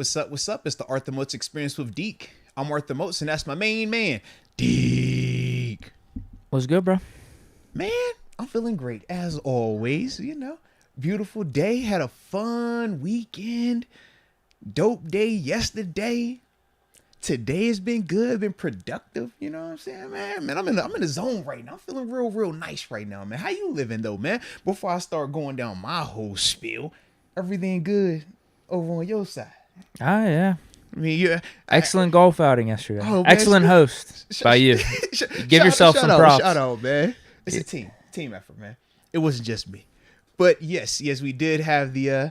What's up? What's up? It's the Arthur Moats Experience with Deke. I'm Arthur Moats, and that's my main man, Deke. What's good, bro? Man, I'm feeling great as always. You know, beautiful day. Had a fun weekend. Dope day yesterday. Today has been good. Been productive. You know what I'm saying, man? I'm in the zone right now. I'm feeling real nice right now, man. How you living though, man? Before I start going down my whole spiel, everything good over on your side? Ah, yeah. I mean, yeah. Excellent golf outing yesterday. Oh, man, excellent host by you. Give yourself some props. Shout out, man. It's a team effort, man. It wasn't just me. But yes, we did have the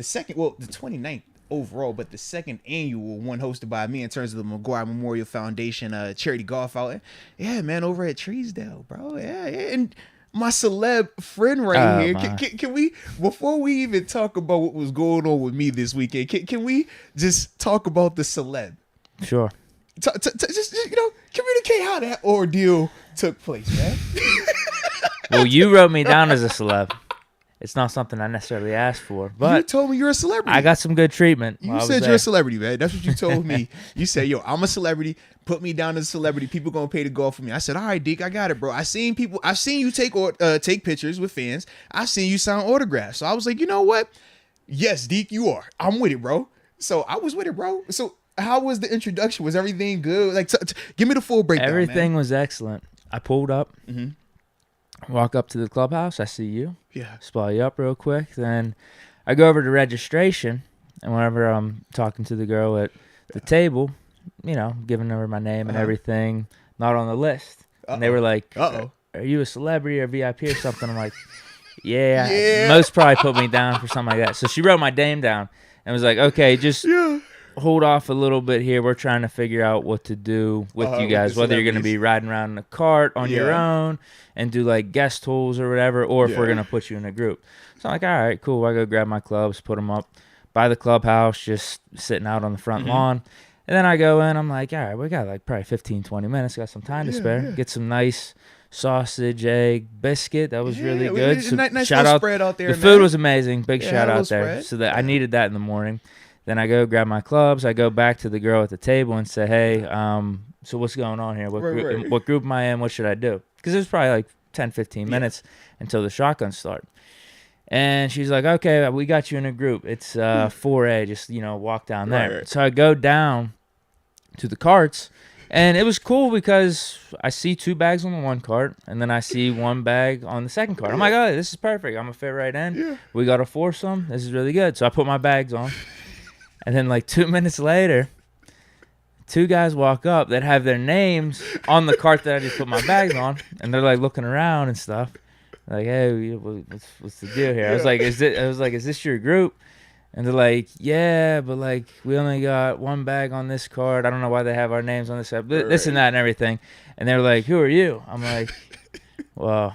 second, the 29th overall, but the second annual one hosted by me in terms of the McGuire Memorial Foundation charity golf outing. Yeah, man, over at Treesdale, bro. Yeah. And my celeb friend right here. Can we, before we even talk about what was going on with me this weekend, can we just talk about the celeb? Sure. Just communicate how that ordeal took place, man. Well, you wrote me down as a celeb. It's not something I necessarily asked for, but you told me you're a celebrity. I got some good treatment. You said you're a celebrity, man. That's what you told me. You said, "Yo, I'm a celebrity. Put me down as a celebrity. People gonna pay to golf for me." I said, "All right, Deke, I got it, bro. I've seen you take pictures with fans. I've seen you sign autographs. So I was like, you know what? Yes, Deke, you are. I'm with it, bro. So I was with it, bro. So how was the introduction? Was everything good? Like, give me the full breakdown. Everything man. was excellent. I pulled up. Mm-hmm. Walk up to the clubhouse. I see you. Yeah. Spot you up real quick. Then I go over to registration, and whenever I'm talking to the girl at the table, giving her my name and everything, not on the list. And they were like, "Are you a celebrity or VIP or something?" I'm like, yeah. Most probably put me down for something like that. So she wrote my name down and was like, "Okay, just hold off a little bit here. We're trying to figure out what to do with you guys, whether you're going to be riding around in a cart on your own and do like guest tools or whatever, or if we're going to put you in a group." So I'm like, all right, cool. I go grab my clubs, put them up by the clubhouse, just sitting out on the front lawn. And then I go in, I'm like, all right, we got like probably 15, 20 minutes. Got some time to spare. Yeah. Get some nice sausage, egg, biscuit. That was really good. So nice shout out spread out there. The food was amazing. Big shout out there. Spread. So that I needed that in the morning. Then I go grab my clubs. I go back to the girl at the table and say, hey, so what's going on here? What group am I in? What should I do? Because it was probably like 10, 15 minutes until the shotguns start. And she's like, okay, we got you in a group. It's 4A. Just, walk down there. Right. So I go down to the carts. And it was cool because I see 2 bags on the one cart, and then I see 1 bag on the second cart. I'm like, oh, this is perfect. I'm going to fit right in. Yeah. We got a foursome. This is really good. So I put my bags on. And then like 2 minutes later, 2 guys walk up that have their names on the cart that I just put my bags on, and they're like looking around and stuff. Like, hey, what's the deal here? Yeah. I was like, is this your group? And they're like, yeah, but like we only got 1 bag on this cart. I don't know why they have our names on this side, this and that and everything. And they're like, who are you? I'm like, well.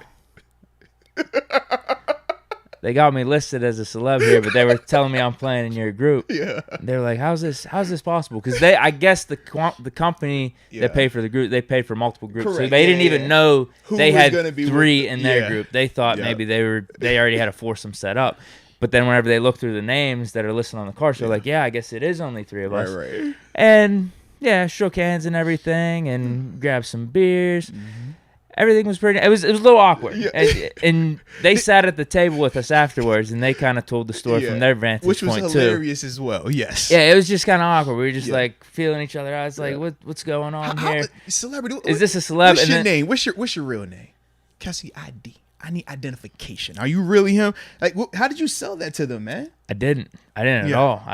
They got me listed as a celeb here, but they were telling me I'm playing in your group. Yeah. They're like, how's this possible? Because I guess the company that paid for the group, they paid for multiple groups. Correct. So they didn't even know they had 3 in their group. They thought maybe they already had a foursome set up. But then whenever they look through the names that are listed on the cards, they're like, yeah, I guess it is only 3 of us. Right. And shook hands and everything and grabbed some beers. Mm-hmm. Everything was pretty. It was a little awkward, and they sat at the table with us afterwards, and they kind of told the story from their vantage point too, which was hilarious as well. Yes, it was just kind of awkward. We were just like feeling each other out. It's like, what's going on here? Celebrity? Is this a celeb? What's your name? What's your real name? Can I see ID? I need identification. Are you really him? Like, how did you sell that to them, man? I didn't at all.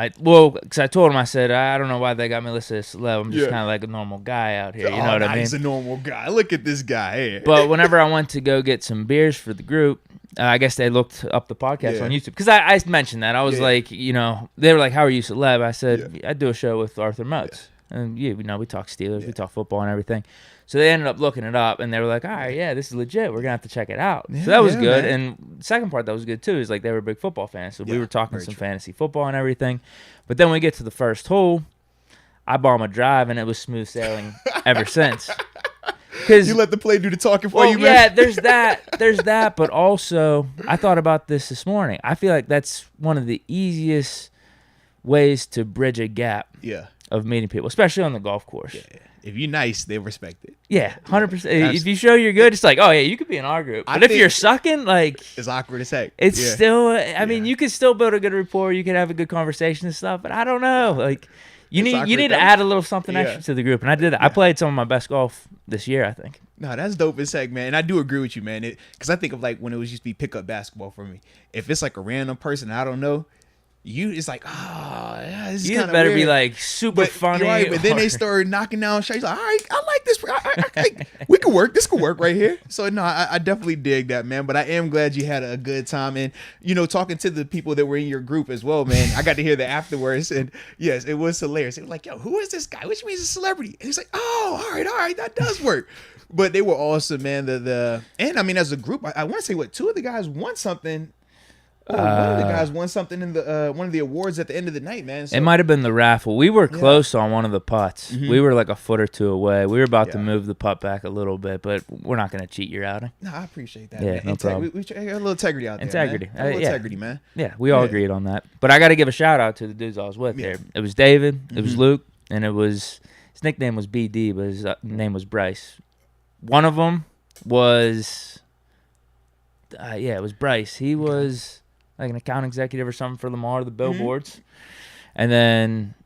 Because I told them, I said, I don't know why they got me listed as celeb. I'm just kind of like a normal guy out here. You know what I mean? He's a normal guy. Look at this guy here. But whenever I went to go get some beers for the group, I guess they looked up the podcast on YouTube. Because I mentioned that. I was like, they were like, how are you celeb? I said, I do a show with Arthur Moats. And, we talk Steelers, we talk football and everything. So they ended up looking it up, and they were like, all right, this is legit. We're going to have to check it out. So that was good. Man. And the second part that was good, too, is like they were big football fans. So we were talking some fantasy football and everything. But then we get to the first hole, I bomb a drive, and it was smooth sailing ever since. You let the play do the talking for you, man. Yeah, there's that. But also, I thought about this morning. I feel like that's one of the easiest ways to bridge a gap Yeah. of meeting people, especially on the golf course. Yeah. If you're nice, they respect it. Yeah, 100%. If you show you're good, it's like, oh yeah, you could be in our group. But if you're sucking, like, it's awkward as heck. It's still. I mean, you can still build a good rapport. You can have a good conversation and stuff. But I don't know, like, you need to add a little something extra to the group. And I did that. I played some of my best golf this year, I think. No, that's dope as heck, man. And I do agree with you, man. Because I think of like when it was used to be pickup basketball for me. If it's like a random person I don't know, it's like, yeah, this is you kind of better weird. be like super funny. Right, but then they started knocking down shots. Like, all right, I like this. We could work. This could work right here. So no, I definitely dig that, man. But I am glad you had a good time, and talking to the people that were in your group as well, man. I got to hear that afterwards, and yes, it was hilarious. It was like, yo, who is this guy? Which means a celebrity. And he's like, oh, all right, that does work. But they were awesome, man. And I mean, as a group, I want to say two of the guys won something. One of the guys won something in the one of the awards at the end of the night, man. So, it might have been the raffle. We were close on one of the putts. Mm-hmm. We were like a foot or two away. We were about to move the putt back a little bit, but we're not going to cheat your outing. No, I appreciate that. Yeah, man. no problem. We got a little integrity out there. Integrity. Man. Integrity, man. Yeah, we all agreed on that. But I got to give a shout out to the dudes I was with there. It was David, it was Luke, and his nickname was BD, but his name was Bryce. One of them was, it was Bryce. He was like an account executive or something for Lamar, the billboards. And then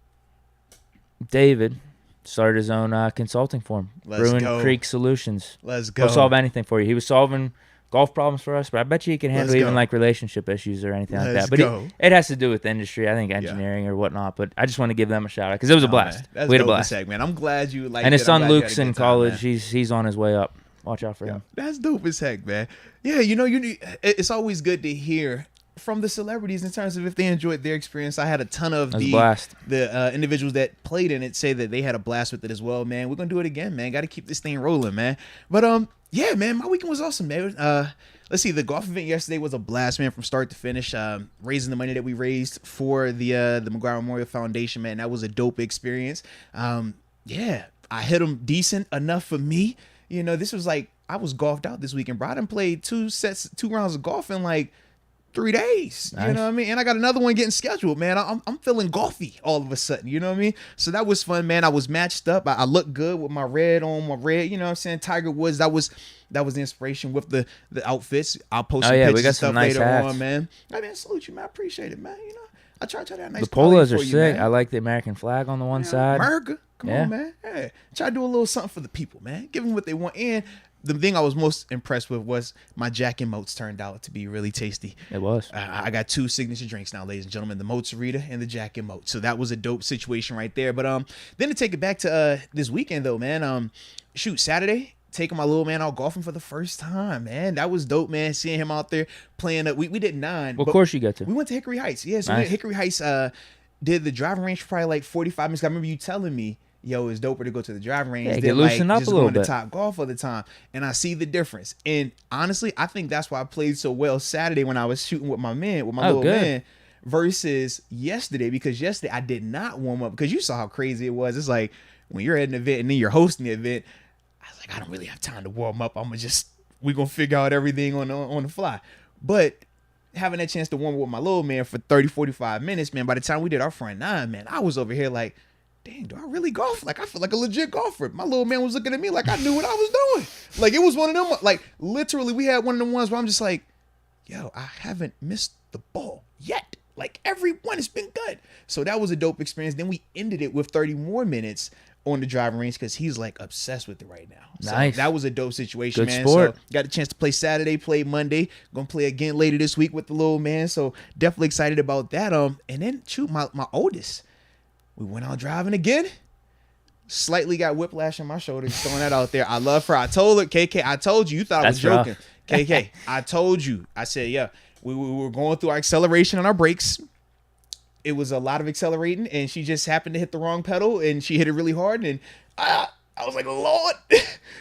David started his own consulting firm, Bruin Creek Solutions. Let's go. He'll solve anything for you. He was solving golf problems for us, but I bet you he can handle even like relationship issues or anything like that. But it has to do with industry, I think engineering or whatnot. But I just want to give them a shout out because it was a blast. We had a blast. Man. I'm glad you like. And his son Luke's in college. He's on his way up. Watch out for him. That's dope as heck, man. Yeah, it's always good to hear from the celebrities in terms of if they enjoyed their experience. I had a ton of the individuals that played in it say that they had a blast with it as well, man. We're gonna do it again, man. Got to keep this thing rolling, man. But yeah, man, my weekend was awesome, man. Let's see, the golf event yesterday was a blast, man, from start to finish. Raising the money that we raised for the McGuire Memorial Foundation, man, that was a dope experience. Yeah, I hit them decent enough for me. This was like I was golfed out this weekend, bro. I done played 2 rounds of golf in like 3 days. Nice. You know what I mean? And I got another one getting scheduled, man. I'm feeling golfy all of a sudden. You know what I mean? So that was fun, man. I was matched up. I looked good with my red on my red. You know what I'm saying? Tiger Woods. That was the inspiration with the outfits. I'll post some pictures and stuff later on, man. I mean, salute you, man. I appreciate it, man. I try to have nice. The polos are sick. I like the American flag on the one side. America. Come on, man. Hey, try to do a little something for the people, man. Give them what they want. And the thing I was most impressed with was my Jack and Moats turned out to be really tasty. It was. I got 2 signature drinks now, ladies and gentlemen, the Moats Rita and the Jack and Moats. So that was a dope situation right there. But then to take it back to this weekend though, man. Saturday, taking my little man out golfing for the first time, man. That was dope, man. Seeing him out there playing. We did 9. What course you got to? We went to Hickory Heights. Yeah, so we went to Hickory Heights. Did the driving range for probably like 45 minutes. I remember you telling me, yo, it's doper to go to the driving range. Yeah, get loosened up a little bit. Just going to Top Golf all the time. And I see the difference. And honestly, I think that's why I played so well Saturday when I was shooting with my little man, versus yesterday. Because yesterday I did not warm up. Because you saw how crazy it was. It's like when you're at an event and then you're hosting the event, I was like, I don't really have time to warm up. We're going to figure out everything on the fly. But having that chance to warm up with my little man for 30, 45 minutes, man, by the time we did our front 9, man, I was over here like, dang, do I really golf? Like, I feel like a legit golfer. My little man was looking at me like I knew what I was doing. Like, it was one of them, like, literally, we had one of them ones where I'm just like, yo, I haven't missed the ball yet. Like, every one has been good. So that was a dope experience. Then we ended it with 30 more minutes on the driving range because he's, like, obsessed with it right now. So nice. That was a dope situation, good man. Sport. So got a chance to play Saturday, play Monday. Gonna play again later this week with the little man. So definitely excited about that. And then, shoot, my oldest, we went out driving again. Slightly got whiplash in my shoulder. Just throwing that out there. I love her. I told her, KK, I told you. You thought I was joking. KK, I told you. I said, yeah, we were going through our acceleration and our brakes. It was a lot of accelerating, and she just happened to hit the wrong pedal, and she hit it really hard, and I was like, Lord.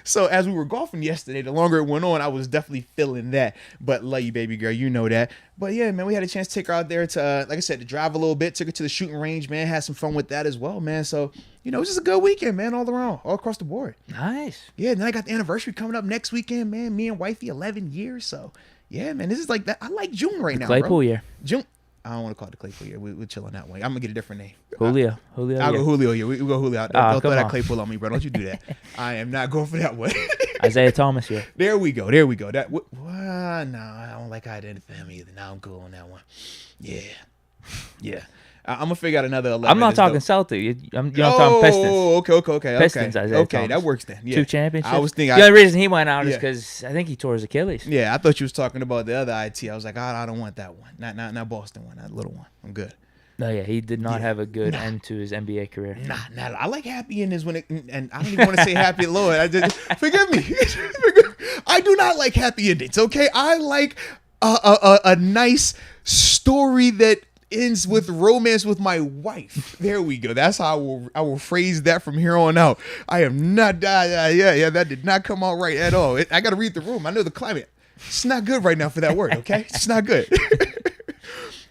So as we were golfing yesterday, the longer it went on, I was definitely feeling that. But love you, baby girl. You know that. But yeah, man, we had a chance to take her out there to, like I said, to drive a little bit. Took her to the shooting range, man. Had some fun with that as well, man. So, it was just a good weekend, man, all around, all across the board. Nice. Yeah, then I got the anniversary coming up next weekend, man. Me and wifey, 11 years. So, yeah, man, this is like that. I like June right now, Claypool bro. year. June. I don't want to call it the Claypool year. We'll chill on that one. I'm gonna get a different name. Julio. I'll go Julio here. We'll go Julio. Don't throw that on. Claypool on me, bro. Don't you do that. I am not going for that one. Isaiah Thomas here. There we go. That no, I don't like identity for him either. Now I'm cool on that one. Yeah. I'm gonna figure out another 11. I'm not talking Celtic. I'm talking Pistons. Okay. Pistons, Isaiah Okay, Thomas. That works then. Yeah. 2 championships. I was thinking. The only reason he went out is because I think he tore his Achilles. Yeah, I thought you was talking about the other IT. I was like, I don't want that one. Not Boston one. That little one. I'm good. No, yeah, he did not have a good end to his NBA career. Nah. I like happy endings when and I don't even want to say happy Lord. I just forgive me. I do not like happy endings. Okay, I like a nice story that ends with romance with my wife. There we go. That's how I will phrase that from here on out. I am not. Yeah. That did not come out right at all. I got to read the room. I know the climate. It's not good right now for that word. Okay, it's not good.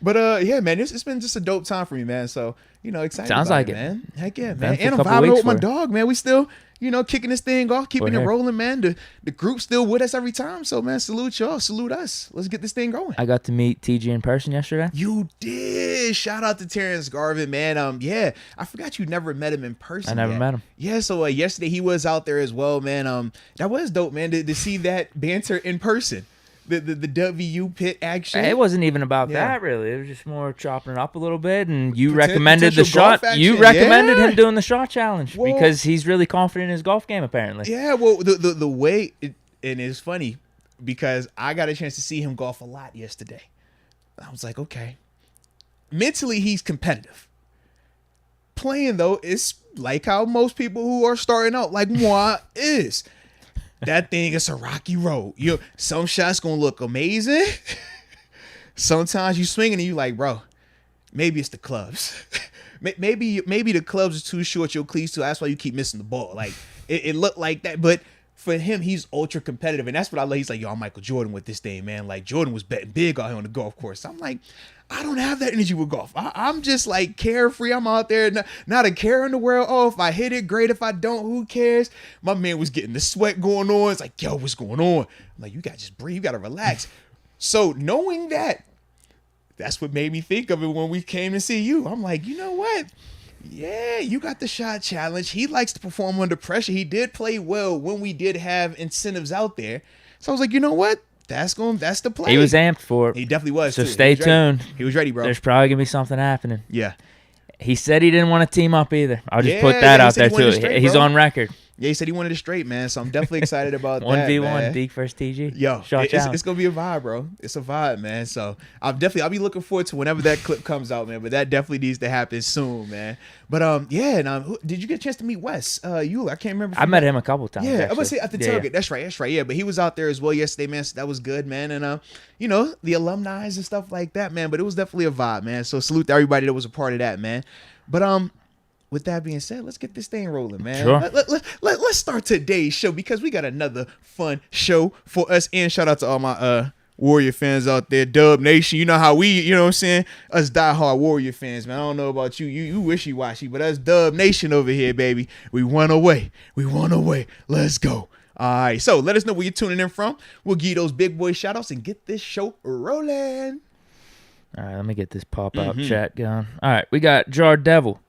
But yeah, man, it's been just a dope time for me, man. So excited. Sounds about like it, it, man. Heck yeah, Been man. for a And I'm couple vibing weeks with my for it. dog, man. We still, kicking this thing off, keeping it We're here. rolling, man. The group's still with us every time. So, man, salute y'all, salute us. Let's get this thing going. I got to meet TJ in person yesterday. You did. Shout out to Terrence Garvin, man. Yeah, I forgot you never met him in person. I never met him. Yeah, so yesterday he was out there as well, man. That was dope, man, to see that banter in person. The WU pit action. It wasn't even about Yeah. that, really. It was just more chopping it up a little bit, and you Potential recommended the shot. golf You action. recommended Yeah. him doing the shot challenge Well- because he's really confident in his golf game, apparently. Yeah, well, the way and it's funny because I got a chance to see him golf a lot yesterday. I was like, okay, mentally he's competitive. Playing though, it's like how most people who are starting out, like moi, is. That thing is a rocky road. Some shots gonna look amazing. Sometimes you swinging and you like, bro, maybe it's the clubs. maybe the clubs are too short. Your cleats too. That's why you keep missing the ball. Like it looked like that, but for him, he's ultra competitive, and that's what I love. He's like, yo, I'm Michael Jordan with this thing, man. Like Jordan was betting big out here on the golf course. I'm like, I don't have that energy with golf. I'm just like carefree. I'm out there, not a care in the world. Oh, if I hit it, great. If I don't, who cares? My man was getting the sweat going on. It's like, yo, what's going on? I'm like, you got to just breathe. You got to relax. So knowing that, that's what made me think of it when we came to see you. I'm like, you know what? Yeah, you got the shot challenge. He likes to perform under pressure. He did play well when we did have incentives out there. So I was like, you know what? That's the play. He was amped for it. He definitely was. So too. stay tuned. He was ready, bro. There's probably going to be something happening. Yeah. He said he didn't want to team up either. I'll just put Yeah, that he out said there, he wanted too. it straight, He's bro. on record. Yeah, he said he wanted it straight, man. So I'm definitely excited about that. 1v1, Deke versus TG. Yo, Shot challenge. it's gonna be a vibe, bro. It's a vibe, man. So I'll be looking forward to whenever that clip comes out, man. But that definitely needs to happen soon, man. But yeah, and did you get a chance to meet Wes? I can't remember. I met him a couple times. Yeah, I'm gonna actually. say at the Yeah, tailgate. That's right. Yeah, but he was out there as well yesterday, man. So that was good, man. And the alumni and stuff like that, man. But it was definitely a vibe, man. So salute to everybody that was a part of that, man. But with that being said, let's get this thing rolling, man. Sure. Let's start today's show because we got another fun show for us. And shout out to all my Warrior fans out there, Dub Nation. You know how we, you know what I'm saying? Us diehard Warrior fans, man. I don't know about you. You wishy-washy, but us Dub Nation over here, baby. We won away. Let's go. All right, so let us know where you're tuning in from. We'll give you those big boy shout-outs and get this show rolling. All right, let me get this pop-out chat going. All right, we got Jar Devil,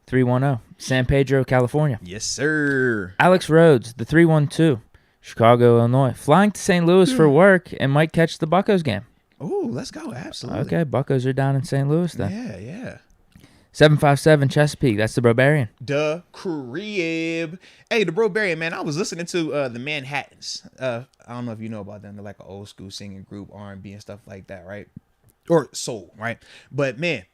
310, San Pedro, California. Yes, sir. Alex Rhodes, the 312, Chicago, Illinois, flying to St. Louis for work and might catch the Buccos game. Oh, let's go. Absolutely. Okay, Buccos are down in St. Louis then. Yeah. 757 Chesapeake, that's the Barbarian. The crib. Hey, the Barbarian, man. I was listening to the Manhattans. I don't know if you know about them. They're like an old school singing group, R&B and stuff like that, right? Or soul, right? But man,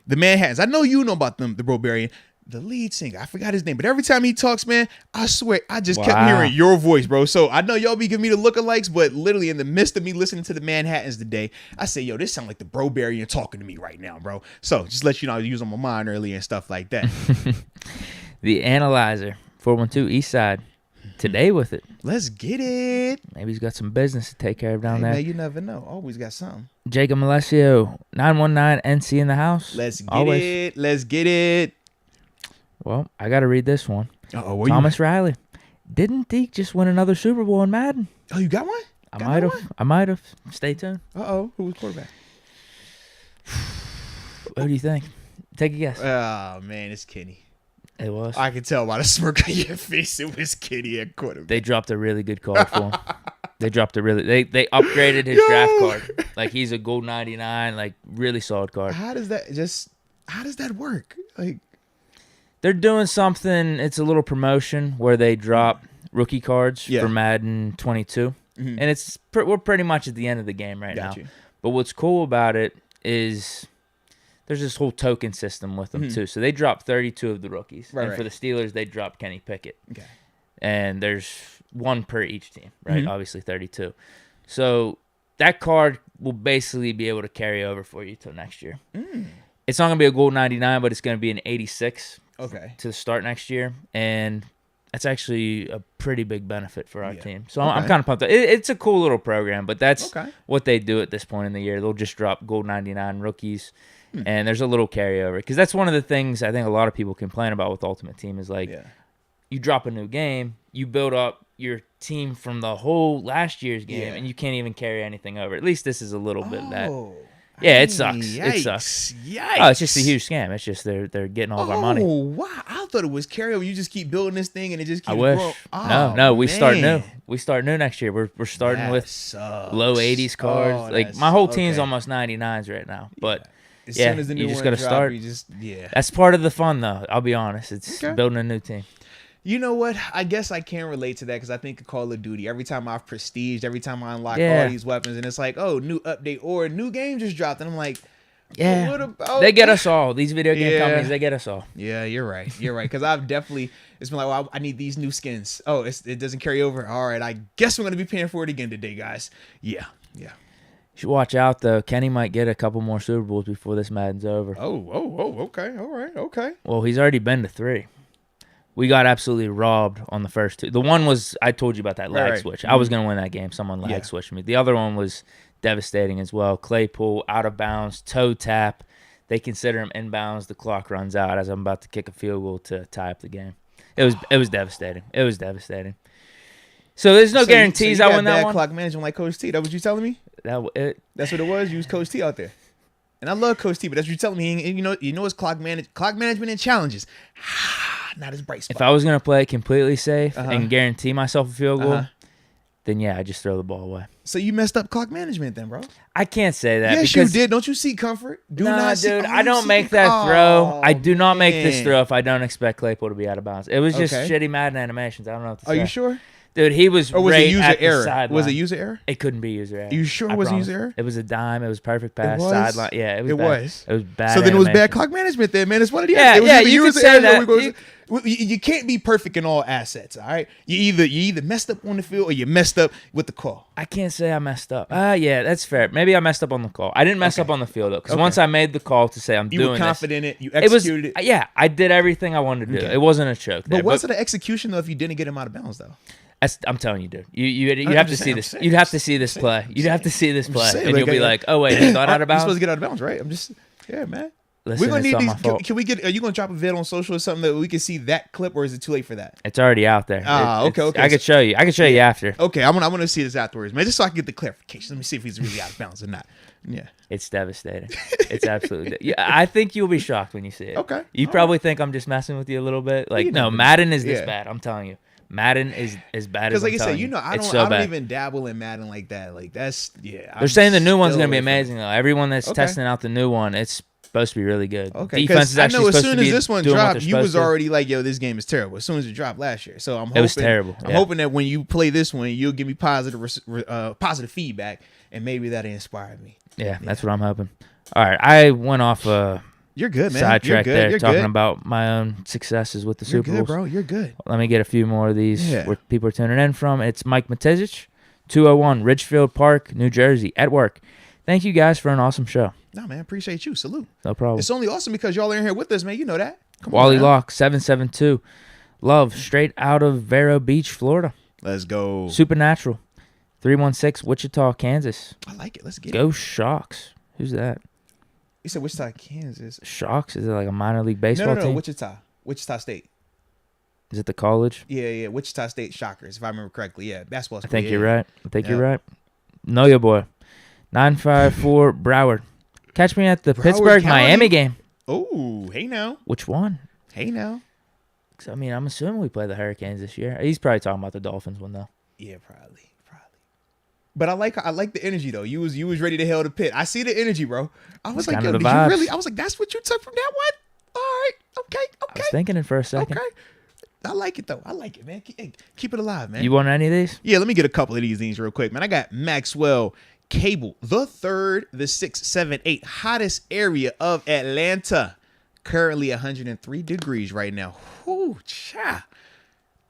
the Manhattans. I know you know about them, the Barbarian. The lead singer, I forgot his name, but every time he talks, man, I swear I just kept hearing your voice, bro. So I know y'all be giving me the lookalikes, but literally in the midst of me listening to the Manhattans today, I say, yo, this sound like the Barbarian talking to me right now, bro. So just let you know, I was using my mind earlier and stuff like that. The Analyzer, 412 East Side, today with it. Let's get it. Maybe he's got some business to take care of down there. Man, you never know. Always got something. Jacob Malesio, 919 NC in the house. Let's get Always. it. Let's get it. Well, I got to read this one. Uh-oh, Thomas Riley. Didn't Deke just win another Super Bowl in Madden? Oh, you got one? I might have. Stay tuned. Uh-oh. Who was quarterback? What do you think? Take a guess. Oh, man, it's Kenny. It was. I can tell by the smirk on your face it was Kenny at quarterback. They dropped a really good card for him. They upgraded his draft card. Like, he's a gold 99, like, really solid card. How does that work? Like, they're doing something. It's a little promotion where they drop rookie cards for Madden 22. Mm-hmm. And we're pretty much at the end of the game right now. But what's cool about it is there's this whole token system with them too. So they dropped 32 of the rookies. And for the Steelers, they dropped Kenny Pickett. Okay. And there's one per each team, right? Obviously 32. So that card will basically be able to carry over for you till next year. It's not going to be a gold 99, but it's going to be an 86 to start next year. And that's actually a pretty big benefit for our team. So I'm kind of pumped up. It's a cool little program, but that's what they do at this point in the year. They'll just drop gold 99 rookies, and there's a little carryover. Because that's one of the things I think a lot of people complain about with Ultimate Team is like you drop a new game, you build up your team from the whole last year's game, and you can't even carry anything over. At least this is a little bit of that. Yeah, it sucks. Yikes. It sucks. Yikes. Oh, it's just a huge scam. It's just they're getting all of our money. Oh, wow. I thought it was carryover. You just keep building this thing and it just keeps growing. No, we start new. We start new next year. We're starting with low 80s cards. Like, my whole team's almost 99s right now. But as soon as the new you just one got to start. That's part of the fun, though. I'll be honest. It's building a new team. You know what? I guess I can relate to that because I think of Call of Duty. Every time I've prestiged, every time I unlock all these weapons, and it's like, oh, new update or a new game just dropped, and I'm like, what about they get us all. These video game companies, they get us all. Yeah, you're right. You're right. Because I've definitely, it's been like, well, I need these new skins. Oh, it doesn't carry over. All right, I guess I'm going to be paying for it again today, guys. Yeah. You should watch out, though. Kenny might get a couple more Super Bowls before this Madden's over. Oh, okay. All right, okay. Well, he's already been to 3. We got absolutely robbed on the first 2. The one was, I told you about that lag switch. I was going to win that game. Someone lag switched me. The other one was devastating as well. Claypool, out of bounds, toe tap. They consider him inbounds. The clock runs out as I'm about to kick a field goal to tie up the game. It was devastating. It was devastating. So there's no guarantees I win that one. Clock management like Coach T. That what you telling me? That's what it was. You was Coach T out there. And I love Coach T, but that's what you're telling me. You know it's clock management and challenges. Not his bright spot. If I was gonna play completely safe and guarantee myself a field goal, then I just throw the ball away. So you messed up clock management then, bro? I can't say that. Yes, you did. Don't you seek comfort? I don't make that throw. I do not make this throw if I don't expect Claypool to be out of bounds. It was just shitty Madden animations. I don't know what to say. Are you sure? Dude, he was or was right it user at the error? sideline. Was it user error? It couldn't be user error. You sure it wasn't user error? It was a dime. It was perfect pass. Sideline. Yeah, it was bad. It was bad. So then it was bad clock management then, man. It's one of the you could say that. You can't be perfect in all assets, all right? You either messed up on the field or you messed up with the call. I can't say I messed up. Yeah, that's fair. Maybe I messed up on the call. I didn't mess up on the field, though, because once I made the call to say I'm doing this. You were confident in it. You executed it. Yeah, I did everything I wanted to do. It wasn't a choke. But was it an execution, though, if you didn't get him out of bounds, though? I'm telling you, dude. You have to see this. You'd have to see this play. You'd have to see this play, and you'll be like, "Oh wait, he got out of bounds." You're supposed to get out of bounds, right? Man. Listen, we're gonna need these. Can we get? Are you gonna drop a vid on social or something that we can see that clip, or is it too late for that? It's already out there. Okay. I could show you. I could show you after. Okay, I want to see this afterwards, man, just so I can get the clarification. Let me see if he's really out of bounds or not. Yeah, it's devastating. It's absolutely. I think you'll be shocked when you see it. Okay, you probably think I'm just messing with you a little bit. Like, no, Madden is this bad. I'm telling you. Madden is as bad as I'm telling you. Because, like I said, I don't even dabble in Madden like that. Like, that's, They're saying the new one's going to be amazing, though. Everyone that's testing out the new one, it's supposed to be really good. Okay, defense is actually supposed to be. I know as soon as this one dropped, you was already like, yo, this game is terrible. As soon as it dropped last year. So I'm hoping. It was terrible. I'm hoping that when you play this one, you'll give me positive feedback, and maybe that'll inspire me. Yeah, that's what I'm hoping. All right, I went off You're good, man. Sidetrack there, talking about my own successes with the Super Bowls. You're good, bro. You're good. Let me get a few more of these where people are tuning in from. It's Mike Matizich, 201 Ridgefield Park, New Jersey, at work. Thank you guys for an awesome show. No, man. Appreciate you. Salute. No problem. It's only awesome because y'all are in here with us, man. You know that. Come Wally on, Locke, 772. Love, straight out of Vero Beach, Florida. Let's go. Supernatural, 316 Wichita, Kansas. I like it. Let's get Go Shocks. Who's that? You said Wichita, Kansas. Shocks? Is it like a minor league baseball team? No, Wichita State. Is it the college? Yeah. Wichita State Shockers, if I remember correctly. Yeah, basketball school. I think you're right. You're right. Know your boy. 954 Broward, Catch me at the Pittsburgh-Miami game. Oh, hey now. Which one? Hey now. I mean, I'm assuming we play the Hurricanes this year. He's probably talking about the Dolphins one, though. Yeah, probably. But I like the energy though. You was ready to hail the pit. I see the energy, bro. I was like, yo, did you really? I was like, that's what you took from that one? All right, okay. I was thinking it for a second. Okay. I like it though. I like it, man. Keep it alive, man. You want any of these? Yeah, let me get a couple of these things real quick, man. I got Maxwell Cable, the 3rd, the 678 hottest area of Atlanta. Currently 103 degrees right now. Whoo, cha.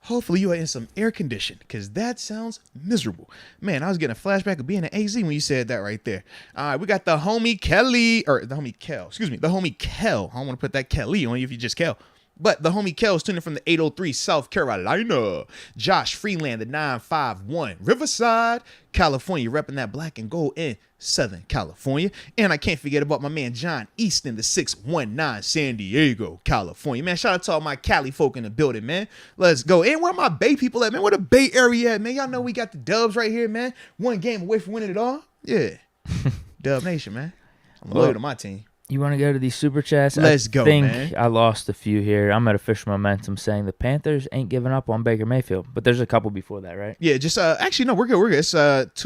Hopefully you are in some air condition because that sounds miserable. Man, I was getting a flashback of being an AZ when you said that right there. All right, we got the homie Kelly, or the homie Kel. Excuse me, the homie Kel. I don't want to put that Kelly on you if you just Kel. But the homie Kel's tuning from the 803 South Carolina. Josh Freeland, the 951 Riverside, California, repping that black and gold in Southern California. And I can't forget about my man John Easton, the 619 San Diego, California. Man, shout out to all my Cali folk in the building, man. Let's go. And where my Bay people at, man? Where the Bay Area at, man? Y'all know we got the Dubs right here, man. One game away from winning it all. Yeah. Dub Nation, man. I'm loyal to my team. You want to go to these super chats? Let's go, man. I think I lost a few here. I'm at Official Momentum saying the Panthers ain't giving up on Baker Mayfield, but there's a couple before that, right? Yeah, just actually no, we're good. It's 2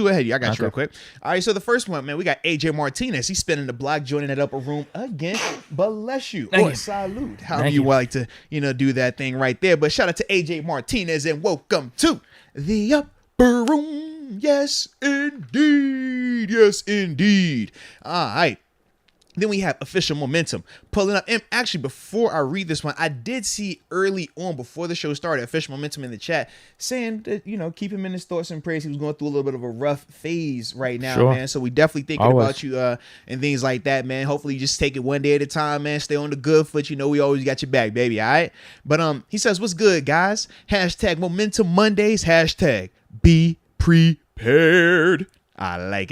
ahead. I got you real quick. All right, so the first one, man, we got AJ Martinez. He's spinning the block, joining that upper room again. Bless you. Or salute. However you like to, do that thing right there. But shout out to AJ Martinez and welcome to the upper room. Yes, indeed. Yes, indeed. All right. Then we have Official Momentum pulling up. And actually, before I read this one, I did see early on, before the show started, Official Momentum in the chat saying that, keep him in his thoughts and prayers. He was going through a little bit of a rough phase right now, man. So we definitely thinking about you and things like that, man. Hopefully you just take it one day at a time, man. Stay on the good foot. We always got your back, baby, all right? But he says, what's good, guys? Hashtag Momentum Mondays. Hashtag be prepared. I like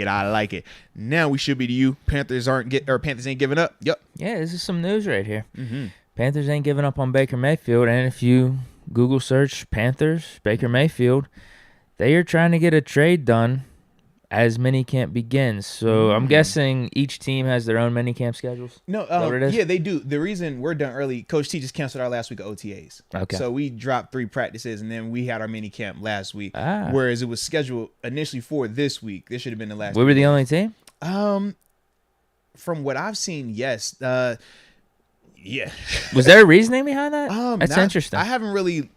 it. Now we should be to you. Panthers ain't giving up. Yep. Yeah, this is some news right here. Mm-hmm. Panthers ain't giving up on Baker Mayfield, and if you Google search Panthers, Baker Mayfield, they are trying to get a trade done as minicamp begins. So I'm guessing each team has their own minicamp schedules? No, yeah, they do. The reason we're done early, Coach T just canceled our last week of OTAs. Okay. So we dropped 3 practices, and then we had our minicamp last week, whereas it was scheduled initially for this week. This should have been the last week. We were the only team? From what I've seen, yes. Yeah. Was there a reasoning behind that? That's interesting. I haven't really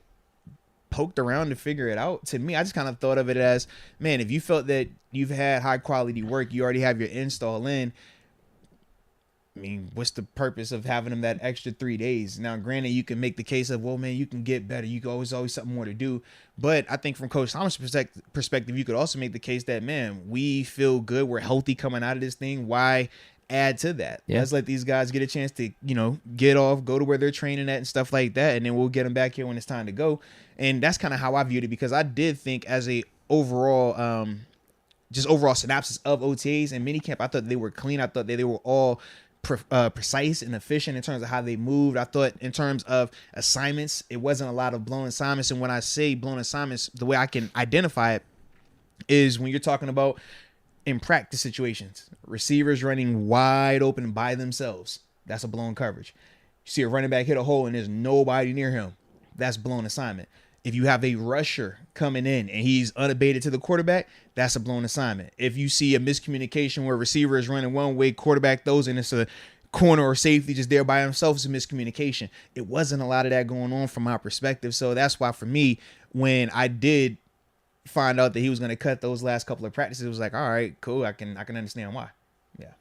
poked around to figure it out. To me, I just kind of thought of it as, man, if you felt that you've had high quality work, you already have your install in, I mean, what's the purpose of having them that extra 3 days? Now, granted, you can make the case of, well, man, you can get better. You can always something more to do. But I think from Coach Thomas' perspective, you could also make the case that, man, we feel good. We're healthy coming out of this thing. Why add to that? Yeah. Let's let these guys get a chance to, get off, go to where they're training at and stuff like that. And then we'll get them back here when it's time to go. And that's kind of how I viewed it, because I did think as a overall, just overall synopsis of OTAs and minicamp, I thought they were clean. I thought that they were all precise and efficient in terms of how they moved. I thought in terms of assignments, it wasn't a lot of blown assignments. And when I say blown assignments, the way I can identify it is when you're talking about in practice situations, receivers running wide open by themselves. That's a blown coverage. You see a running back hit a hole and there's nobody near him. That's blown assignment. If you have a rusher coming in and he's unabated to the quarterback, that's a blown assignment. If you see a miscommunication where a receiver is running one way, quarterback throws, and it's a corner or safety just there by himself, it's a miscommunication. It wasn't a lot of that going on from my perspective. So that's why for me, when I did find out that he was going to cut those last couple of practices, it was like, all right, cool. I can understand why. Yeah.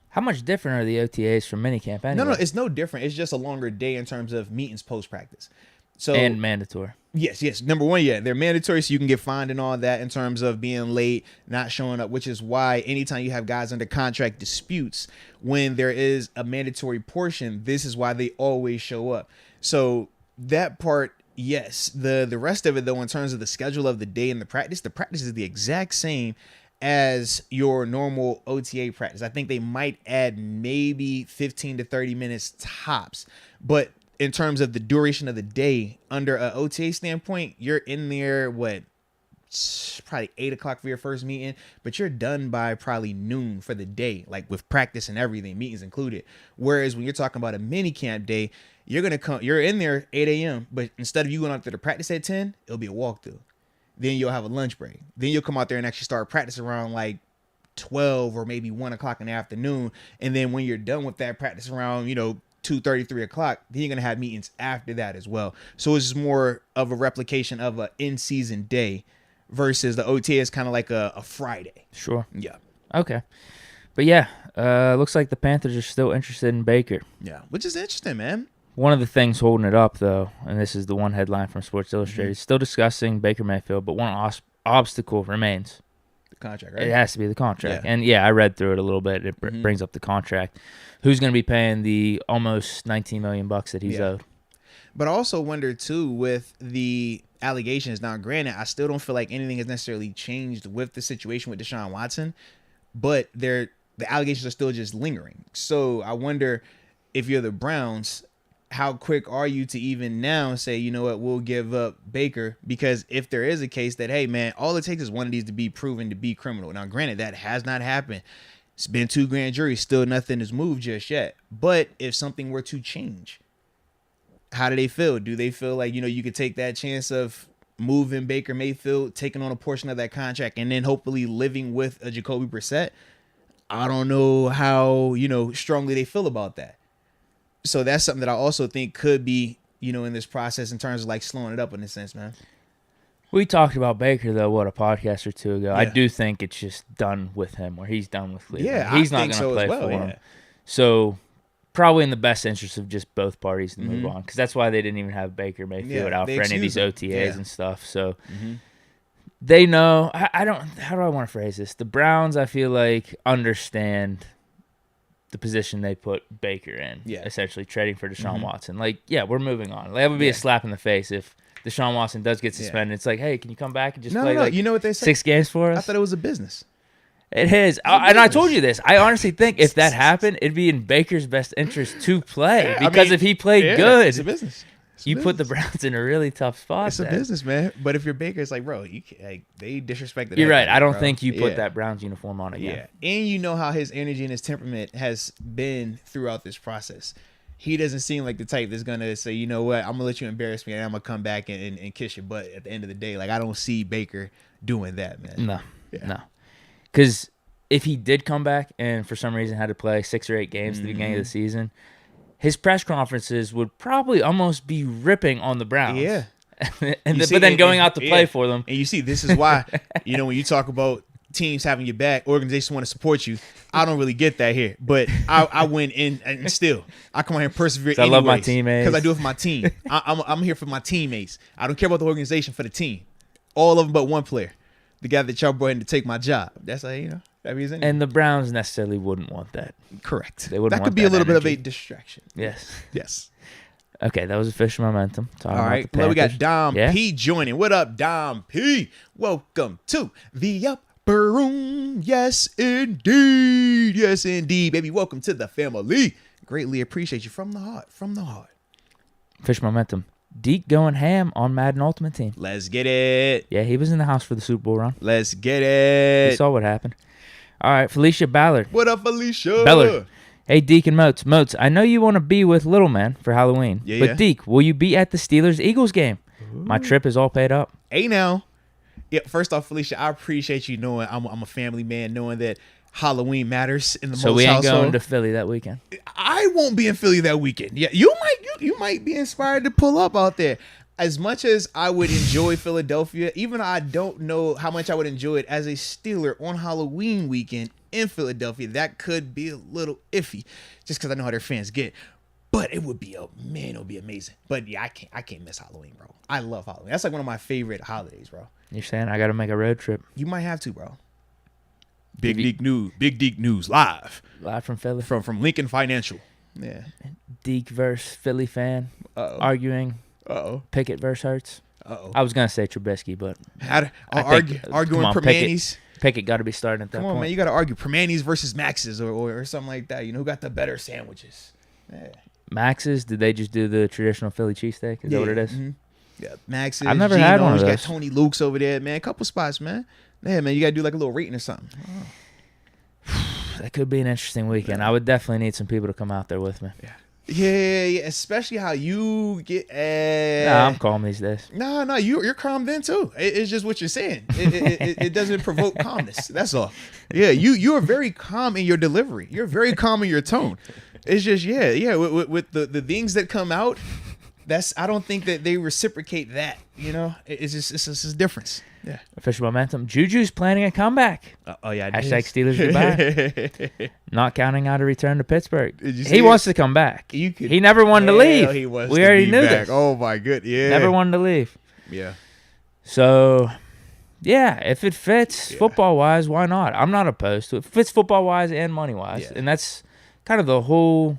How much different are the OTAs from minicamp anyway? No, it's no different. It's just a longer day in terms of meetings post-practice. So, and mandatory. Yes. Number one, yeah, they're mandatory, so you can get fined and all that in terms of being late, not showing up, which is why anytime you have guys under contract disputes, when there is a mandatory portion, this is why they always show up. So that part, yes. The rest of it, though, in terms of the schedule of the day and the practice is the exact same as your normal OTA practice. I think they might add maybe 15 to 30 minutes tops, but in terms of the duration of the day under an OTA standpoint, you're in there, probably 8 o'clock for your first meeting, but you're done by probably noon for the day, like with practice and everything, meetings included. Whereas when you're talking about a mini camp day, you're in there 8 a.m., but instead of you going out there to practice at 10, it'll be a walkthrough. Then you'll have a lunch break. Then you'll come out there and actually start practice around like 12 or maybe 1 o'clock in the afternoon. And then when you're done with that practice around, 2:30, 3 o'clock, then you're going to have meetings after that as well. So it's just more of a replication of an in-season day versus the OTA is kind of like a Friday. Sure. Yeah. Okay. But yeah, looks like the Panthers are still interested in Baker. Yeah, which is interesting, man. One of the things holding it up, though, and this is the one headline from Sports Illustrated, still discussing Baker Mayfield, but one obstacle remains. The contract, right? It has to be the contract. Yeah. And yeah, I read through it a little bit. It brings up the contract. Who's going to be paying the almost $19 million that he's owed? But I also wonder, too, with the allegations. Now, granted, I still don't feel like anything has necessarily changed with the situation with Deshaun Watson, but the allegations are still just lingering. So I wonder if you're the Browns, how quick are you to even now say, you know what, we'll give up Baker? Because if there is a case that, hey, man, all it takes is one of these to be proven to be criminal. Now, granted, that has not happened. It's been 2 grand juries. Still nothing is moved just yet. But if something were to change, how do they feel? Do they feel like, you could take that chance of moving Baker Mayfield, taking on a portion of that contract, and then hopefully living with a Jacoby Brissett? I don't know how, strongly they feel about that. So that's something that I also think could be, in this process in terms of like slowing it up in a sense, man. We talked about Baker, though, a podcast or two ago. Yeah. I do think it's just done with him, or he's done with Cleveland. Yeah, he's I not think going to so play as well, for yeah. him. So probably in the best interest of just both parties to move on, because that's why they didn't even have Baker Mayfield out for any of these OTAs and stuff. So they know. I don't. How do I want to phrase this? The Browns, I feel like, understand the position they put Baker in. Yeah. Essentially trading for Deshaun Watson. Like, yeah, we're moving on. That would be a slap in the face if Deshaun Watson does get suspended. It's like, hey, can you come back and just play like you know what they say? 6 games for us? I thought it was a business. It is. And I told you this. I honestly think if that happened, it'd be in Baker's best interest to play. Because if he played good, it's a business. You put the Browns in a really tough spot. It's a business, man. But if you're Baker, it's like, bro, they disrespected. You're right. Guy, I don't bro. think you put that Browns uniform on again. Yeah, and you know how his energy and his temperament has been throughout this process. He doesn't seem like the type that's gonna say, you know what, I'm gonna let you embarrass me and I'm gonna come back and kiss your butt at the end of the day. Like, I don't see Baker doing that, man. No. Because if he did come back and for some reason had to play 6 or 8 games at the beginning of the season, his press conferences would probably almost be ripping on the Browns. Yeah. But then going out to play for them. And you see, this is why, when you talk about teams having your back, organizations want to support you, I don't really get that here. But I went in and still, I come out here and persevere anyways. I love my teammates. Because I do it for my team. I'm here for my teammates. I don't care about the organization, for the team. All of them but one player. The guy that y'all brought in to take my job. That's how, that means anything. And the Browns necessarily wouldn't want that. Correct. They wouldn't that want could be a little energy. bit of a distraction. Yes. Okay, that was official momentum. All right. Well, we got Dom P joining. What up, Dom P? Welcome to the Upper Room. Yes, indeed. Yes, indeed, baby. Welcome to the family. Greatly appreciate you from the heart. Official momentum. Deke going ham on Madden Ultimate Team. Let's get it. Yeah, he was in the house for the Super Bowl run. Let's get it. You saw what happened. All right, Felicia Ballard. What up, Felicia? Ballard. Hey, Deke and Moats. Moats, I know you want to be with Little Man for Halloween. Yeah, but Deke, will you be at the Steelers-Eagles game? Ooh. My trip is all paid up. Hey, now. Yeah, first off, Felicia, I appreciate you knowing I'm a family man, knowing that Halloween matters in the Moats household. So we ain't going to Philly that weekend? I won't be in Philly that weekend. Yeah, you might be inspired to pull up out there. As much as I would enjoy Philadelphia, even though I don't know how much I would enjoy it as a Steeler on Halloween weekend in Philadelphia, that could be a little iffy, just because I know how their fans get. But it would be it'll be amazing. But yeah, I can't miss Halloween, bro. I love Halloween. That's like one of my favorite holidays, bro. You're saying I got to make a road trip? You might have to, bro. Big Deke News, live from Philly, from Lincoln Financial. Yeah, Deke versus Philly fan arguing. Pickett versus Hurts. I was gonna say Trubisky, but arguing Permanis. Pickett got to be starting at that point. Come on, man, you got to argue Permanis versus Max's or something like that. Who got the better sandwiches? Yeah. Max's? Did they just do the traditional Philly cheesesteak? Is that what it is? Mm-hmm. Yeah, Max's. I've never had one of You got those. Tony Luke's over there, man. A couple spots, man. Yeah, man, you got to do like a little rating or something. That could be an interesting weekend. I would definitely need some people to come out there with me. Yeah, especially how you get. Nah, I'm calm these days. No, you're calm then too. It's just what you're saying. It doesn't provoke calmness. That's all. Yeah, you are very calm in your delivery. You're very calm in your tone. It's just with the things that come out. I don't think that they reciprocate that. You know, it's just a difference. Yeah. Official momentum. Juju's planning a comeback. Oh yeah. Hashtag Steelers goodbye. Not counting out a return to Pittsburgh. He it? wants to come back. He never wanted to leave. He wants we to already be knew back. this. Oh my good. Yeah. Never wanted to leave. Yeah. So, yeah, if it fits football wise, why not? I'm not opposed to it. It fits football wise and money wise, and that's kind of the whole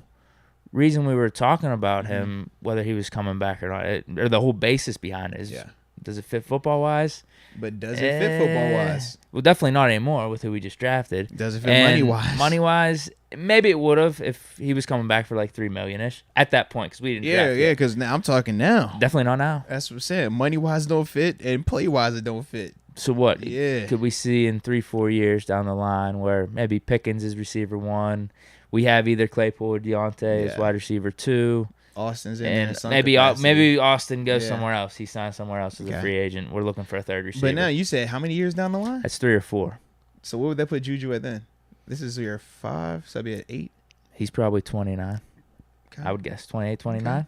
reason we were talking about him, whether he was coming back or not, or the whole basis behind it is, does it fit football wise? But does it fit football wise? Well, definitely not anymore with who we just drafted. Does it fit money wise? Money wise, maybe it would have if he was coming back for like $3 million-ish at that point because we didn't draft yet. Because now I'm talking now. Definitely not now. That's what I'm saying. Money wise don't fit, and play wise it don't fit. So what? Yeah. Could we see in 3-4 years down the line where maybe Pickens is receiver 1, we have either Claypool or Deontay as wide receiver 2. Austin's in and there. Maybe Austin goes somewhere else. He signs somewhere else as a free agent. We're looking for a third receiver. But now you said how many years down the line? That's 3 or 4. So what would that put Juju at then? This is year 5, so that'd be at 8. He's probably 29. Okay. I would guess 28, 29. Okay.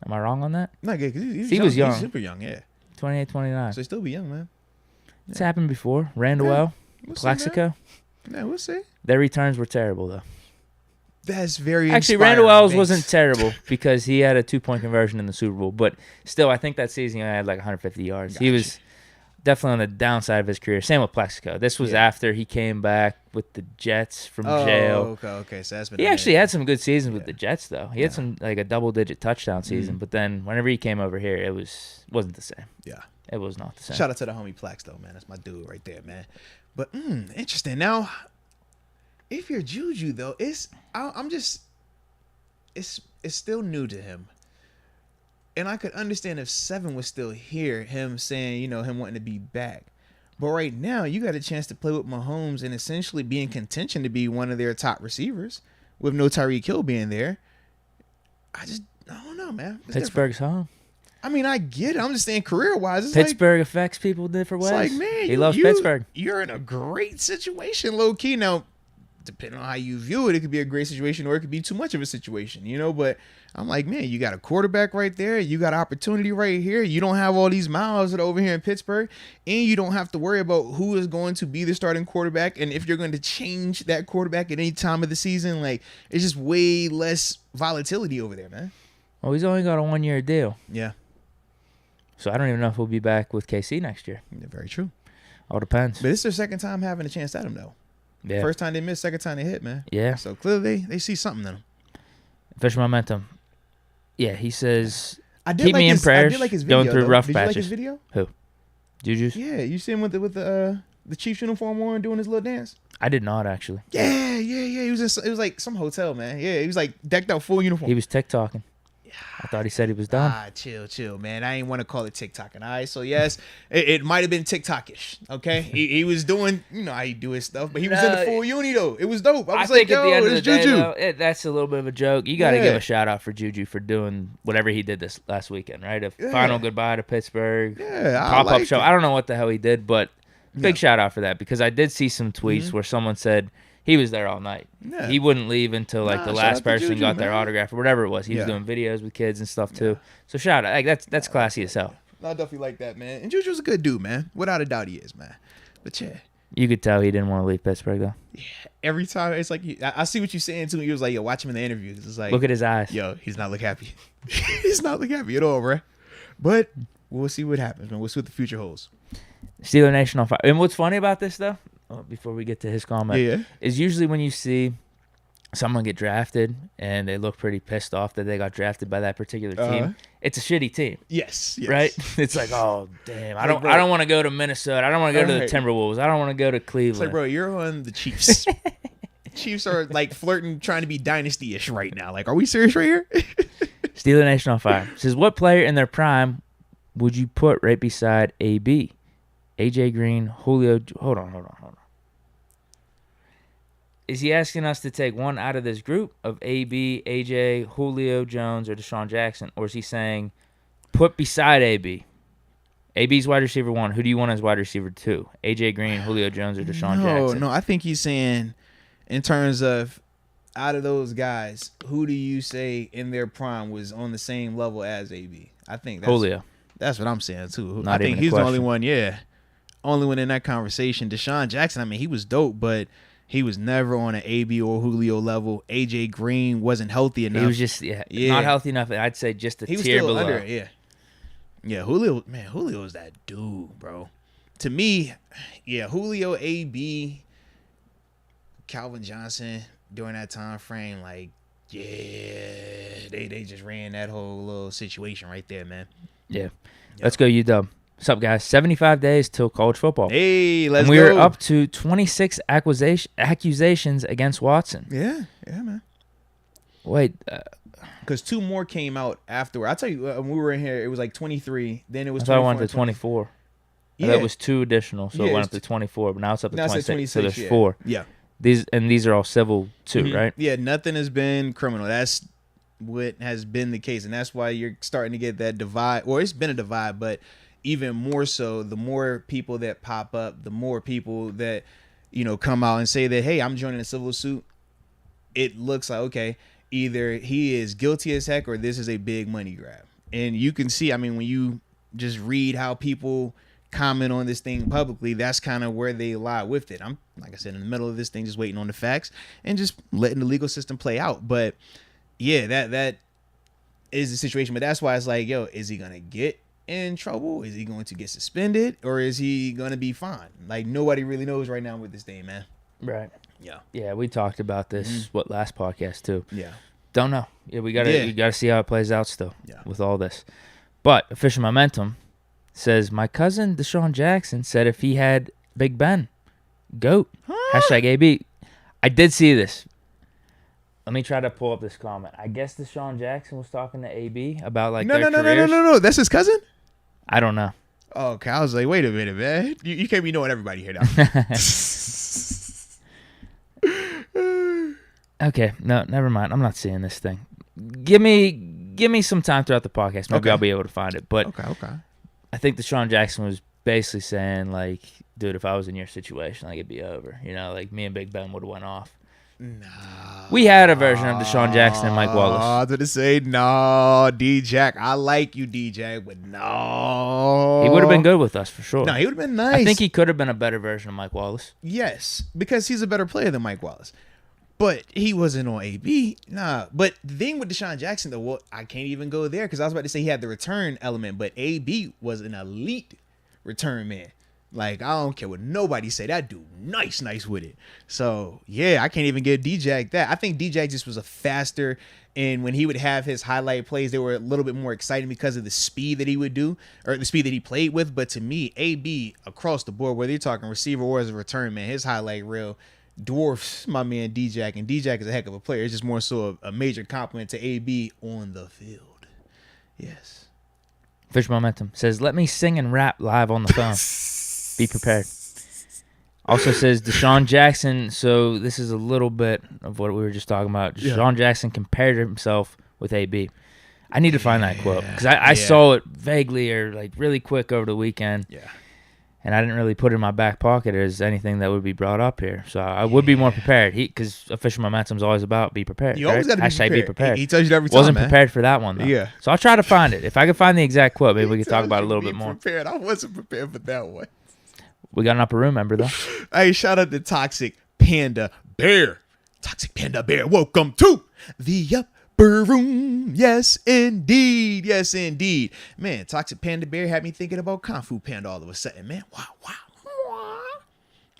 Am I wrong on that? Not good because he was young. He's super young, 28, 29. So he still be young, man. It's happened before. Randall, Plaxico. Yeah, we'll see. Their returns were terrible though. That's very actually Randall Wells wasn't terrible because he had a 2-point conversion in the Super Bowl, but still I think that season he had like 150 yards. He was definitely on the downside of his career. Same with Plaxico. This was after he came back with the Jets from jail. Okay. So that's been he actually had some good seasons with the Jets though. He had some like a double-digit touchdown season, but then whenever he came over here, it wasn't the same. Yeah, it was not the same. Shout out to the homie Plax though, man. That's my dude right there, man. But interesting. Now, if you're Juju though, it's still new to him. And I could understand if 7 was still here, him saying, him wanting to be back. But right now, you got a chance to play with Mahomes and essentially be in contention to be one of their top receivers with no Tyreek Hill being there. I don't know, man. Pittsburgh's home. I mean, I get it. I'm just saying career-wise. Pittsburgh affects people different ways. It's like, man, he loves Pittsburgh. You're in a great situation, low-key. Now, depending on how you view it, it could be a great situation or it could be too much of a situation, But I'm like, man, you got a quarterback right there. You got opportunity right here. You don't have all these miles that are over here in Pittsburgh. And you don't have to worry about who is going to be the starting quarterback and if you're going to change that quarterback at any time of the season. Like, it's just way less volatility over there, man. Well, he's only got a 1-year deal. Yeah. So I don't even know if we'll be back with KC next year. Yeah, very true. All depends. But it's their second time having a chance at him, though. Yeah. First time they missed, second time they hit, man. Yeah. So clearly they see something in him. Official momentum. Yeah, he says, keep me in prayers. I did like his video, going through rough patches. patches. Did you like his video? Who? Juju's? Yeah, you see him with the Chiefs uniform on doing his little dance? I did not, actually. Yeah. He was it was like some hotel, man. Yeah, he was like decked out full uniform. He was TikToking. I thought he said he was done. Chill, man. I ain't want to call it TikToking. All right, so yes, it might have been TikTokish. Okay, he was doing, how he do his stuff, but he was in the full uni though. It was dope. I was like, yo, it's Juju. Though, that's a little bit of a joke. You got to give a shout out for Juju for doing whatever he did this last weekend, right? A final goodbye to Pittsburgh. Yeah, pop-up show. I don't know what the hell he did, but big shout out for that because I did see some tweets where someone said he was there all night. Yeah. He wouldn't leave until like the last person Juju, got their autograph or whatever it was. He was doing videos with kids and stuff too. So shout out. Like that's classy as hell. I definitely like that, man. And Juju's a good dude, man. Without a doubt he is, man. But yeah. You could tell he didn't want to leave Pittsburgh though. Yeah. Every time it's like I see what you're saying too. He was like, yo, watch him in the interview. It's like, look at his eyes. Yo, he's not look happy. He's not look happy at all, bro. But we'll see what happens, man. We'll see what the future holds. Steeler Nation on fire. And what's funny about this though? Before we get to his comment, is usually when you see someone get drafted and they look pretty pissed off that they got drafted by that particular team, it's a shitty team. Yes. Right? It's like, oh damn, I don't want to go to Minnesota. I don't want to go to the Timberwolves. I don't want to go to Cleveland. It's like, bro, you're on the Chiefs. Chiefs are like flirting, trying to be dynasty-ish right now. Like, are we serious right here? Steeler Nation on fire says, what player in their prime would you put right beside AB? AJ Green, Julio. Hold on. Is he asking us to take one out of this group of AB, AJ, Julio Jones, or Deshaun Jackson? Or is he saying put beside AB? AB's wide receiver 1. Who do you want as wide receiver 2? AJ Green, Julio Jones, or Deshaun Jackson? No, I think he's saying in terms of out of those guys, who do you say in their prime was on the same level as AB? I think that's Julio. That's what I'm saying too. Not I think even a he's the only question. one, only one in that conversation. Deshaun Jackson, I mean, he was dope, but he was never on an AB or Julio level. AJ Green wasn't healthy enough. He was just not healthy enough. I'd say just a he was tier still below. under it, yeah. Julio was that dude, bro. To me, Julio, AB, Calvin Johnson during that time frame, like, they just ran that whole little situation right there, man. Yeah. Let's go, UW. What's up, guys? 75 days till college football. Hey, let's go. And we're up to 26 accusations against Watson. Yeah, man. Wait. Because 2 more came out afterward. I'll tell you, when we were in here, it was like 23. Then it was 24. I thought it went to 20. 24. Yeah. That was 2 additional, so it went up to 24, but now it's up to 26. So there's 4. Yeah. These are all civil too, right? Yeah, nothing has been criminal. That's what has been the case, and that's why you're starting to get that divide. Or it's been a divide, but even more so, the more people that pop up, the more people that come out and say that, hey, I'm joining a civil suit. It looks like, okay, either he is guilty as heck or this is a big money grab. And you can see, I mean, when you just read how people comment on this thing publicly, that's kind of where they lie with it. I'm, like I said, in the middle of this thing, just waiting on the facts and just letting the legal system play out. But yeah, that is the situation. But that's why it's like, yo, is he going to get in trouble? Is he going to get suspended? Or is he going to be fine? Like, nobody really knows right now with this thing, man. Right. Yeah. Yeah, we talked about this, last podcast too. Yeah. Don't know. Yeah, you gotta see how it plays out still with all this. But Official Momentum says, my cousin Deshaun Jackson said if he had Big Ben, GOAT, #AB. I did see this. Let me try to pull up this comment. I guess Deshaun Jackson was talking to AB about like their careers. No. That's his cousin? I don't know. Oh, okay. I was like, wait a minute, man. You can't be knowing everybody here now. Okay, no, never mind. I'm not seeing this thing. Give me some time throughout the podcast. Maybe I'll be able to find it. But okay. I think Deshaun Jackson was basically saying, like, dude, if I was in your situation, like, it'd be over. Like, me and Big Ben would have went off. No. We had a version of Deshaun Jackson and Mike Wallace. I was going to say, no, D-Jack. I like you, D-Jack, but no. He would have been good with us for sure. No, he would have been nice. I think he could have been a better version of Mike Wallace. Yes, because he's a better player than Mike Wallace. But he wasn't on AB. Nah. But the thing with Deshaun Jackson, though, I can't even go there because I was about to say he had the return element, but AB was an elite return man. Like, I don't care what nobody say. That dude, nice with it. So, yeah, I can't even give D-Jack that. I think D-Jack just was a faster, and when he would have his highlight plays, they were a little bit more exciting because of the speed that he would do, or the speed that he played with. But to me, AB, across the board, whether you're talking receiver or as a return man, his highlight reel dwarfs my man D-Jack, and D-Jack is a heck of a player. It's just more so a major compliment to AB on the field. Yes. Fish Momentum says, let me sing and rap live on the phone. Be prepared. Also says Deshaun Jackson, so this is a little bit of what we were just talking about. Deshaun Jackson compared himself with AB. I need to find that quote because I saw it vaguely or like really quick over the weekend. Yeah. And I didn't really put it in my back pocket as anything that would be brought up here. So I would be more prepared. Because Official Momentum is always about be prepared. You always got to be prepared. He tells you every time, Wasn't prepared for that one, though. Yeah. So I'll try to find it. If I can find the exact quote, maybe we can talk about it a little bit more. Prepared. I wasn't prepared for that one. We got an upper room member, though. Hey, shout out to Toxic Panda Bear. Toxic Panda Bear, welcome to the upper room. Yes, indeed. Yes, indeed. Man, Toxic Panda Bear had me thinking about Kung Fu Panda all of a sudden, man. Wow.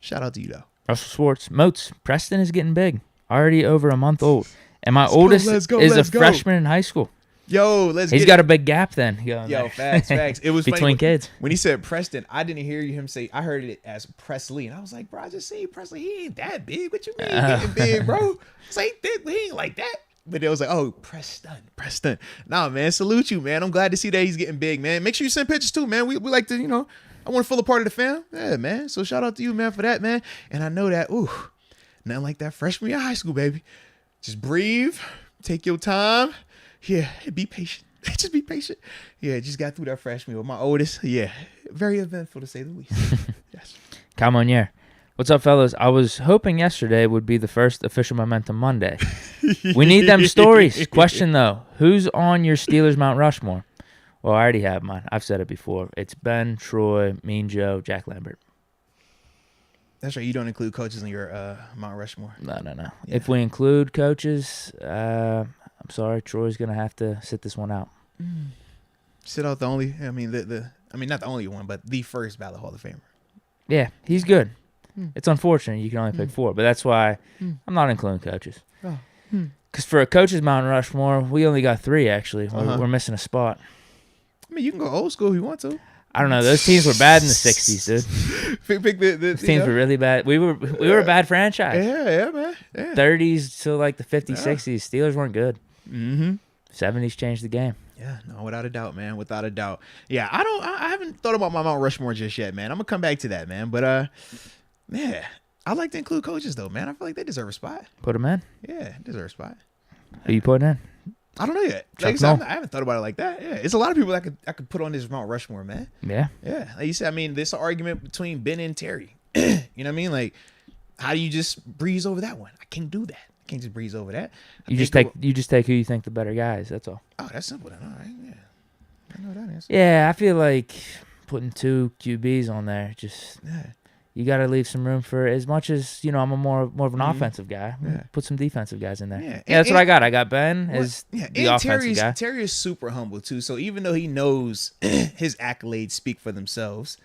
Shout out to you, though. Russell Swartz. Moats. Preston is getting big. Already over a month old. And my oldest is a freshman in high school. Yo, He's got a big gap then. Yo, facts. It was between kids. When he said Preston, I didn't hear him say, I heard it as Presley. And I was like, bro, I just say Presley. He ain't that big. What you mean getting big, bro? It's like, he ain't like that. But it was like, oh, Preston. Nah, man, salute you, man. I'm glad to see that he's getting big, man. Make sure you send pictures too, man. We like to, I want to feel a part of the fam. Yeah, man. So shout out to you, man, for that, man. And I know that, nothing like that freshman year of high school, baby. Just breathe, take your time. Yeah, be patient. Just be patient. Yeah, just got through that freshman year with my oldest. Yeah, very eventful to say the least. Yes. Come on, yeah. What's up, fellas? I was hoping yesterday would be the first official Momentum Monday. We need them stories. Question, though. Who's on your Steelers Mount Rushmore? Well, I already have mine. I've said it before. It's Ben, Troy, Mean Joe, Jack Lambert. That's right. You don't include coaches in your Mount Rushmore. No. Yeah. If we include coaches, I'm sorry. Troy's going to have to sit this one out. Sit out the only, not the only one, but the first ballot Hall of Famer. Yeah, he's good. It's unfortunate you can only pick 4, but that's why I'm not including coaches. Because for a coach's Mount Rushmore, we only got 3, actually. We're missing a spot. I mean, you can go old school if you want to. I don't know. Those teams were bad in the 60s, dude. Pick Those teams were really bad. We were a bad franchise. Yeah, man. Yeah. 30s to like the 50s, 60s. Steelers weren't good. 70s changed the game. Yeah, no, without a doubt, man. Without a doubt. Yeah, I haven't thought about my Mount Rushmore just yet, man. I'm going to come back to that, man. But, yeah, I like to include coaches, though, man. I feel like they deserve a spot. Put them in? Yeah, deserve a spot. Who you putting in? I don't know yet. Like I said, I haven't thought about it like that. Yeah, it's a lot of people that I could put on this Mount Rushmore, man. Yeah. Yeah. Like you said, there's an argument between Ben and Terry. You know what I mean? Like, how do you just breeze over that one? I can't do that. I can't just breeze over that. You just take who you think the better guy is. That's all. Oh, that's simple then. All right. Yeah. I know that answer. Yeah, I feel like putting 2 QBs on there, you got to leave some room for, as much as, I'm a more of an offensive guy. Yeah. Put some defensive guys in there. Yeah, that's what I got. I got Ben as the offensive guy. Terry is super humble, too. So even though he knows his accolades speak for themselves,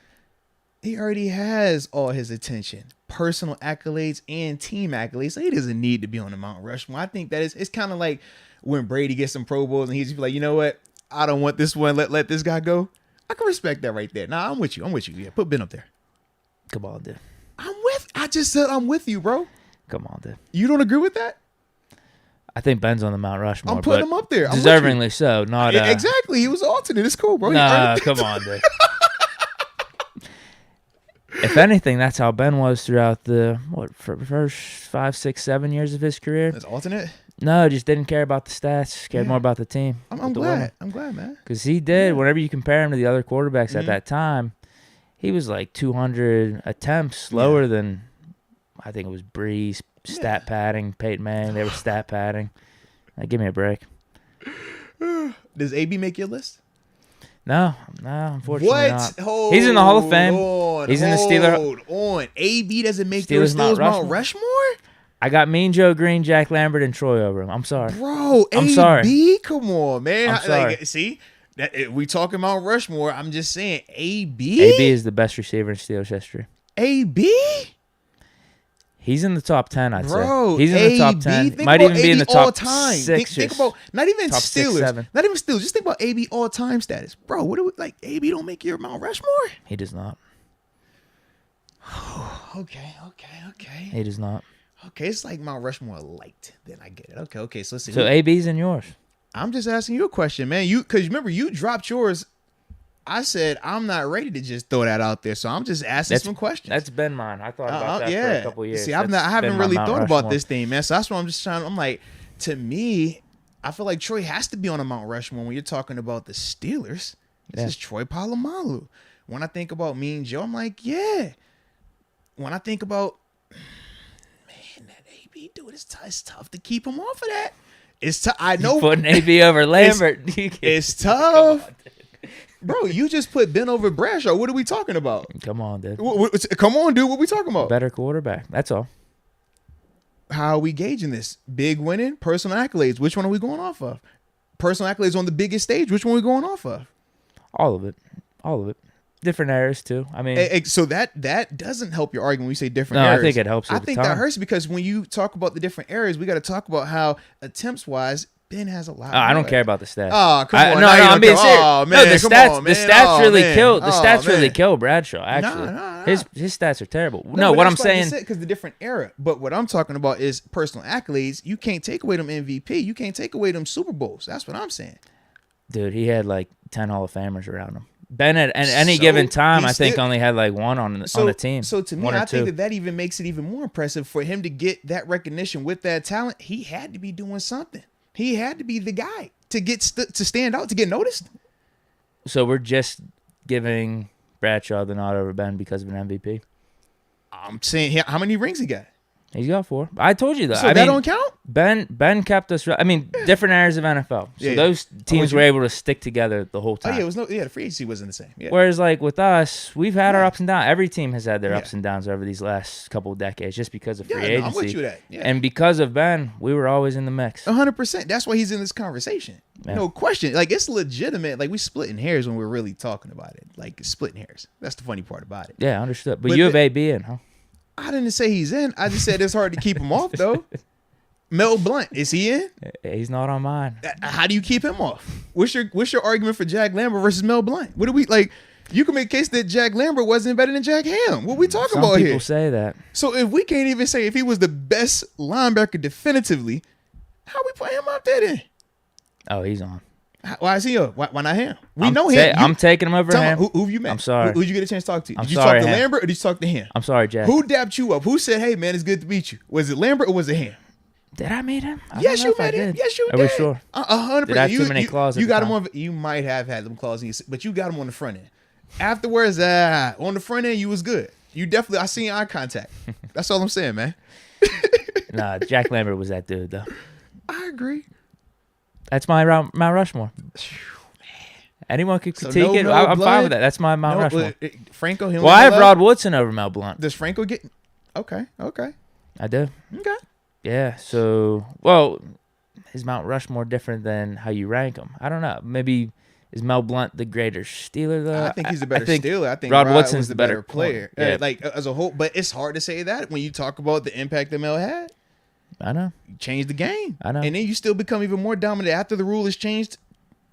he already has all his attention, personal accolades and team accolades. So he doesn't need to be on the Mount Rushmore. I think that it's kind of like when Brady gets some Pro Bowls and he's just like, you know what? I don't want this one. Let this guy go. I can respect that right there. Nah, I'm with you. Yeah, put Ben up there. Come on, dude. I just said I'm with you, bro. Come on, dude. You don't agree with that? I think Ben's on the Mount Rushmore. I'm putting him up there. Deservingly so. Not exactly. He was alternate. It's cool, bro. Nah, come on, dude. If anything, that's how Ben was throughout the first 5, 6, 7 years of his career. That's alternate? No, just didn't care about the stats. Cared more about the team. I'm glad. I'm glad, man. Because he did. Whenever you compare him to the other quarterbacks at that time, he was like 200 attempts slower than, I think it was Breeze, stat padding, Peyton Manning. They were stat padding. Give me a break. Does AB make your list? No, unfortunately not. He's in the Hall of Fame. He's in the Steelers. Hold on. AB doesn't make your Steelers Mount Rushmore? I got Mean Joe Green, Jack Lambert, and Troy over him. I'm sorry. Bro, I'm AB? Sorry. Come on, man. I'm sorry. See? We talking Mount Rushmore. I'm just saying, AB? AB is the best receiver in Steelers history. AB? He's in the top 10, I'd Bro, say. He's in the top 10. Might even be in the top 6. Think about, not even top Steelers. 6, 7. Not even Steelers. Just think about AB all-time status. Bro, what do we, like, AB don't make your Mount Rushmore? He does not. Okay. He does not. Okay, it's like Mount Rushmore light. Then I get it. Okay, so let's see. So AB's in yours. I'm just asking you a question, man. Because remember, you dropped yours. I said I'm not ready to just throw that out there, so I'm just asking some questions. That's been mine. I thought about that for a couple years. See, I haven't really thought about this thing, man. So that's what I'm just trying. I'm like, to me, I feel like Troy has to be on a Mount Rushmore when you're talking about the Steelers. This is Troy Polamalu. When I think about Mean Joe, I'm like, yeah. When I think about, man, that AB dude, it's tough to keep him off of that. It's tough. I know. You're putting AB over Lambert. It's tough. Bro, you just put Ben over Bradshaw. What are we talking about? Come on, dude. Come on, dude. What are we talking about? Better quarterback. That's all. How are we gauging this? Big winning, personal accolades. Which one are we going off of? Personal accolades on the biggest stage. Which one are we going off of? All of it. Different eras, too. I mean, so that doesn't help your argument when you say different eras. No, I think it helps. I think that hurts because when you talk about the different eras, we got to talk about how attempts-wise, Ben has a lot. I don't care about the stats. Oh, come on. No, I'm being serious. Oh, man, no, the stats really kill. The stats really kill Bradshaw. Actually, Nah. his stats are terrible. No, what I'm saying, because the different era. But what I'm talking about is personal accolades. You can't take away them MVP. You can't take away them Super Bowls. That's what I'm saying. Dude, he had like 10 Hall of Famers around him. Ben at any given time, I think, only had like one on the team. So to me, I think that even makes it even more impressive for him to get that recognition with that talent. He had to be doing something. He had to be the guy to get to stand out, to get noticed. So we're just giving Bradshaw the nod over Ben because of an MVP? I'm saying, how many rings he got? He's got 4. I told you that. So that don't count? Ben kept us. I mean, different eras of NFL. So those teams were able to stick together the whole time. Oh, yeah, the free agency wasn't the same. Yeah. Whereas, like, with us, we've had our ups and downs. Every team has had their ups and downs over these last couple of decades just because of free agency. I'm with you that. Yeah. And because of Ben, we were always in the mix. 100%. That's why he's in this conversation. Yeah. No question. Like, it's legitimate. Like, we splitting hairs when we're really talking about it. Like, splitting hairs. That's the funny part about it. Yeah, understood. But you have AB in, huh? I didn't say he's in. I just said it's hard to keep him off, though. Mel Blount, is he in? He's not on mine. How do you keep him off? What's your argument for Jack Lambert versus Mel Blount? What do we like? You can make a case that Jack Lambert wasn't better than Jack Ham. What we talking about here? Some people say that. So if we can't even say if he was the best linebacker definitively, how we put him up there then? Oh, he's on. Why is he up? Why not him? We know him. I'm taking him over him. Who you met? I'm sorry. Who you get a chance to talk to? Did you sorry, talk to Lambert or did you talk to him? I'm sorry, Jack. Who dapped you up? Who said, "Hey man, it's good to meet you"? Was it Lambert or was it him? Did I meet him? Yes, you met him. Yes, you did. Are we sure? 100%. Did I have too many claws? You got him on. You might have had them claws, but you got him on the front end. Afterwards, on the front end, you was good. You definitely. I seen eye contact. That's all I'm saying, man. Nah, Jack Lambert was that dude, though. I agree. That's my Mount Rushmore. Anyone could critique it. I'm fine with that. That's my Mount Rushmore. Franco. Well, I have Rod Woodson over Mel Blount. Does Franco get? Okay. I do. Okay. Yeah. So, well, is Mount Rushmore different than how you rank them? I don't know. Maybe is Mel Blount the greater Steeler though? I think he's a better Steeler. I think Rod Woodson's the better player. Yeah. Like as a whole, but it's hard to say that when you talk about the impact that Mel had. I know. You changed the game. I know. And then you still become even more dominant after the rule is changed.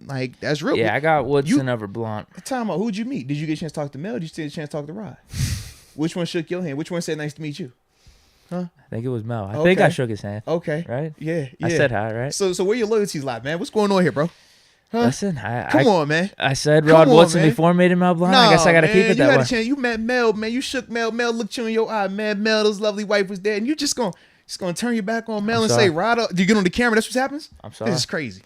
Like, that's real. Yeah, I got Woodson over Blount. Time out. Who'd you meet? Did you get a chance to talk to Mel? Or did you get a chance to talk to Rod? Which one shook your hand? Which one said nice to meet you? Huh? I think it was Mel. I think I shook his hand. Okay. Right? Yeah. I said hi, right? So where your loyalties lie, man? What's going on here, bro? Huh? Listen, come on, man. I said Rod Woodson before meeting Mel Blount. I guess I got to keep it that way. You met Mel, man. You shook Mel. Mel looked you in your eye, man. Mel's lovely wife was there, and you just gonna turn your back on Mel and say, Rod, do you get on the camera? That's what happens? I'm sorry.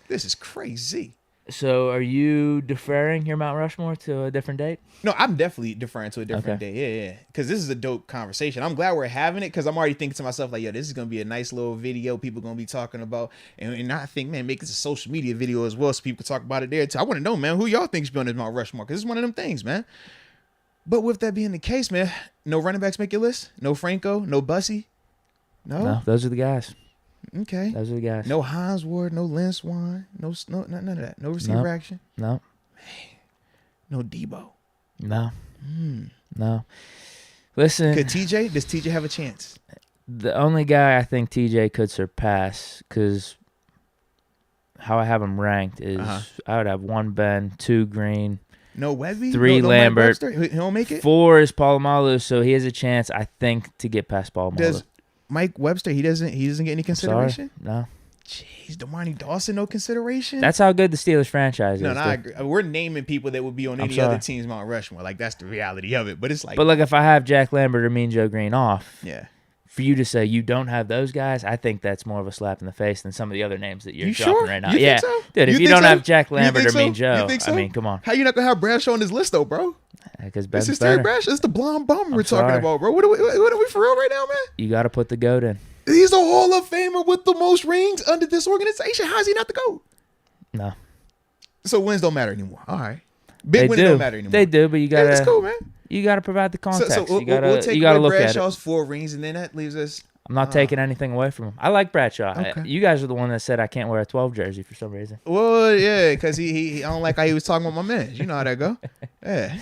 This is crazy. So are you deferring your Mount Rushmore to a different date? No, I'm definitely deferring to a different date. Yeah. Because this is a dope conversation. I'm glad we're having it because I'm already thinking to myself, like, yo, this is going to be a nice little video people going to be talking about. And I think, man, make this a social media video as well so people can talk about it there too. I want to know, man, who y'all think should be on this Mount Rushmore because it's one of them things, man. But with that being the case, man, no running backs make your list? No Franco? No Bussy? No, those are the guys. Okay. Those are the guys. No Hines Ward, no Lynn Swan, none of that. No receiver action. No. Man. No Debo. No. No. Listen. Does TJ have a chance? The only guy I think TJ could surpass, because how I have him ranked is I would have 1 Ben, 2 Green. No Webby? 3 Lambert. He don't make it? 4 is Polamalu, so he has a chance, I think, to get past Polamalu. Does Mike Webster, he doesn't get any consideration? No. Jeez, Demarni Dawson, no consideration? That's how good the Steelers franchise is. No, I agree. We're naming people that would be on any other team's Mount Rushmore. Like, that's the reality of it. But it's like... But, look, if I have Jack Lambert or Mean Joe Green off... Yeah. For you to say you don't have those guys, I think that's more of a slap in the face than some of the other names that you're dropping right now. You think so? Dude, if you don't have Jack Lambert or Mean Joe, I mean, come on. How you not gonna have Bradshaw on this list though, bro? Because Ben's this is better. Terry Bradshaw. It's the blonde bum we're talking about, bro. What are we for real right now, man? You got to put the GOAT in. He's a Hall of Famer with the most rings under this organization. How is he not the GOAT? No. So wins don't matter anymore. All right. Big wins don't matter anymore. They do, but you got to. That's cool, man. You got to provide the context. So you got to look at Bradshaw's it. 4 rings, and then that leaves us. I'm not taking anything away from him. I like Bradshaw. Okay. You guys are the one that said I can't wear a 12 jersey for some reason. Well, yeah, because he I don't like how he was talking about my man. You know how that go. Yeah.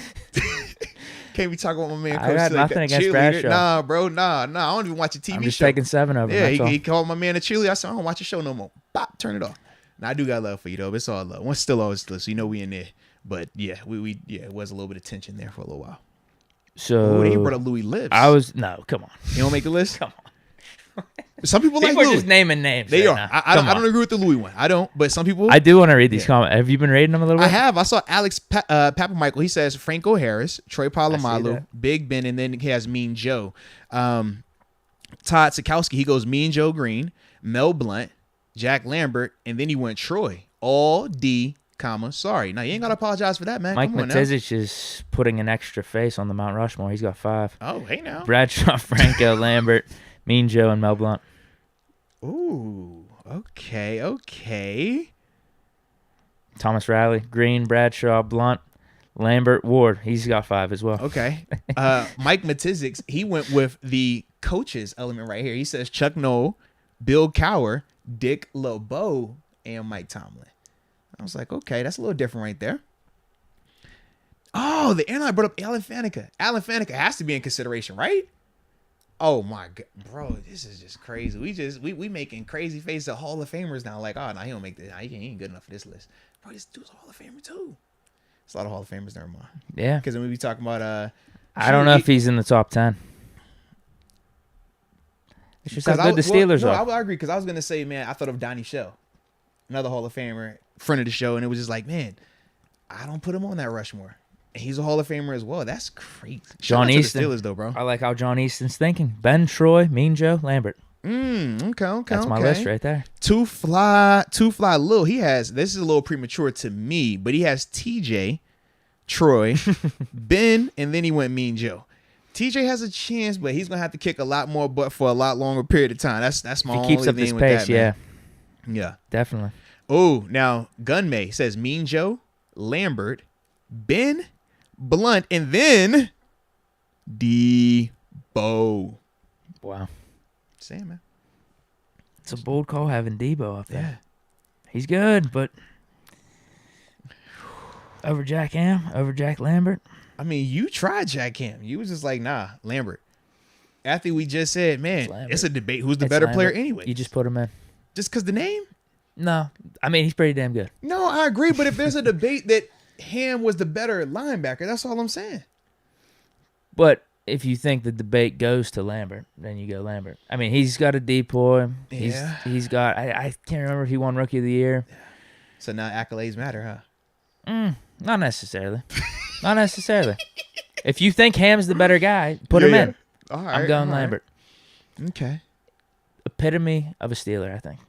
Can't be talking about my man. I got nothing against Bradshaw. Nah, bro. Nah. I don't even watch a TV show. I'm just taking 7 of them. Yeah, he called my man a cheerleader. I said, I don't watch a show no more. Bop, turn it off. Now, I do got love for you though, but it's all love. One's still always still, so you know we in there. But yeah, we it was a little bit of tension there for a little while. So they brought up Louis Lips. Come on. You don't make the list? Come on. Some people are Louis. just naming names. They right are. now. I don't agree with the Louis one. I don't. But some people. I do want to read these comments. Have you been reading them a little bit? I have. I saw Alex Papamichael. He says Franco Harris, Troy Polamalu, Big Ben, and then he has Mean Joe. Todd Sikowski, he goes Mean Joe Green, Mel Blount, Jack Lambert, and then he went Troy. All D, sorry. Now, you ain't got to apologize for that, man. Mike Matizich is putting an extra face on the Mount Rushmore. He's got 5. Oh, hey now. Bradshaw, Franco, Lambert, Mean Joe, and Mel Blount. Ooh, okay. Thomas Riley, Green, Bradshaw, Blount, Lambert, Ward. He's got 5 as well. Okay. Mike Matizix, he went with the coaches element right here. He says Chuck Noll, Bill Cowher, Dick LeBeau, and Mike Tomlin. I was like, okay, that's a little different right there. Oh, the airline brought up Alan Faneca. Alan Faneca has to be in consideration, right? Oh my god, bro, this is just crazy. We making crazy faces at Hall of Famers now. Like, oh no, he don't make this. He ain't good enough for this list. Bro, this dude's a Hall of Famer too. It's a lot of Hall of Famers. Never mind. Yeah, because then we be talking about I don't know if he's in the top 10. It's just how good the Steelers are. I agree because I was gonna say, man, I thought of Donnie Shell, another Hall of Famer, friend of the show, and it was just like, man, I don't put him on that Rushmore. And he's a Hall of Famer as well. That's crazy. John Easton. Steelers, though, bro. I like how John Easton's thinking. Ben, Troy, Mean Joe, Lambert. Okay. That's my list right there. Two fly Lil. He has, this is a little premature to me, but he has TJ, Troy, Ben, and then he went Mean Joe. TJ has a chance, but he's gonna have to kick a lot more butt for a lot longer period of time. That's my only thing with that. If he keeps up this pace, yeah, definitely. Oh, now Gunmay says Mean Joe, Lambert, Ben, Blunt, and then Debo. Wow. Sam, man. It's a bold call having Debo up there. Yeah. He's good, but over Jack Ham, over Jack Lambert. I mean, you tried Jack Ham. You was just like, nah, Lambert. After we just said, man, it's a debate. Who's the better player anyway? You just put him in. Just because the name? No. I mean, he's pretty damn good. No, I agree. But if there's a debate that Ham was the better linebacker, that's all I'm saying. But if you think the debate goes to Lambert, then you go Lambert. I mean, he's got a depoy. He's got, I can't remember if he won Rookie of the Year. So now accolades matter, huh? Not necessarily. Not necessarily. If you think Ham's the better guy, put him in. All right, I'm going Lambert. Okay. Epitome of a Steeler, I think.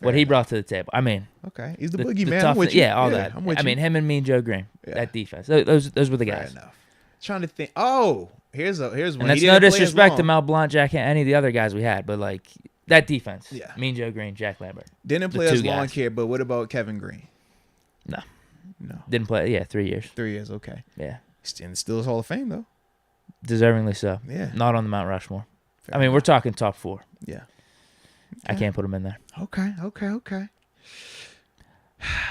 What he brought to the table. I mean. Okay. He's the boogeyman. I'm with you. Yeah, all that. I mean, him and Mean Joe Green. Yeah. That defense. Those were the guys. Fair enough. Trying to think. Oh, here's one. And that's no disrespect to Mel Blount, Jack, any of the other guys we had, but like that defense. Yeah. Mean Joe Green, Jack Lambert. Didn't play as long here, but what about Kevin Green? No. Didn't play. Yeah, 3 years. 3 years. Okay. Yeah. And still is Hall of Fame though. Deservingly so. Yeah. Not on the Mount Rushmore. Fair enough. We're talking top 4. Yeah. Okay. I can't put him in there. Okay.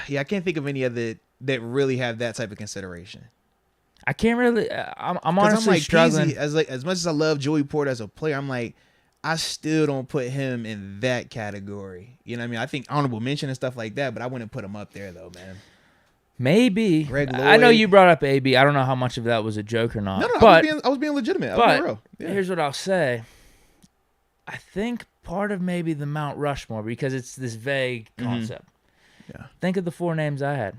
Yeah, I can't think of any other that really have that type of consideration. I can't really. I'm honestly struggling. Peasy, as much as I love Joey Porter as a player, I'm like, I still don't put him in that category. You know what I mean? I think honorable mention and stuff like that, but I wouldn't put him up there though, man. Maybe. Greg Lloyd. I know you brought up AB. I don't know how much of that was a joke or not. No, but, I was being legitimate. But here's what I'll say. I think part of maybe the Mount Rushmore, because it's this vague concept. Yeah. Think of the 4 names I had.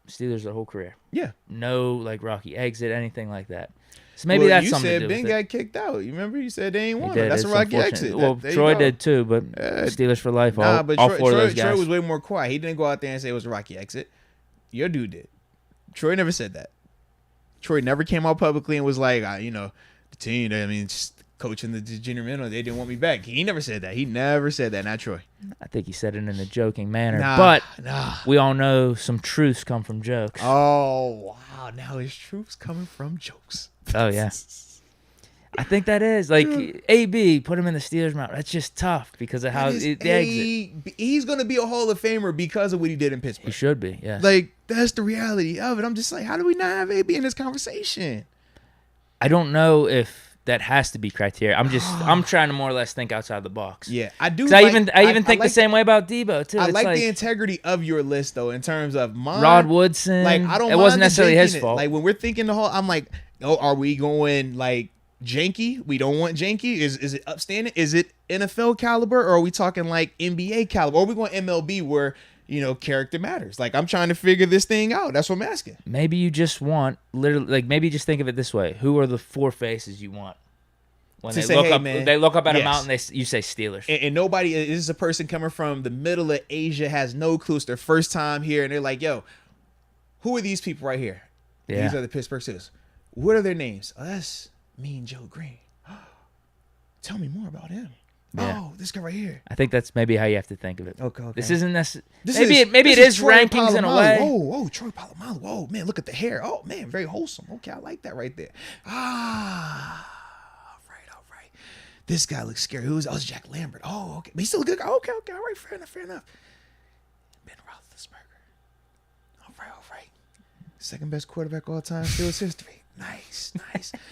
Steelers their whole career. Yeah. No like rocky exit, anything like that. So maybe that's something to do with it. You said Ben got kicked out. You remember? You said they ain't won. That's a It's rocky exit. Well, Troy did too, but Steelers for life. All 4 of those guys. Troy was way more quiet. He didn't go out there and say it was a rocky exit. Your dude did. Troy never said that. Troy never came out publicly and was like, the team, just coaching the junior minnow, they didn't want me back. He never said that. He never said that. Not Troy. I think he said it in a joking manner. But we all know some truths come from jokes. Oh, wow. Now his truths coming from jokes. Oh, yeah. I think that is. Like, AB, put him in the Steelers mount. That's just tough because of how the exit. He's going to be a Hall of Famer because of what he did in Pittsburgh. He should be, yeah. Like, that's the reality of it. I'm just like, how do we not have AB in this conversation? I don't know if that has to be criteria. I'm trying to more or less think outside the box. Yeah, I do. 'Cause I even think the same way about Debo too. I It's like the integrity of your list though, in terms of mine. Rod Woodson. Like I don't. It wasn't necessarily his fault. Like when we're thinking the whole, I'm like, oh, are we going like janky? We don't want janky. Is it upstanding? Is it NFL caliber, or are we talking like NBA caliber? Or are we going MLB where character matters? Like I'm trying to figure this thing out. That's what I'm asking. Maybe you just want literally, like maybe just think of it this way: who are the 4 faces you want when they look up at a mountain? You say Steelers, and nobody. This is a person coming from the middle of Asia, has no clue. It's their first time here, and they're like, "Yo, who are these people right here? Yeah. These are the Pittsburgh Steelers. What are their names? Oh, that's Mean Joe Green. Tell me more about him." Yeah. Oh, this guy right here. I think that's maybe how you have to think of it. Okay. This isn't necessarily. Maybe it is Troy rankings Polamalu. in a way. Oh, Troy Polamalu. Oh man, look at the hair. Oh man, very wholesome. Okay, I like that right there. All right. This guy looks scary. Who's? Oh, it's Jack Lambert. Oh, okay. But he's still a good guy. Okay. All right, fair enough. Ben Roethlisberger. All right. Second best quarterback all time, Steelers history. Nice.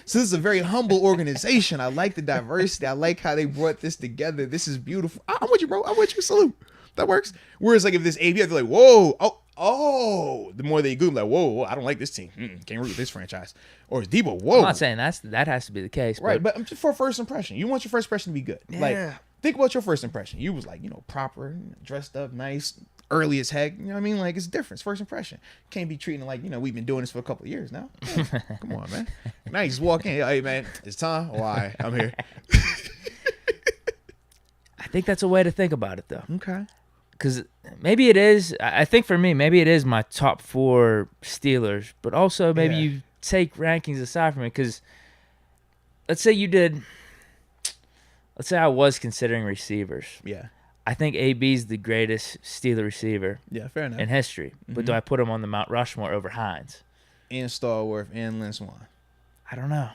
So this is a very humble organization. I like the diversity. I like how they brought this together. This is beautiful. I'm with you, bro. I'm with you. Salute. That works. Whereas like if this AB, I'd be like, whoa, oh. The more they Google, like, whoa, I don't like this team. Can't root with this franchise. Or Debo, whoa. I'm not saying that has to be the case. Right, but just for first impression. You want your first impression to be good. Yeah. Like, think about your first impression. You was like, proper, dressed up, nice, early as heck. You know what I mean? Like, it's different. It's first impression. Can't be treating it like, we've been doing this for a couple of years now. Yeah, come on, man. Now you just walk in. Hey, man, it's time. Why? I'm here. I think that's a way to think about it, though. Okay. Because maybe it is. I think for me, maybe it is my top 4 Steelers. But also maybe you take rankings aside from it. Because let's say I was considering receivers. Yeah. I think AB's the greatest Steeler receiver fair enough. in history. Mm-hmm. But do I put him on the Mount Rushmore over Hines? And Stallworth and Lynn Swann. I don't know.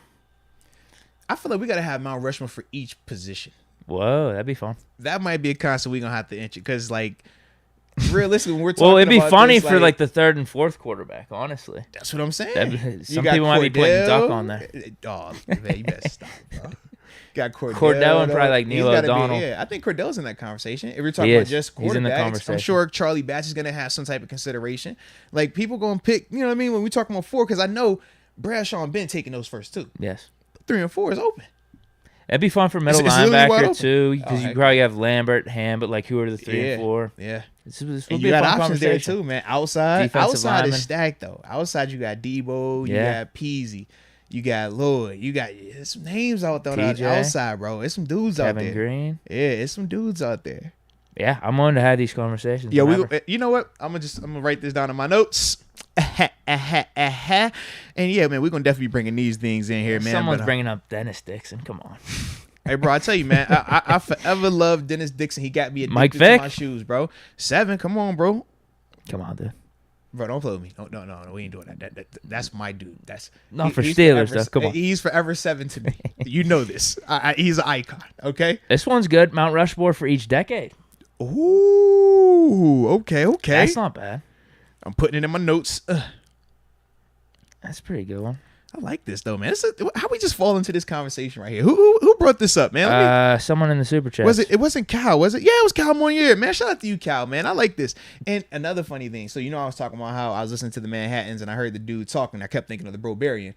I feel like we got to have Mount Rushmore for each position. Whoa, that'd be fun. That might be a concept we're going to have to enter. Because, like, realistically, when we're talking well, it'd be about funny this, for, like, the 3rd and 4th quarterback, honestly. That's what I'm saying. Some people might be putting Duck on there. Oh, man, you better stop, bro. Got Cordell and probably like Neil O'Donnell. I think Cordell's in that conversation. If we're talking about just quarterbacks, he's in the conversation. I'm sure Charlie Batch is going to have some type of consideration. Like, people going to pick, you know what I mean, when we talk about 4, because I know Bradshaw and Ben taking those first 2. Yes. 3 and 4 is open. It'd be fun for middle linebacker, too, because you probably have Lambert, Ham, but, like, who are the 3 and 4? Yeah. This will and be you a got fun options there, conversation. too, man. Outside lineman. is stacked, though. Outside, you got Debo, you got Peasy. You got Lloyd. You got some names out there on the outside, bro. It's some dudes out there. Kevin Green. Yeah, it's some dudes out there. Yeah, I'm willing to have these conversations. Yeah, you know what? I'm gonna write this down in my notes. And yeah, man, we're gonna definitely be bringing these things in here, man. Someone's bringing up Dennis Dixon. Come on. Hey, bro, I tell you, man, I forever loved Dennis Dixon. He got me addicted to my shoes, bro. 7, come on, bro. Come on, dude. Bro, don't play with me. No, we ain't doing that. That's my dude. For Steelers, though. Come on. He's forever 7 to me. You know this. He's an icon, okay? This one's good. Mount Rushmore for each decade. Ooh, okay. That's not bad. I'm putting it in my notes. That's a pretty good one. I like this, though, man. How we just fall into this conversation right here? Who brought this up, man? Someone in the super chat. It wasn't Cal, was it? Yeah, it was Cal Monier, man. Shout out to you, Cal, man. I like this. And another funny thing. So, I was talking about how I was listening to the Manhattans and I heard the dude talking. I kept thinking of the Brobarian.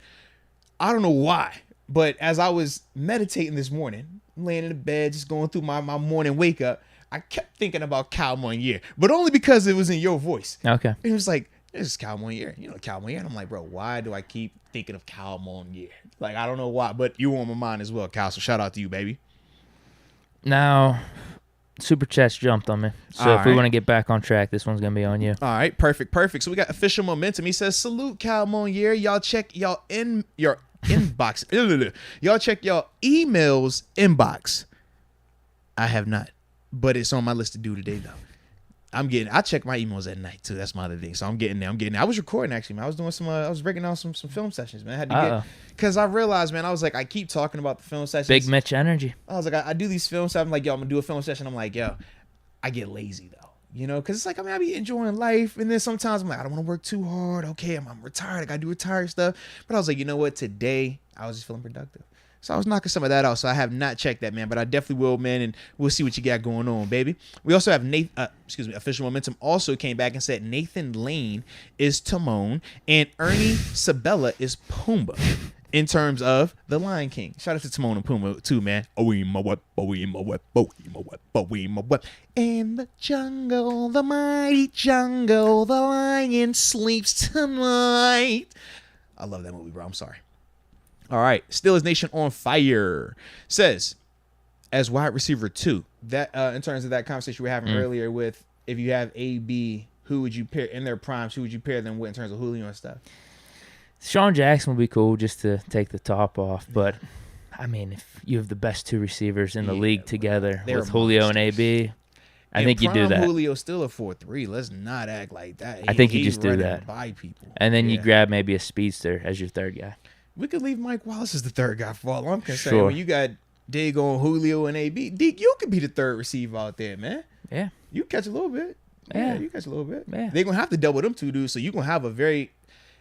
I don't know why, but as I was meditating this morning, laying in the bed, just going through my morning wake up, I kept thinking about Cal Monier, but only because it was in your voice. Okay. It was like, this is Cal Monier. Cal Monier. And I'm like, bro, why do I keep thinking of Cal Monier? Like, I don't know why, but you were on my mind as well, Cal. So shout out to you, baby. Now, super chats jumped on me. So if we want to get back on track, this one's going to be on you. All right. Perfect. So we got official momentum. He says, salute Cal Monier. Y'all check your inbox. Y'all check your emails inbox. I have not, but it's on my list to do today, though. I check my emails at night too. That's my other thing. So I'm getting there. I was recording actually, man. I was doing I was breaking down some film sessions, man. I had to because I realized, man, I was like, I keep talking about the film sessions. Big Mitch energy. I was like, I do these film sessions. I'm like, yo, I'm gonna do a film session. I'm like, yo, I get lazy though, because it's like, I be enjoying life, and then sometimes I'm like, I don't want to work too hard. Okay, I'm retired. I gotta do retired stuff. But I was like, you know what? Today I was just feeling productive. So I was knocking some of that out. So I have not checked that, man, but I definitely will, man, and we'll see what you got going on, baby. We also have Official Momentum also came back and said Nathan Lane is Timon and Ernie Sabella is Pumbaa in terms of the Lion King. Shout out to Timon and Pumbaa too, man. In the jungle, the mighty jungle, the lion sleeps tonight. I love that movie, bro. I'm sorry. All right, Steelers Nation on fire says, as wide receiver 2, that in terms of that conversation we were having earlier with if you have AB, who would you pair in their primes? Who would you pair them with in terms of Julio and stuff? Sean Jackson would be cool just to take the top off, but I mean, if you have the best 2 receivers in the league together with Julio and AB, I think you do that. Julio's still a 4-3. Let's not act like that. I think you just do that. By people. And then you grab maybe a speedster as your third guy. We could leave Mike Wallace as the third guy for all I'm concerned. Sure. When you got Dago and Julio and AB, Deke, you could be the third receiver out there, man. Yeah. You catch a little bit. Yeah. You catch a little bit. Yeah. They're going to have to double them 2 dudes, so you're going to have a very...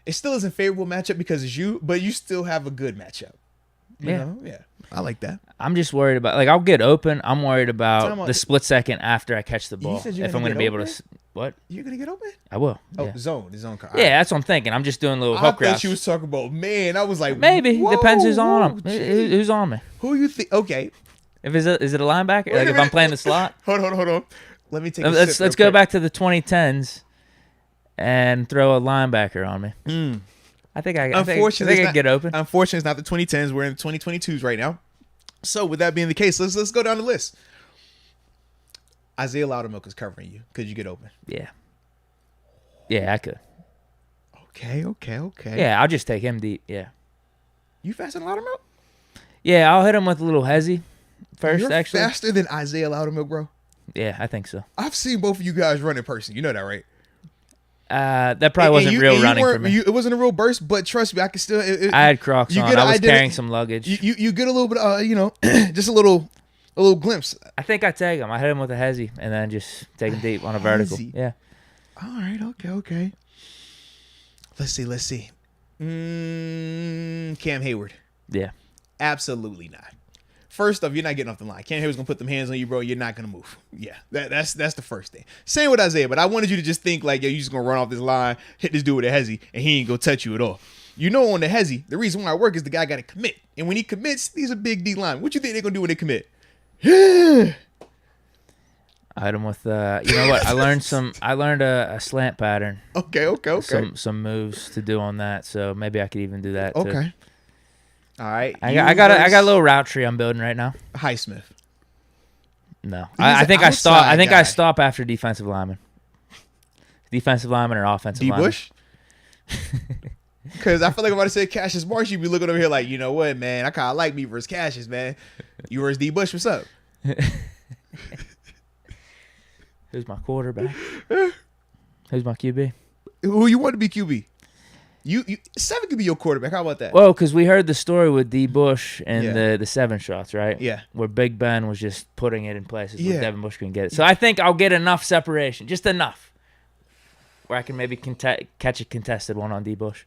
It still isn't a favorable matchup because it's you, but you still have a good matchup. You know? Yeah. I like that. I'm just worried about, like, I'll get open. I'm worried about the split second after I catch the ball. If I'm going to be able to... What? You're going to get open? I will. Oh, yeah. the zone card. Yeah, that's what I'm thinking. I'm just doing little hook routes. I thought you was talking about, man. I was like, maybe. Whoa, depends who's on him. Who's on me. Who you think? Okay. If is it a linebacker? Like if I'm playing the slot? Hold on. Let me take a Let's sip go back to the 2010s and throw a linebacker on me. I think I get open. Unfortunately, it's not the 2010s. We're in the 2022s right now. So with that being the case, let's go down the list. Isaiah Loudermilk is covering you. Could you get open? Yeah. Yeah, I could. Okay. Yeah, I'll just take him deep. Yeah. You faster than Loudermilk? Yeah, I'll hit him with a little hezzy first. You're actually faster than Isaiah Loudermilk, bro. Yeah, I think so. I've seen both of you guys run in person. You know that, right? That probably wasn't real running for me. It wasn't a real burst, but trust me, I could still. I had Crocs on. I was carrying some luggage. You get a little bit, just a little glimpse. I think I tag him. I hit him with a hezzy and then just take him deep on a vertical. Yeah. All right. Okay. Let's see. Cam Hayward. Yeah. Absolutely not. First off, you're not getting off the line. Cam Hayward's gonna put them hands on you, bro. You're not gonna move. Yeah, that's the first thing. Same with Isaiah, but I wanted you to just think like, yo, you just gonna run off this line, hit this dude with a hezzy, and he ain't gonna touch you at all. You know, on the hezzy, the reason why I work is the guy got to commit, and when he commits, he's a big D line. What you think they're gonna do when they commit? I hit him with you know what? I learned a slant pattern. Okay. Some moves to do on that, so maybe I could even do that too. Okay. All right. I got a little route tree I'm building right now. Highsmith. No. I think I stop after defensive lineman. Defensive lineman or offensive lineman. D-Bush? Because I feel like I'm about to say Cassius Marsh. You be looking over here like, you know what, man? I kind of like me versus Cassius, man. You versus D-Bush. What's up? Who's my quarterback? Who's my QB? Who you want to be QB? You 7 could be your quarterback. How about that? Well, because we heard the story with D. Bush and the 7 shots, right? Yeah. Where Big Ben was just putting it in places where Devin Bush couldn't get it. So I think I'll get enough separation, just enough, where I can maybe catch a contested one on D. Bush.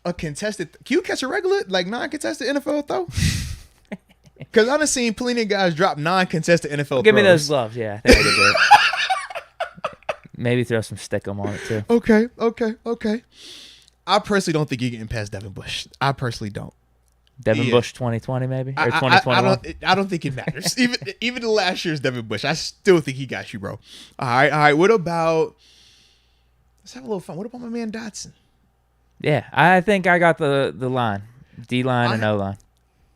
A contested? Can you catch a regular, like non-contested NFL throw? Because I've seen plenty of guys drop non-contested NFL throws. Give me those gloves. Yeah, I think I could do it. Maybe throw some stickum on it too. Okay. I personally don't think you're getting past Devin Bush. I personally don't. Devin Bush 2020 maybe? Or 2021? I don't think it matters. even the last year's Devin Bush, I still think he got you, bro. All right. What about... Let's have a little fun. What about my man Dotson? Yeah, I think I got the line. D-line and O-line.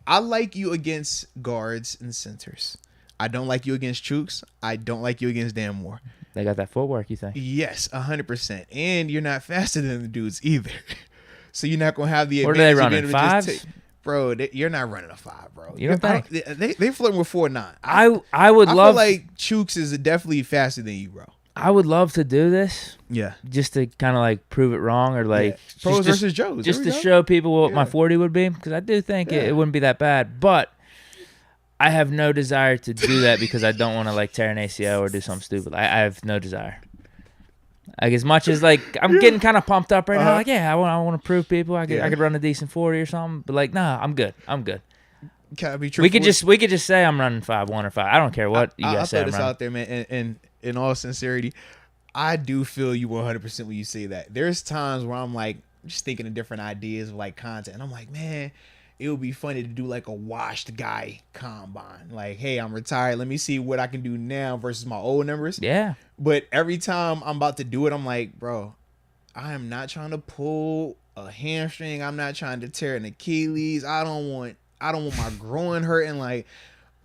I like you against guards and centers. I don't like you against Chooks. I don't like you against Dan Moore. They got that footwork, you think? Yes, 100%. And you're not faster than the dudes either. So you're not going to have the advantage. What are they running, 5s? Bro, you're not running a 5, bro. You don't think? They flirting with 4.9. I feel like Chooks is definitely faster than you, bro. I would love to do this. Yeah. Just to kind of like prove it wrong or like. Yeah. Pros versus Joes. Just to show people what my 40 would be. Because I do think it wouldn't be that bad. But I have no desire to do that because I don't want to like tear an ACL or do something stupid. I have no desire. Like as much as like I'm getting kind of pumped up right now. Like I want to prove people I could run a decent 40 or something. But like nah, I'm good. Can I be true? We could just say I'm running 5-1 or 5. I don't care what you guys say. I'll throw this out there, man. And in all sincerity, I do feel you 100% when you say that. There's times where I'm like just thinking of different ideas of like content, and I'm like, man, it would be funny to do like a washed guy combine. Like, hey, I'm retired. Let me see what I can do now versus my old numbers. Yeah. But every time I'm about to do it, I'm like, bro, I am not trying to pull a hamstring. I'm not trying to tear an Achilles. I don't want my groin hurting. Like,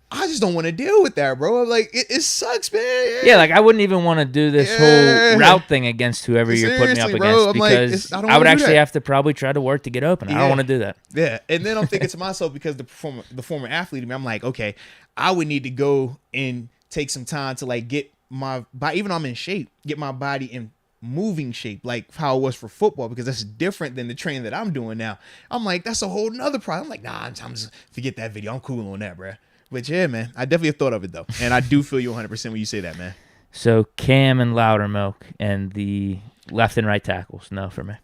I just don't want to deal with that, bro. Like, it sucks, man. Yeah, like I wouldn't even want to do this whole route thing against whoever you're putting me up against, because I would actually have to probably try to work to get open. I don't want to do that. Yeah, and then I'm thinking to myself, because the former athlete in me, I'm like, okay, I would need to go and take some time to like get my body, even though I'm in shape, get my body in moving shape, like how it was for football, because that's different than the training that I'm doing now. I'm like, that's a whole nother problem. I'm like, nah, I'm just forget that video. I'm cool on that, bro. But yeah, man, I definitely have thought of it though, and I do feel you 100% when you say that, man. So Cam and Loudermilk and the left and right tackles, no for me.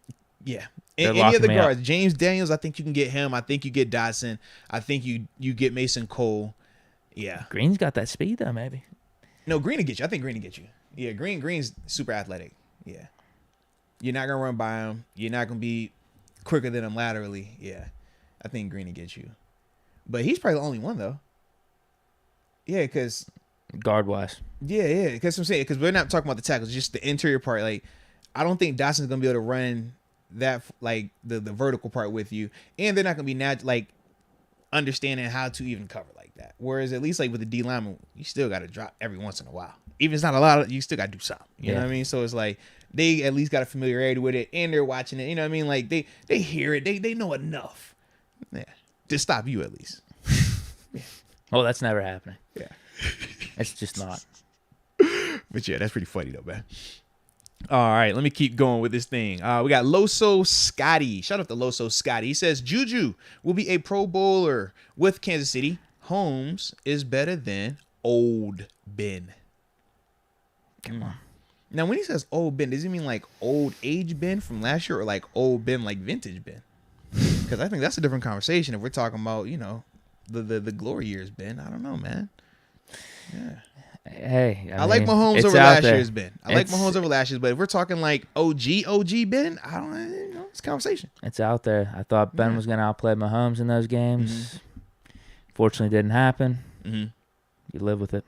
Yeah, and any other guards, James Daniels, I think you can get him. I think you get Dotson. I think you get Mason Cole. Yeah, Green's got that speed though, maybe. No, Green will get you. I think Green will get you. Yeah, Green's super athletic. Yeah, you're not gonna run by him. You're not gonna be quicker than him laterally. Yeah, I think Green will get you. But he's probably the only one though. Yeah, because guard wise. Yeah, because I'm saying, because we're not talking about the tackles, just the interior part. Like, I don't think Dotson's gonna be able to run that, like the vertical part with you, and they're not gonna be like understanding how to even cover like that. Whereas at least like with the D lineman, you still got to drop every once in a while. Even if it's not a lot, you still got to do something. You know what I mean? So it's like they at least got a familiarity with it, and they're watching it. You know what I mean? Like they hear it, they know enough. Yeah, to stop you at least. Oh, that's never happening. Yeah. It's just not. But yeah, that's pretty funny though, man. All right, let me keep going with this thing. We got Loso Scotty. Shout out to Loso Scotty. He says Juju will be a Pro Bowler with Kansas City. Holmes is better than old Ben. Come on. Now, when he says old Ben, does he mean like old age Ben from last year, or like old Ben like vintage Ben? Because I think that's a different conversation if we're talking about, you know, the glory years Ben. I don't know, man. Yeah. Hey, I like Mahomes over last year's Ben. I like Mahomes over last year's, but if we're talking like OG Ben, I don't know. It's a conversation. It's out there. I thought Ben was going to outplay Mahomes in those games. Mm-hmm. Fortunately, didn't happen. Mm-hmm. You live with it.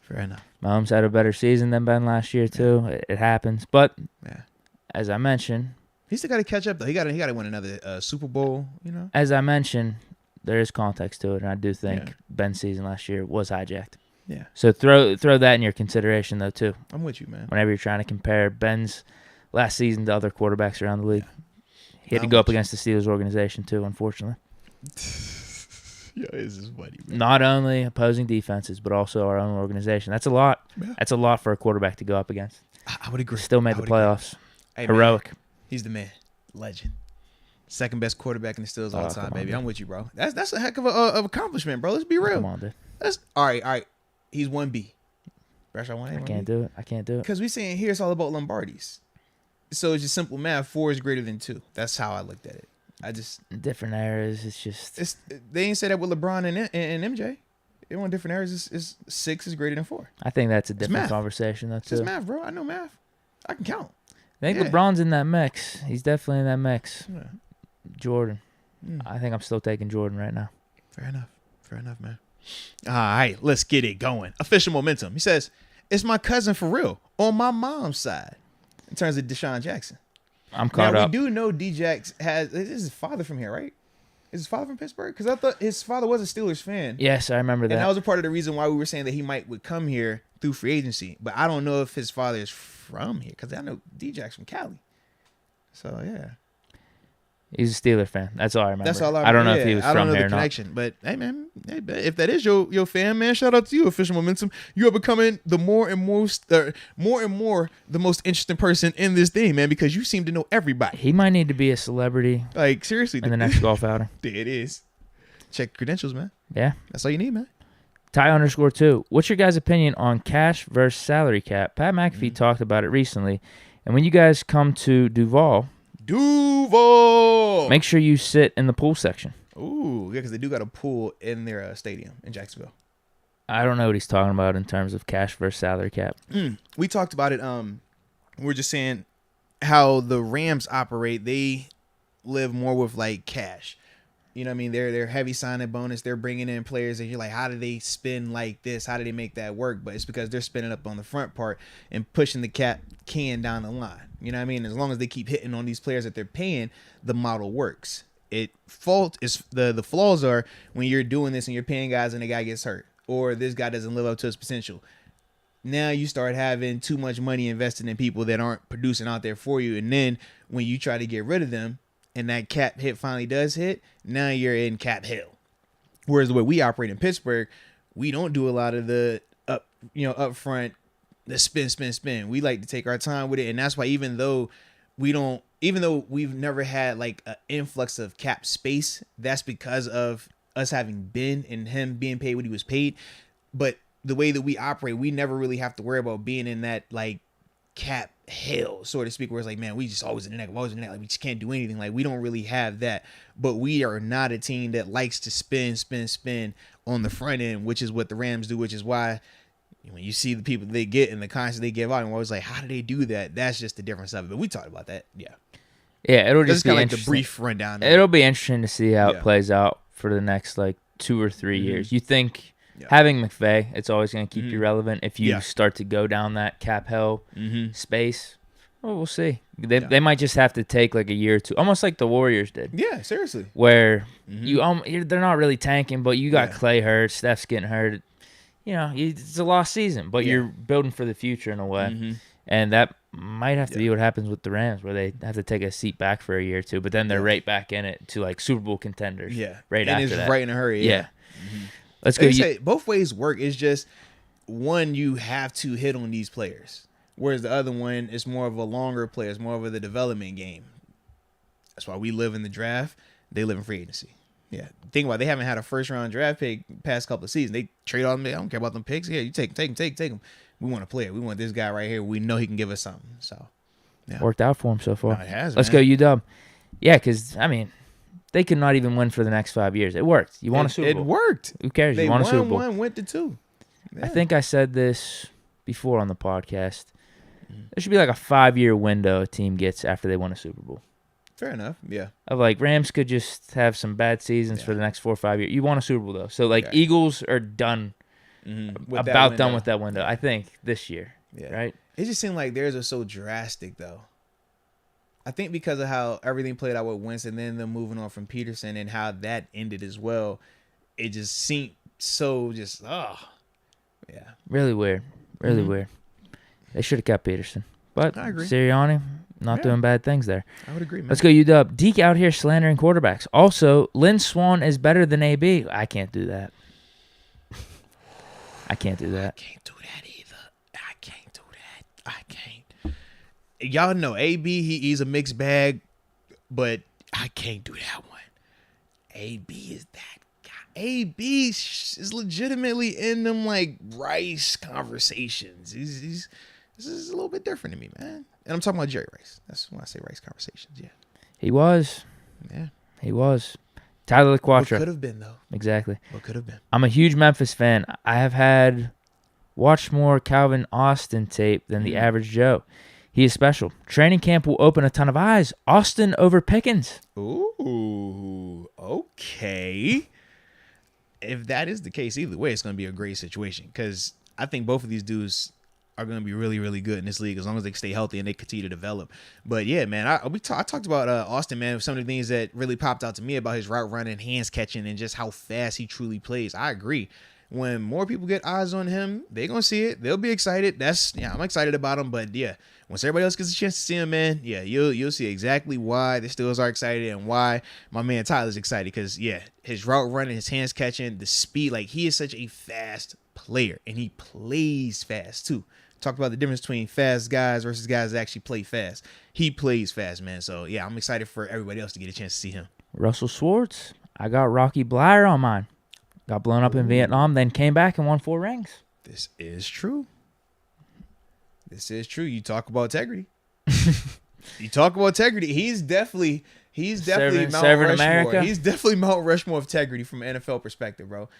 Fair enough. Mahomes had a better season than Ben last year too. It happens, but as I mentioned, he still got to catch up though. He got to win another Super Bowl. You know. As I mentioned, there is context to it, and I do think Ben's season last year was hijacked. Yeah. So throw that in your consideration though too. I'm with you, man. Whenever you're trying to compare Ben's last season to other quarterbacks around the league, he had to go up against the Steelers organization too, unfortunately. Yeah, this is funny, man. Not only opposing defenses, but also our own organization. That's a lot. Yeah. That's a lot for a quarterback to go up against. I would agree. Still made the playoffs. Hey, heroic. Man, he's the man. Legend. Second best quarterback in the Steelers all time, baby. I'm with you, bro. That's a heck of a accomplishment, bro. Let's be real. Come on, dude. That's all right. He's 1B. Brash, I can't do it. Because we saying here it's all about Lombardis. So it's just simple math. 4 is greater than 2. That's how I looked at it. Different eras. It's just they ain't say that with LeBron and MJ. They want different eras. Is 6 is greater than 4. I think that's a different conversation. That's just math, bro. I know math. I can count. I think LeBron's in that mix. He's definitely in that mix. Yeah. Jordan. I think I'm still taking Jordan right now. Fair enough, man. All right, let's get it going. Official momentum. He says, it's my cousin for real on my mom's side in terms of Deshaun Jackson. I'm caught up. We do know D-Jax is his father from here, right? Is his father from Pittsburgh? Because I thought his father was a Steelers fan. Yes, I remember that. And that was a part of the reason why we were saying that he would come here through free agency. But I don't know if his father is from here, because I know D-Jax from Cali. So, yeah. He's a Steeler fan. That's all I remember. That's all I don't know if he was from here or not. But hey, man, if that is your fan, man, shout out to you, Official Momentum. You are becoming the more and more the most interesting person in this thing, man, because you seem to know everybody. He might need to be a celebrity. Like seriously, in the next golf outing. There it is. Check credentials, man. Yeah, that's all you need, man. Ty_2. What's your guys' opinion on cash versus salary cap? Pat McAfee talked about it recently, and when you guys come to Duval, make sure you sit in the pool section. Ooh, yeah, because they do got a pool in their stadium in Jacksonville. I don't know what he's talking about in terms of cash versus salary cap. We talked about it. We're just saying how the Rams operate. They live more with like cash. You know what I mean? They're heavy signing bonus. They're bringing in players, and you're like, how do they spend like this? How do they make that work? But it's because they're spending up on the front part and pushing the cap can down the line. You know what I mean? As long as they keep hitting on these players that they're paying, the model works. The flaws are when you're doing this and you're paying guys and the guy gets hurt or this guy doesn't live up to his potential. Now you start having too much money invested in people that aren't producing out there for you, and then when you try to get rid of them, and that cap hit finally does hit, now you're in cap hell. Whereas the way we operate in Pittsburgh, we don't do a lot of the upfront, the spin. We like to take our time with it, and that's why even though we've never had like an influx of cap space, that's because of us having been and him being paid what he was paid. But the way that we operate, we never really have to worry about being in that like cap hell, so to speak, where it's like, man, we just always in the neck, like we just can't do anything. Like we don't really have that, but we are not a team that likes to spin on the front end, which is what the Rams do, which is why when you see the people they get and the contracts they give out, and we're always like, how do they do that? That's just the difference of it. But we talked about that, yeah. It'll just be kind of like the brief rundown. It'll be interesting to see how it plays out for the next like 2 or 3 years. You think having McVay, it's always going to keep you relevant. If you start to go down that cap hell space, well, we'll see. They might just have to take like a year or two, almost like the Warriors did. Yeah, seriously. Where they're not really tanking, but you got Clay hurt, Steph's getting hurt. You know, it's a lost season, but you're building for the future in a way. And that might have to be what happens with the Rams, where they have to take a seat back for a year or two, but then they're right back in it to like Super Bowl contenders. Yeah, right and after it's that. right in a hurry. Yeah. Let's go. Say both ways work. It's just one, you have to hit on these players, whereas the other one is more of a longer play. It's more of the development game. That's why we live in the draft. They live in free agency. Yeah, think about it. They haven't had a first round draft pick past couple of seasons. They trade on them. I don't care about them picks. Yeah, you take them. We want a player. We want this guy right here. We know he can give us something. So worked out for him so far. No, it has. Let's go UW. Yeah, because I mean, they could not even win for the next 5 years. It worked. You won a Super Bowl. It worked. Who cares? You won a Super Bowl. One, went to 2. Yeah. I think I said this before on the podcast. There should be like a 5-year window a team gets after they win a Super Bowl. Fair enough. Yeah. Of like Rams could just have some bad seasons for the next 4 or 5 years. You won a Super Bowl though, so like Eagles are done. About done with that window. I think this year. Yeah. Right. It just seemed like theirs are so drastic though. I think because of how everything played out with Wentz and then them moving on from Peterson and how that ended as well, it just seemed so really weird. Really weird. They should have kept Peterson. But I agree. Sirianni, not doing bad things there. I would agree, man. Let's go UW. Deke out here slandering quarterbacks. Also, Lynn Swann is better than AB. I can't do that. I can't do that. I can't do that either. I can't. Y'all know AB, he's a mixed bag, but I can't do that one. AB is that guy. AB is legitimately in them like Rice conversations. This is a little bit different to me, man. And I'm talking about Jerry Rice. That's when I say Rice conversations. Yeah, he was. Yeah, he was. Tyler LaQuatra. What could have been though? Exactly. What could have been? I'm a huge Memphis fan. I have watched more Calvin Austin tape than the average Joe. He is special. Training camp will open a ton of eyes. Austin over Pickens. Ooh, okay. If that is the case, either way, it's going to be a great situation because I think both of these dudes are going to be really, really good in this league as long as they stay healthy and they continue to develop. But yeah, man, I talked about Austin, man, some of the things that really popped out to me about his route running, hands catching, and just how fast he truly plays. I agree. When more people get eyes on him, they're going to see it. They'll be excited. I'm excited about him. But yeah, once everybody else gets a chance to see him, man, yeah, you'll see exactly why the Steelers are excited and why my man Tyler's excited. Because, yeah, his route running, his hands catching, the speed, like he is such a fast player. And he plays fast, too. Talk about the difference between fast guys versus guys that actually play fast. He plays fast, man. So, yeah, I'm excited for everybody else to get a chance to see him. Russell Schwartz. I got Rocky Blyer on mine. Got blown up in Vietnam, then came back and won 4 rings. This is true. You talk about integrity. He's definitely He's definitely Mount serving Rushmore. America? He's definitely Mount Rushmore of integrity from an NFL perspective, bro.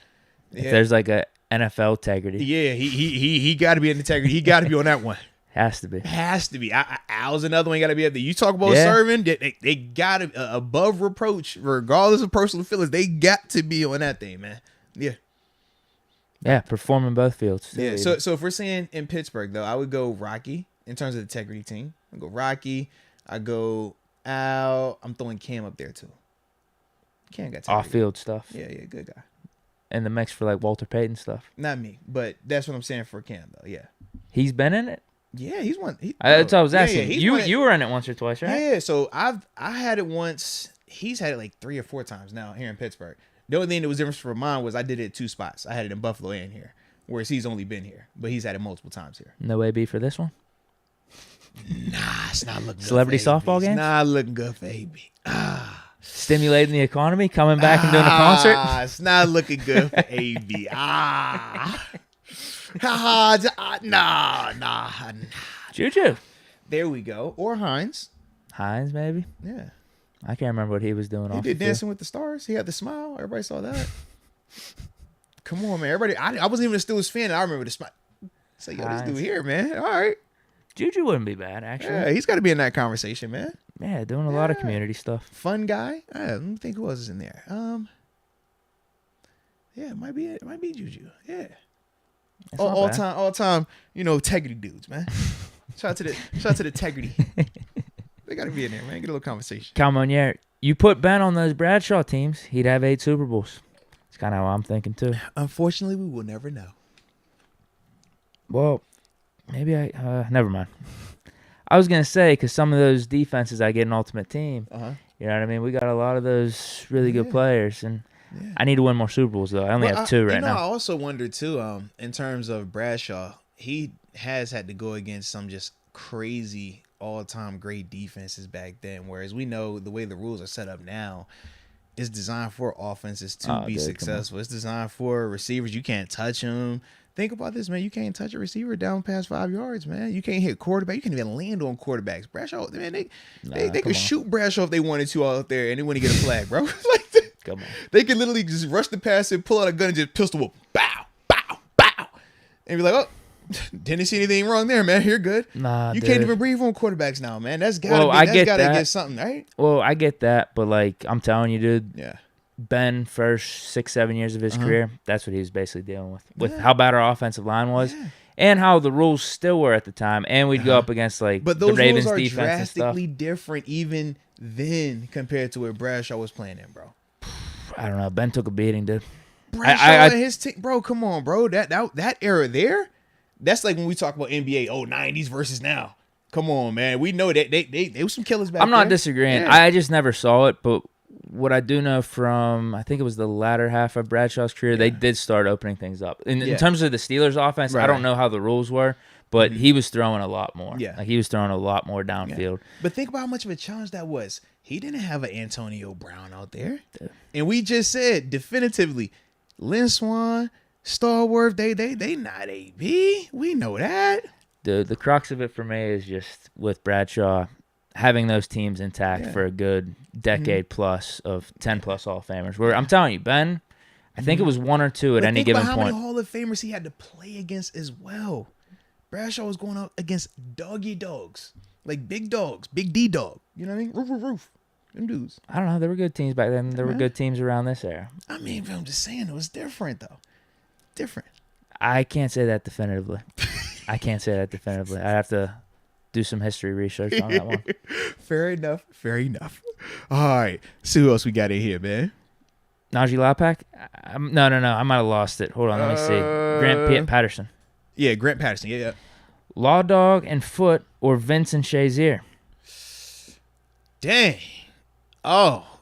If there's like a NFL integrity. Yeah, he got to be in integrity. He got to be on that one. Has to be. Has to be. Al's another one got to be up there. You talk about serving, they got to above reproach, regardless of personal feelings. They got to be on that thing, man. Yeah. Yeah, perform in both fields. Yeah. So if we're saying in Pittsburgh though, I would go Rocky in terms of the integrity team. I go Rocky. I go Al. I'm throwing Cam up there too. Cam got off field stuff. Yeah, good guy. In the mix for like Walter Payton stuff. Not me, but that's what I'm saying for Cam though. Yeah. He's been in it. Yeah, he's won. That's what I was asking. Yeah, you were in it once or twice, right? Yeah, so I had it once. He's had it like 3 or 4 times now here in Pittsburgh. The only thing that was different for mine was I did it at 2 spots. I had it in Buffalo and here, whereas he's only been here, but he's had it multiple times here. No AB for this one? Nah, it's not looking good. Celebrity softball games? It's not looking good for AB. Stimulating the economy, coming back and doing a concert? It's not looking good for AB. Nah. Juju. There we go. Or Hines, maybe? Yeah. I can't remember what he was doing. He did Dancing with the Stars. He had the smile. Everybody saw that. Come on, man. Everybody. I wasn't even a Steelers fan. I remember the smile. So, yo, this dude here, man. All right. Juju wouldn't be bad, actually. Yeah, he's got to be in that conversation, man. Yeah, doing a lot of community stuff. Fun guy. Let me think who else is in there. Yeah, it might be Juju. Yeah. All time, integrity dudes, man. Shout out to the integrity. They gotta be in there, man. Get a little conversation. Come on, yeah. You put Ben on those Bradshaw teams, he'd have 8 Super Bowls. It's kind of how I'm thinking too. Unfortunately, we will never know. Well, maybe never mind. I was gonna say because some of those defenses I get an ultimate team. You know what I mean? We got a lot of those really good players, and I need to win more Super Bowls though. I only have 2 right now. I also wonder too, in terms of Bradshaw, he has had to go against some just crazy all-time great defenses back then. Whereas we know the way the rules are set up now, it's designed for offenses to be successful. It's designed for receivers. You can't touch them. Think about this, man. You can't touch a receiver down past 5 yards, man. You can't hit quarterback. You can't even land on quarterbacks. Bradshaw, man, they could shoot Bradshaw if they wanted to out there, and they wouldn't get a flag, bro. Come on. They could literally just rush the pass and pull out a gun and just pistol whoop. Bow, bow, bow. And be like, oh, didn't see anything wrong there, man. You're good. You can't even breathe on quarterbacks now, man. That's gotta get something, right? Well, I get that, but like I'm telling you, dude. Yeah. Ben, first 6-7 years of his career, that's what he was basically dealing with how bad our offensive line was, and how the rules still were at the time, and we'd go up against the Ravens defense and stuff. But those rules are drastically different even then compared to where Bradshaw was playing in, bro. I don't know. Ben took a beating, dude. Bradshaw and his team, bro. Come on, bro. That era there, that's like when we talk about NBA. 90s versus now. Come on, man. We know that they were some killers back then. I'm not disagreeing. Yeah. I just never saw it, but what I do know from, I think it was the latter half of Bradshaw's career, they did start opening things up. In terms of the Steelers' offense, I don't know how the rules were, but he was throwing a lot more. Yeah. Like he was throwing a lot more downfield. Yeah. But think about how much of a challenge that was. He didn't have an Antonio Brown out there. And we just said definitively, Lynn Swann, Starworth, they not AB. We know that. The crux of it for me is just with Bradshaw having those teams intact for a good decade plus of 10-plus Hall of Famers. Where I'm telling you, Ben, I think it was 1 or 2 at any given point. Think about how many Hall of Famers he had to play against as well. Bradshaw was going up against doggy dogs, like big dogs, big D dog. You know what I mean? Roof. Them dudes. I don't know. There were good teams back then. There were good teams around this era. I mean, I'm just saying it was different, though. Different. I can't say that definitively. I have to do some history research on that one. Fair enough. All right. See who else we got in here, man. Najee Lopak? No. I might have lost it. Hold on. Let me see. Grant Patterson. Yeah, Grant Patterson. Yeah. Law Dog and Foot or Vincent Shazier? Dang. Oh,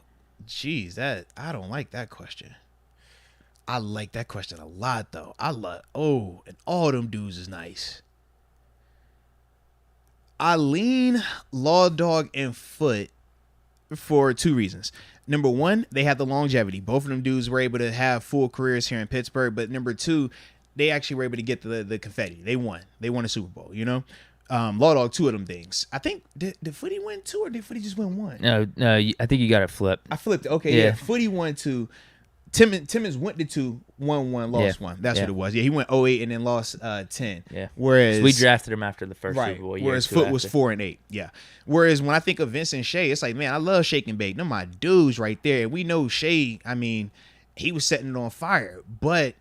geez. I don't like that question. I like that question a lot, though. And all them dudes is nice. I lean Law Dog and Foot for 2 reasons. Number 1, they had the longevity. Both of them dudes were able to have full careers here in Pittsburgh. But number 2, they actually were able to get the confetti. They won. They won a Super Bowl, you know? Law Dog 2 of them things. I think did Footy win 2 or did Footy just win 1? No, I think you got it flipped. I flipped it. Okay, yeah. Footy won 2. Timmons went to 2, won 1, lost 1. That's what it was. Yeah, he went 08 and then lost 10. Yeah. Whereas we drafted him after the first right. Super Bowl. Whereas Foot was 4 and 8. Yeah. Whereas when I think of Vince and Shea, it's like, man, I love Shake and Bake. They're my dudes right there. And we know Shea, I mean, he was setting it on fire, but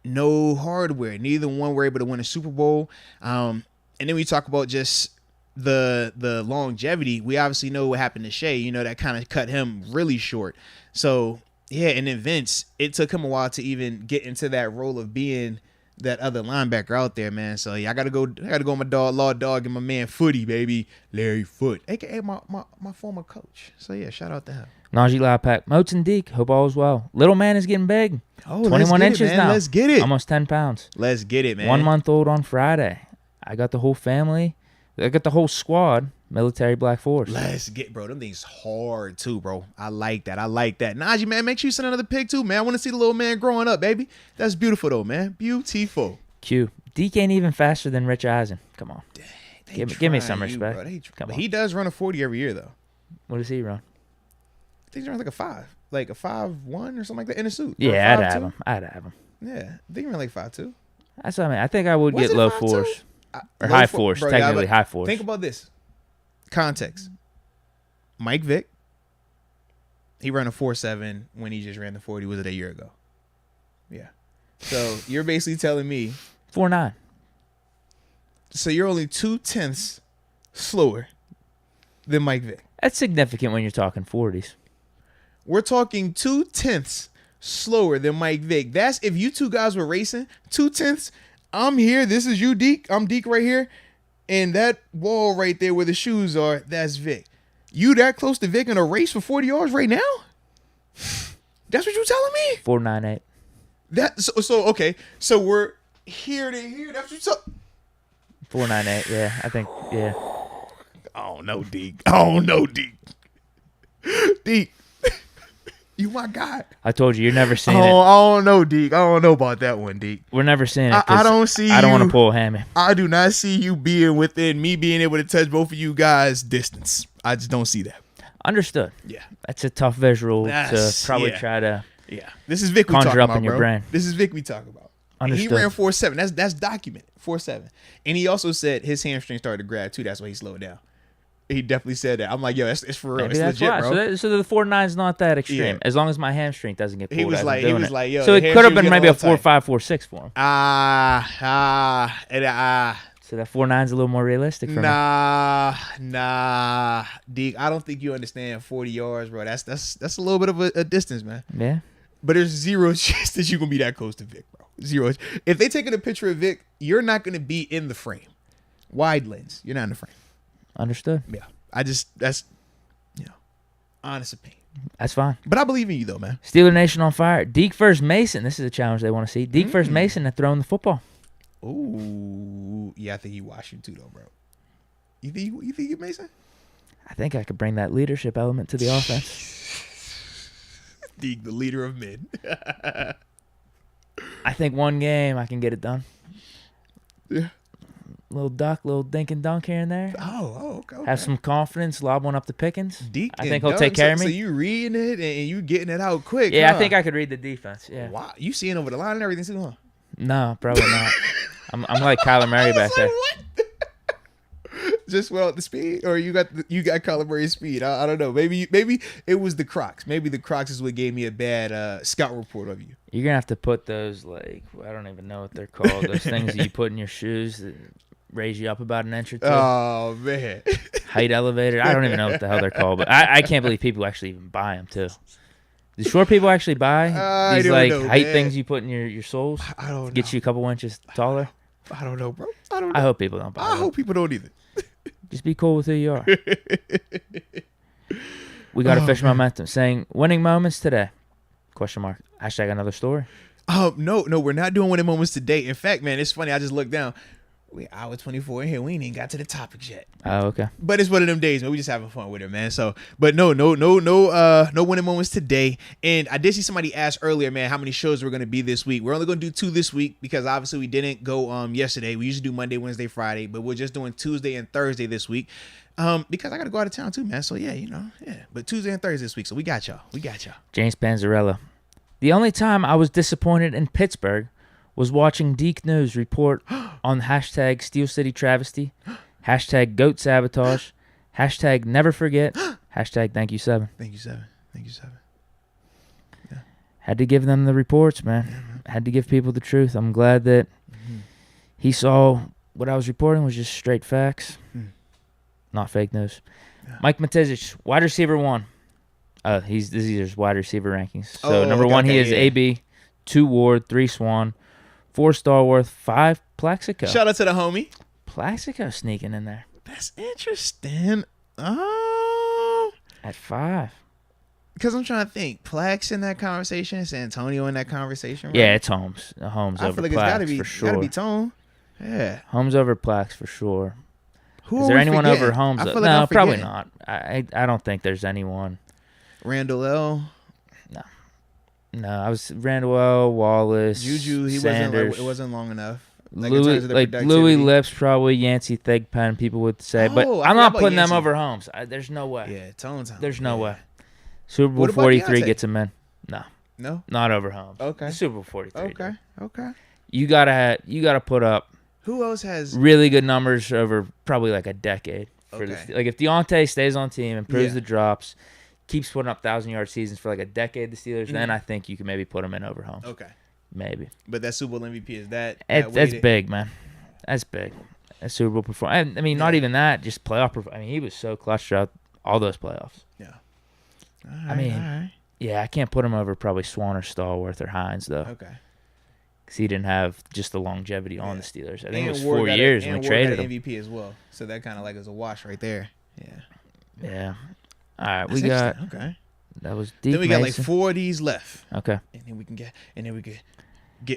no hardware. Neither one were able to win a Super Bowl. And then we talk about just the longevity. We obviously know what happened to Shea. You know, that kind of cut him really short. So yeah, and then Vince, it took him a while to even get into that role of being that other linebacker out there, man. So yeah, I gotta go with my dog, Law Dog, and my man Footy, baby, Larry Foot, aka my former coach. So yeah, shout out to him. Najee Loudpack, Moats and Deke, hope all is well. Little man is getting big. Oh, 21 inches it, now. Let's get it. Almost 10 pounds. Let's get it, man. 1 month old on Friday. I got the whole family. I got the whole squad. Military Black Force. Let's get, bro. Them things hard too, bro. I like that. Najee, man, make sure you send another pic too, man. I want to see the little man growing up, baby. That's beautiful though, man. Beautiful. Q. Deke ain't even faster than Rich Eisen. Come on. Dang, give me some respect. Come on. He does run a 40 every year though. What does he run? I think he runs like a 5. Like a 5'1" or something like that in a suit. Yeah, I'd have him. Yeah. I think he ran like 5'2". That's what I mean. I think I would get low 5'2"? force. Or high force. Bro, technically high force. Think about this. Context. Mike Vick, he ran a 4.7 when he just ran the 40. Was it a year ago? Yeah. So you're basically telling me 4.9. So you're only 0.2 slower than Mike Vick. That's significant when you're talking 40s. We're talking 0.2 slower than Mike Vick. That's if you two guys were racing 0.2. I'm here. This is you, Deke. I'm Deke right here. And that wall right there where the shoes are, that's Vic. You that close to Vic in a race for 40 yards right now? That's what you telling me? 4.98. So okay. So we're here to here. That's what you telling 4.98. Yeah, I think. Yeah. I don't know, Deke. Deke. You my guy. I told you, you're never seeing it. I don't know, Deke. I don't know about that one, Deke. We're never seeing it. I don't see I don't want to pull a hammy. I do not see you being within me being able to touch both of you guys' distance. I just don't see that. Understood. Yeah. That's a tough visual to probably try to This is Vic we talking conjure up about, in your bro. brain. This is Vic we talking about. Understood. And he ran 4.7. That's documented. 4.7. And he also said his hamstring started to grab too. That's why he slowed down. He definitely said that. I'm like, yo, it's for real. Maybe it's that's legit, why. bro. So the 4.9 is not that extreme. Yeah. As long as my hamstring doesn't get pulled. He was like, yo. So it could have been maybe a 4.5, 4.6 for him. So that 4.9 is a little more realistic for me. Nah, Deke. I don't think you understand 40 yards, bro. That's a little bit of a distance, man. Yeah. But there's zero chance that you're gonna be that close to Vic, bro. Zero. If they taking a picture of Vic, you're not gonna be in the frame. Wide lens. You're not in the frame. Understood. Yeah. That's honest opinion. That's fine. But I believe in you though, man. Steeler Nation on fire. Deke versus Mason. This is a challenge they want to see. Deke versus Mason at throwing the football. Ooh. Yeah, I think you wash you too though, bro. You think you Mason? I think I could bring that leadership element to the offense. Deke, the leader of men. I think one game I can get it done. Yeah. Little duck, little dink and dunk here and there. Oh, okay. Have some confidence, lob one up to Pickens. Deke I think he'll take care of me. So you reading it and you getting it out quick. Yeah, huh? I think I could read the defense. Yeah. Wow. You seeing over the line and everything too, huh? No, probably not. I'm like Kyler Murray back there. What? Just without the speed, or you got Kyler Murray's speed? I don't know. Maybe it was the Crocs. Maybe the Crocs is what gave me a bad scout report of you. You're gonna have to put those, like, I don't even know what they're called. Those things that you put in your shoes that raise you up about an inch or two. Oh man, height elevator. I don't even know what the hell they're called, but I can't believe people actually even buy them too. Do short people actually buy these height things you put in your soles? I don't know. Get you a couple inches taller. I don't know, bro. I don't know. I hope people don't buy them. I hope people don't either. Just be cool with who you are. We got official momentum saying winning moments today. Question mark. Hashtag another story. No, we're not doing winning moments today. In fact, man, it's funny. I just looked down. We hour 24 in here. We ain't even got to the topics yet. Oh, okay. But it's one of them days, man. We just having fun with it, man. So, but no winning moments today. And I did see somebody ask earlier, man, how many shows we're gonna be this week. We're only gonna do 2 this week because obviously we didn't go yesterday. We usually do Monday, Wednesday, Friday, but we're just doing Tuesday and Thursday this week. Because I gotta go out of town too, man. So yeah, But Tuesday and Thursday this week. So we got y'all. James Panzarella. The only time I was disappointed in Pittsburgh was watching Deke News report on hashtag Steel City Travesty, hashtag Goat Sabotage, hashtag Never Forget, hashtag Thank You 7. Thank you 7. Yeah. Had to give them the reports, man. Yeah. Had to give people the truth. I'm glad that he saw what I was reporting was just straight facts, not fake news. Yeah. Mike Matizich, wide receiver 1. These are his wide receiver rankings. So number 1, he is AB, 2 Ward, 3 Swan, 4 Starworth, 5 Plaxico. Shout out to the homie. Plaxico sneaking in there. That's interesting. At 5. Because I'm trying to think. Plax in that conversation. Is Antonio in that conversation? Right? Yeah, it's Holmes. Holmes over like Plax for sure. Gotta be Tone. Yeah. Holmes over Plax for sure. Who is there anyone forgetting? over Holmes? No, probably not. I don't think there's anyone. Randall L. No, I was Randall L. Wallace. Juju, Sanders. it wasn't long enough. Louis Lips, probably Yancey Thigpen, people would say, but I'm not putting them over Holmes. There's no way. Yeah, Tone's. There's no way. Super Bowl 43 gets him in. No, not over Holmes. Okay. Super Bowl 43. Okay. You gotta put up. Who else has really good numbers over probably like a decade for this? Like if Deontay stays on team, improves the drops, keeps putting up 1,000-yard seasons for like a decade, the Steelers, then I think you can maybe put him in over Holmes. Okay. Maybe. But that Super Bowl MVP, is that that's big, man. That's big. That Super Bowl performance. I mean, not even that, just playoff performance. I mean, he was so clutch throughout all those playoffs. Yeah. All right. Yeah, I can't put him over probably Swan or Stallworth or Hines, though. Okay. Because he didn't have just the longevity on the Steelers. I think it was 4 years when we traded him. MVP as well. So that kind of like is a wash right there. Yeah. Yeah. All right, we got. Okay. That was deep. Then we got like 4 of these left. Okay. And then we can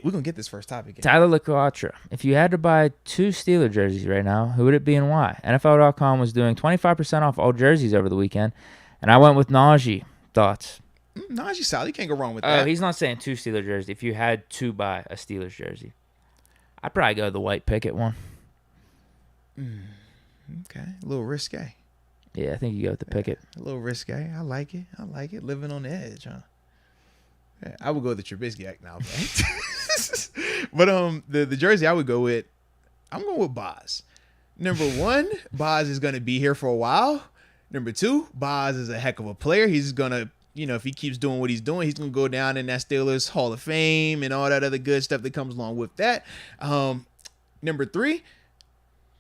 we're gonna get this first topic. Tyler LaQuatra. If you had to buy 2 Steeler jerseys right now, who would it be and why? NFL.com was doing 25% off all jerseys over the weekend, and I went with Najee. Thoughts? Najee solid. You can't go wrong with that. Oh, he's not saying 2 Steeler jerseys. If you had to buy a Steelers jersey, I'd probably go the white picket one. Okay, a little risque. Yeah, I think you go with the picket. A little risque. I like it. Living on the edge, huh? Yeah, I would go with the Trubisky act now, but the jersey I would go with, I'm going with Boz. Number 1, Boz is gonna be here for a while. Number 2, Boz is a heck of a player. He's gonna, if he keeps doing what he's doing, he's gonna go down in that Steelers Hall of Fame and all that other good stuff that comes along with that. Number 3,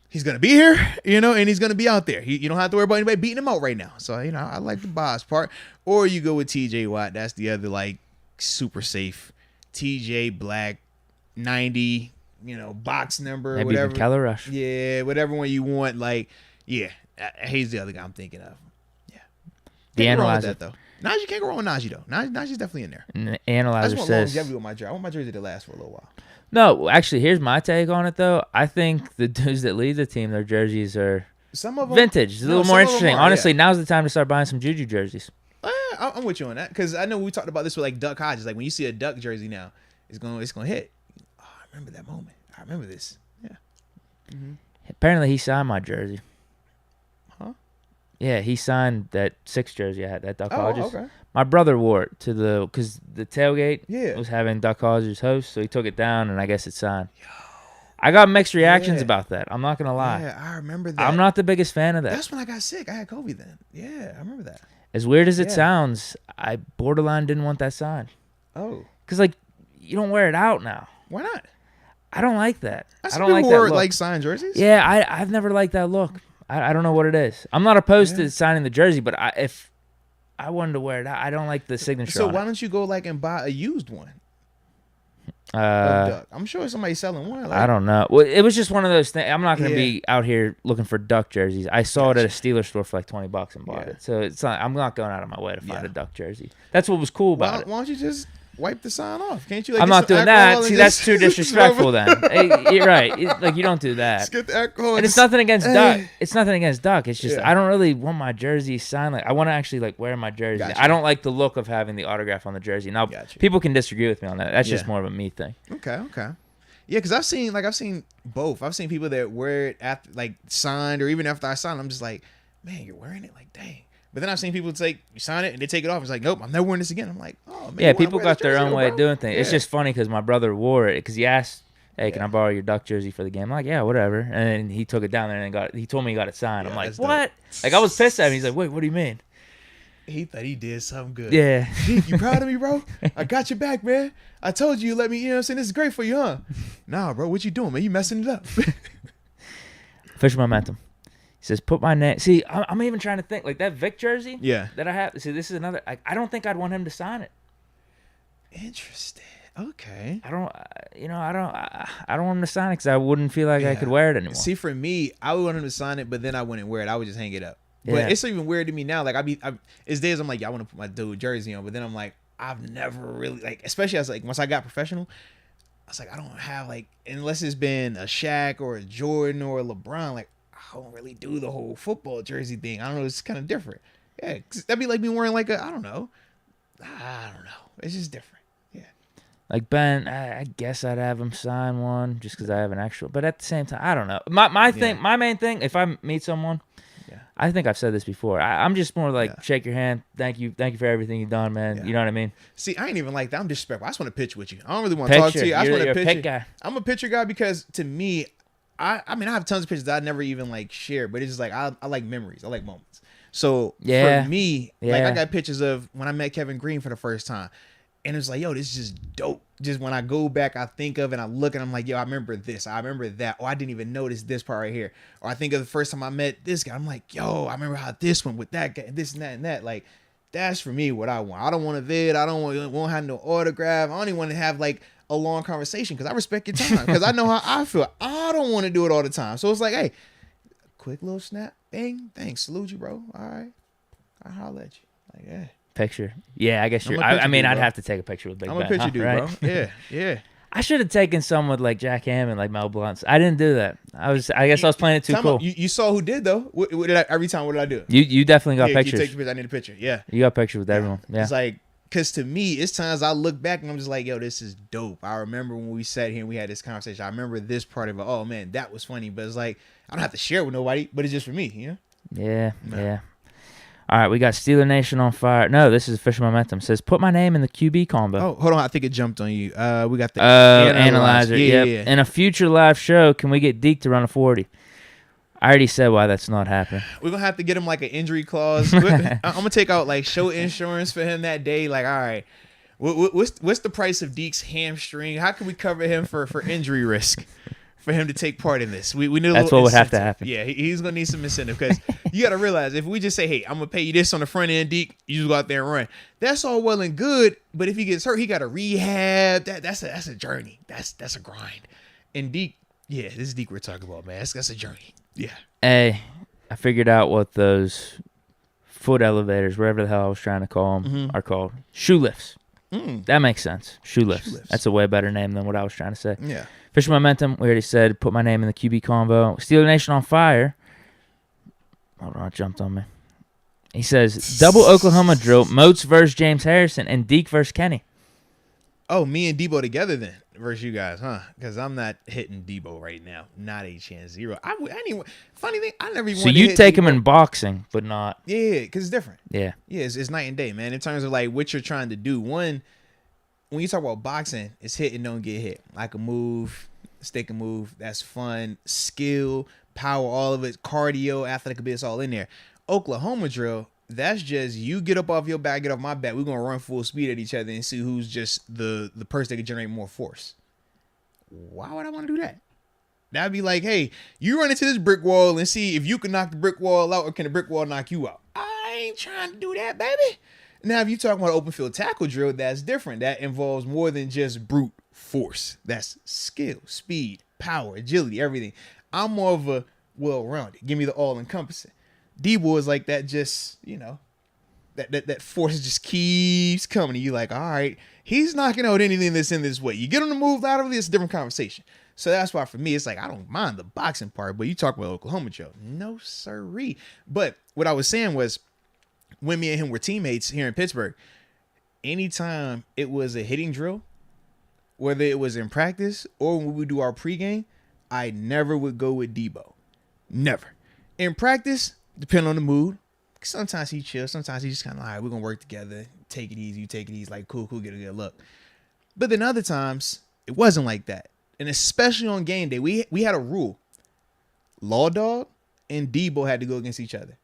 he's going to be here, and he's going to be out there. You don't have to worry about anybody beating him out right now. So, I like the Boz part. Or you go with TJ Watt. That's the other, super safe. TJ Black, 90, box number, maybe whatever. Maybe Keller Rush. Yeah, whatever one you want. He's the other guy I'm thinking of. Yeah. The Can't go wrong analyzer. with that, though. Najee can't go wrong with Najee, though. Najee's definitely in there. And the analyzer I just want longevity with my jersey. I want my jersey to last for a little while. No, actually, here's my take on it, though. I think the dudes that lead the team, their jerseys are some of them, vintage. It's a little more interesting. Honestly, now's the time to start buying some Juju jerseys. I'm with you on that because I know we talked about this with Duck Hodges. Like when you see a Duck jersey now, it's gonna hit. Oh, I remember that moment. I remember this. Yeah. Mm-hmm. Apparently, he signed my jersey. Huh? Yeah, he signed that 6 jersey I had, that Duck Hodges. Okay. My brother wore it because the tailgate was having Duck Hodges host, so he took it down, and I guess it's signed. I got mixed reactions about that. I'm not going to lie. Yeah, I remember that. I'm not the biggest fan of that. That's when I got sick. I had COVID then. Yeah, I remember that. As weird as it sounds, I borderline didn't want that signed. Oh. Because, you don't wear it out now. Why not? I don't like that. I don't like that look. Signed jerseys? Yeah, I've never liked that look. I don't know what it is. I'm not opposed to signing the jersey, but if I wanted to wear it out, I don't like the signature. So why don't you go and buy a used one? I'm sure somebody's selling one. I don't know. Well, it was just one of those things. I'm not going to be out here looking for Duck jerseys. I saw it at a Steelers store for $20 and bought it. So it's not, I'm not going out of my way to find a Duck jersey. That's what was cool about it. Why don't you just wipe the sign off. Can't you? Like, I'm not doing that. See, that's too disrespectful. Then you're right. Like, you don't do that. Just get the alcohol. And it's nothing against Duck. It's nothing against Duck. It's just Yeah. I don't really want my jersey signed. Like, I want to actually like wear my jersey. Gotcha. I don't like the look of having the autograph on the jersey. Now, people can disagree with me on that. That's just more of a me thing. Okay. Yeah, because I've seen both. I've seen people that wear it after, like, signed, or even after I signed. I'm just like, man, you're wearing it, like, dang. But then I've seen people take, you sign it and they take it off. It's like, nope, I'm never wearing this again. I'm like, oh man. Yeah, people got their own way of doing things. Yeah. It's just funny because my brother wore it because he asked, "Hey, can I borrow your Duck jersey for the game?" I'm like, "Yeah, whatever." And then he took it down there and he told me he got it signed. I'm like, "What?" Like, I was pissed at him. He's like, "Wait, what do you mean?" He thought he did something good. Yeah. Deke, you proud of me, bro? I got your back, man. I told you let me, you know what I'm saying? This is great for you, huh? Nah, bro, what you doing, man? You messing it up. Official momentum. He says, put my name. See, I'm even trying to think. Like, that Vic jersey that I have. See, this is another. I don't think I'd want him to sign it. Interesting. Okay. I don't want him to sign it because I wouldn't feel like I could wear it anymore. See, for me, I would want him to sign it, but then I wouldn't wear it. I would just hang it up. Yeah. But it's even weird to me now. Like, it's days I'm like, yeah, I want to put my dude jersey on, but then I'm like, I've never really, like, especially as, like, once I got professional, I was like, I don't have, like, unless it's been a Shaq or a Jordan or a LeBron, like, I don't really do the whole football jersey thing. I don't know. It's kind of different. Yeah. 'Cause that'd be like me wearing, like, I don't know. It's just different. Yeah. Like, Ben, I guess I'd have him sign one just because I have an extra. But at the same time, I don't know. My main thing, if I meet someone, I think I've said this before. I'm just more like, shake your hand. Thank you for everything you've done, man. You know what I mean? See, I ain't even like that. I'm disrespectful. I just want to pitch with you. I don't really want to talk to you. I just want to pitch guy. I'm a pitcher guy because, to me, I mean, I have tons of pictures that I never even, like, share, but it's just like, I like memories. I like moments. So for me, like, I got pictures of when I met Kevin Green for the first time, and it's like, yo, this is just dope. Just when I go back, I think of and I look and I'm like, yo, I remember this. I remember that. Oh, I didn't even notice this part right here. Or I think of the first time I met this guy. I'm like, yo, I remember how this went with that guy, this and that and that. Like, that's for me what I want. I don't want a vid. I don't want to have no autograph. I only want to have, like, a long conversation because I respect your time. Because I know how I feel. I don't want to do it all the time. So it's like, hey, quick little snap. Bang. Thanks. Salute you, bro. All right. I'll holler at you. Like, yeah. Picture. Yeah, I guess you're. I mean, I'd have to take a picture with Big Ben. I'm a picture dude, right? bro. Yeah. I should have taken some with, like, Jack Hammond, like Mel Blunt's. I didn't do that. I guess I was playing it too cool. You saw who did, though. What did I, every time, what did I do? You definitely got pictures. You take the picture. I need a picture. Yeah. You got pictures with everyone. Yeah. It's like, because to me, it's times I look back and I'm just like, yo, this is dope. I remember when we sat here and we had this conversation. I remember this part of it. Oh, man, that was funny. But it's like, I don't have to share it with nobody, but it's just for me, you know? Yeah. All right, we got Steeler Nation on fire. No, this is official momentum. It says, put my name in the QB combo. Oh, hold on. I think it jumped on you. We got the analyzer. Yeah. In a future live show, can we get Deke to run a 40? I already said why that's not happening. We're going to have to get him, like, an injury clause. I'm going to take out, like, show insurance for him that day. Like, all right, what's the price of Deke's hamstring? How can we cover him for injury risk? For him to take part in this, we need a that's little what would have incentive. to happen. Yeah, he's gonna need some incentive because you got to realize if we just say, "Hey, I'm gonna pay you this on the front end, Deke," you just go out there and run. That's all well and good, but if he gets hurt, he got to rehab. That's a journey. That's a grind. And Deke, this is Deke we're talking about, man. That's a journey. Yeah. Hey, I figured out what those foot elevators, wherever the hell I was trying to call them, are called. Shoe lifts. That makes sense. Shoe lifts. That's a way better name than what I was trying to say. Yeah. Official momentum. We already said put my name in the QB combo. Steeler Nation on fire. Hold on, it jumped on me. He says double Oklahoma drill. Moats versus James Harrison and Deke versus Kenny. Oh, me and Debo together then versus you guys, huh? Because I'm not hitting Debo right now. Not a chance. Zero. Funny thing, I never even. So you take him in boxing, but not. Yeah, because it's different. Yeah. Yeah, it's night and day, man. In terms of, like, what you're trying to do. One, when you talk about boxing, it's hit and don't get hit. Like a move, stick a move. That's fun. Skill, power, all of it. Cardio, athletic ability, it's all in there. Oklahoma drill, that's just you get up off your back, get off my back. We're going to run full speed at each other and see who's just the person that can generate more force. Why would I want to do that? That'd be like, hey, you run into this brick wall and see if you can knock the brick wall out or can the brick wall knock you out. I ain't trying to do that, baby. Now, if you're talking about open field tackle drill, that's different. That involves more than just brute force. That's skill, speed, power, agility, everything. I'm more of a well-rounded. Give me the all-encompassing. D-boy is like that, just, that force just keeps coming. And you're like, all right, he's knocking out anything that's in this way. You get him to move laterally, it's a different conversation. So that's why for me, it's like, I don't mind the boxing part, but you talk about Oklahoma Joe. No, sirree. But what I was saying was, when me and him were teammates here in Pittsburgh, anytime it was a hitting drill, whether it was in practice or when we would do our pregame, I never would go with Debo. Never. In practice, depending on the mood, sometimes he chill, sometimes he just kind of like, all right, we're going to work together, take it easy, you take it easy, like cool, get a good look. But then other times, it wasn't like that. And especially on game day, we had a rule. Law Dog and Debo had to go against each other.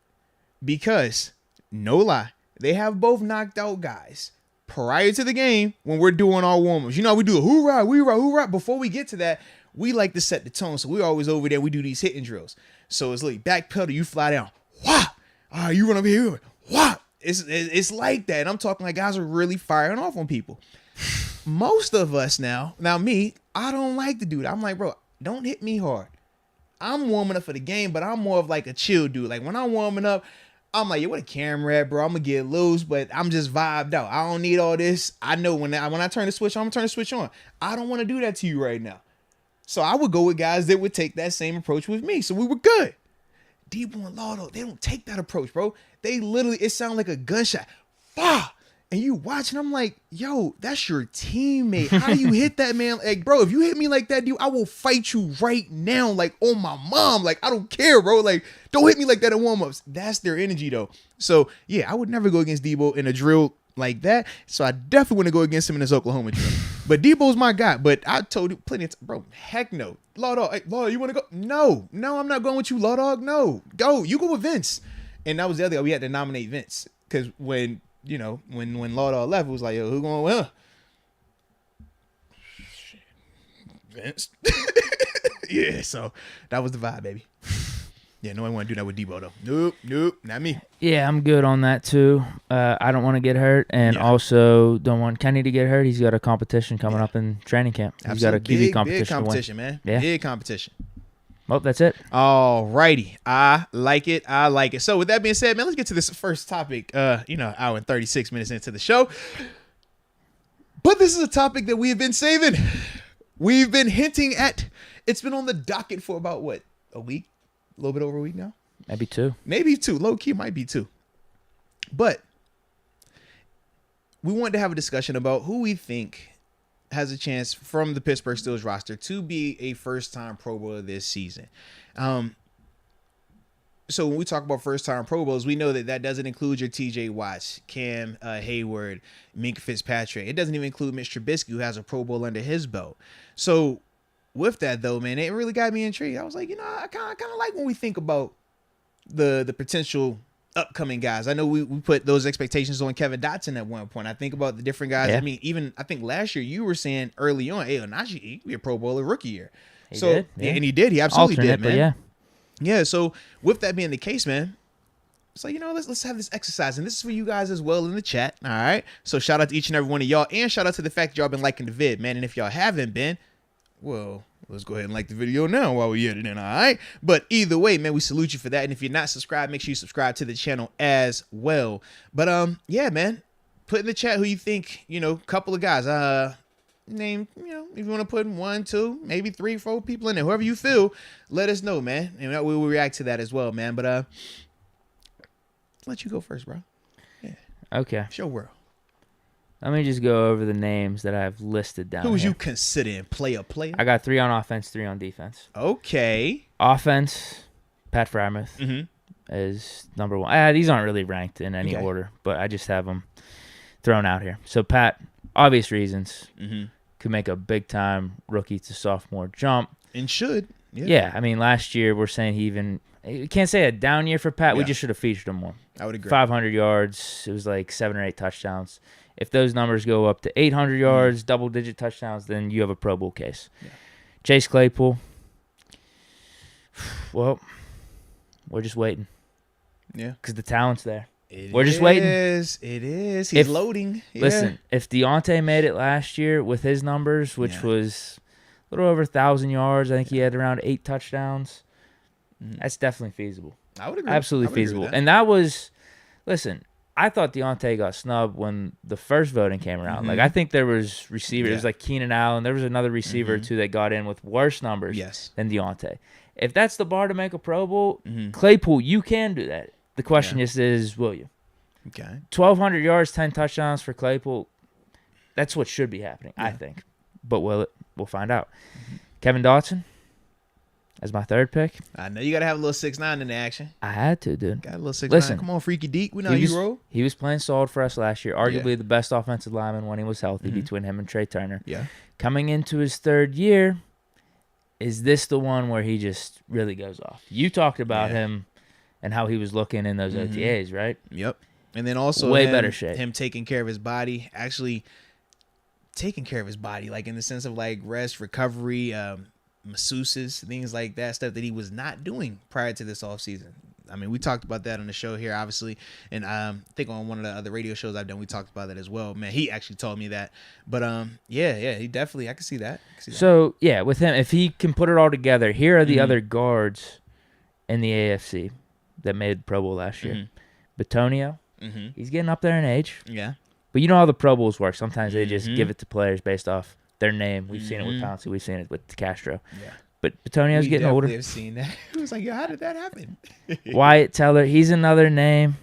Because, no lie, they have both knocked out guys prior to the game when we're doing our warm-ups. You know, we do a hoorah, hoorah. Before we get to that, we like to set the tone. So we're always over there. We do these hitting drills. So it's like back pedal, you fly down. Wah! All right, you run over here. Wah! It's like that. And I'm talking like guys are really firing off on people. Most of us now me, I don't like to do that. I'm like, bro, don't hit me hard. I'm warming up for the game, but I'm more of like a chill dude. Like when I'm warming up, I'm like, yo, what a camera at, bro? I'm going to get loose, but I'm just vibed out. I don't need all this. I know when I turn the switch on, I'm going to turn the switch on. I don't want to do that to you right now. So I would go with guys that would take that same approach with me. So we were good. Debo and Laudo, they don't take that approach, bro. They literally, it sounds like a gunshot. Bah! And you watching, I'm like, yo, that's your teammate. How do you hit that, man? Like, bro, if you hit me like that, dude, I will fight you right now. Like, on my mom. Like, I don't care, bro. Like, don't hit me like that in warm-ups. That's their energy, though. So, yeah, I would never go against Debo in a drill like that. So, I definitely want to go against him in this Oklahoma drill. But Debo's my guy. But I told you plenty of time, bro, heck no. Law Dog, hey, Law, you want to go? No, I'm not going with you, Law Dog. No, go. You go with Vince. And that was the other guy. We had to nominate Vince. Because when Law Dog left, it was like, yo, who going with her? Vince. Yeah, so that was the vibe, baby. Yeah, no one want to do that with Debo, though. Nope, not me. Yeah, I'm good on that, too. I don't want to get hurt, and also don't want Kenny to get hurt. He's got a competition coming up in training camp. He's got a QB competition. Big competition, man. Yeah. Big competition. Well, that's it. All righty. I like it. So with that being said, man, let's get to this first topic. Hour and 36 minutes into the show. But this is a topic that we have been saving. We've been hinting at. It's been on the docket for about, what, a week? A little bit over a week now? Maybe two. Low key might be two. But we wanted to have a discussion about who we think has a chance from the Pittsburgh Steelers roster to be a first-time Pro Bowler this season. So when we talk about first-time Pro Bowls, we know that doesn't include your TJ Watts, Cam Hayward, Minkah Fitzpatrick. It doesn't even include Mitch Trubisky, who has a Pro Bowl under his belt. So with that, though, man, it really got me intrigued. I was like, I kind of like when we think about the potential upcoming guys. I know we put those expectations on Kevin Dotson at one point. I think about the different guys. Yeah. I mean, even I think last year you were saying early on, hey, Onaji, he could be a Pro Bowler rookie year. He did. Yeah. And he did. He absolutely did, man. Yeah. So with that being the case, man, it's like, let's have this exercise. And this is for you guys as well in the chat. All right. So shout out to each and every one of y'all. And shout out to the fact that y'all been liking the vid, man. And if y'all haven't been, well, let's go ahead and like the video now while we editing, all right? But either way, man, we salute you for that. And if you're not subscribed, make sure you subscribe to the channel as well. But yeah, man, put in the chat who you think, couple of guys. Name, if you want to put 1, 2, maybe 3, 4 people in there, whoever you feel, let us know, man. And we will react to that as well, man. But let you go first, bro. Yeah. Okay. It's your world. Let me just go over the names that I've listed down. Who would you consider player? I got 3 on offense, 3 on defense. Okay. Offense, Pat Freiermuth is number 1. These aren't really ranked in any order, but I just have them thrown out here. So Pat, obvious reasons, could make a big-time rookie to sophomore jump. And should. Yeah, I mean, last year we're saying you can't say a down year for Pat. Yeah. We just should have featured him more. I would agree. 500 yards. It was like 7 or 8 touchdowns. If those numbers go up to 800 yards, double-digit touchdowns, then you have a Pro Bowl case. Yeah. Chase Claypool, well, we're just waiting. Yeah. Because the talent's there. We're just waiting. It is. He's loading. Yeah. Listen, if Deontay made it last year with his numbers, which was a little over 1,000 yards, I think he had around 8 touchdowns, that's definitely feasible. I would agree. Absolutely feasible. And that was, listen, I thought Deontay got snubbed when the first voting came around. Like, I think there was receivers. It was like Keenan Allen. There was another receiver, too, that got in with worse numbers than Deontay. If that's the bar to make a Pro Bowl, Claypool, you can do that. The question just is, will you? Okay. 1,200 yards, 10 touchdowns for Claypool. That's what should be happening, I think. But will it? We'll find out. Kevin Dotson as my third pick. I know you got to have a little 6'9" in the action. I had to, dude. Got a little 6'9". Listen, come on, Freaky Deke. We know you roll. He was playing solid for us last year. Arguably the best offensive lineman when he was healthy between him and Trey Turner. Yeah. Coming into his third year, is this the one where he just really goes off? You talked about him and how he was looking in those OTAs, right? Yep. And then also way better shape. Him taking care of his body, actually taking care of his body, like in the sense of like rest, recovery, masseuses, things like that, stuff that he was not doing prior to this offseason. I mean, we talked about that on the show here, obviously, and I think on one of the other radio shows I've done, we talked about that as well. Man, he actually told me that. But he definitely, I can see that. So yeah, with him, if he can put it all together, here are the other guards in the AFC that made Pro Bowl last year. Batonio, he's getting up there in age. Yeah. But you know how the Pro Bowls work. Sometimes they just give it to players based off their name. We've seen it with Pouncey. We've seen it with Castro. Yeah. But Batonio's getting older. We've seen that. It was like, yo, how did that happen? Wyatt Teller, he's another name.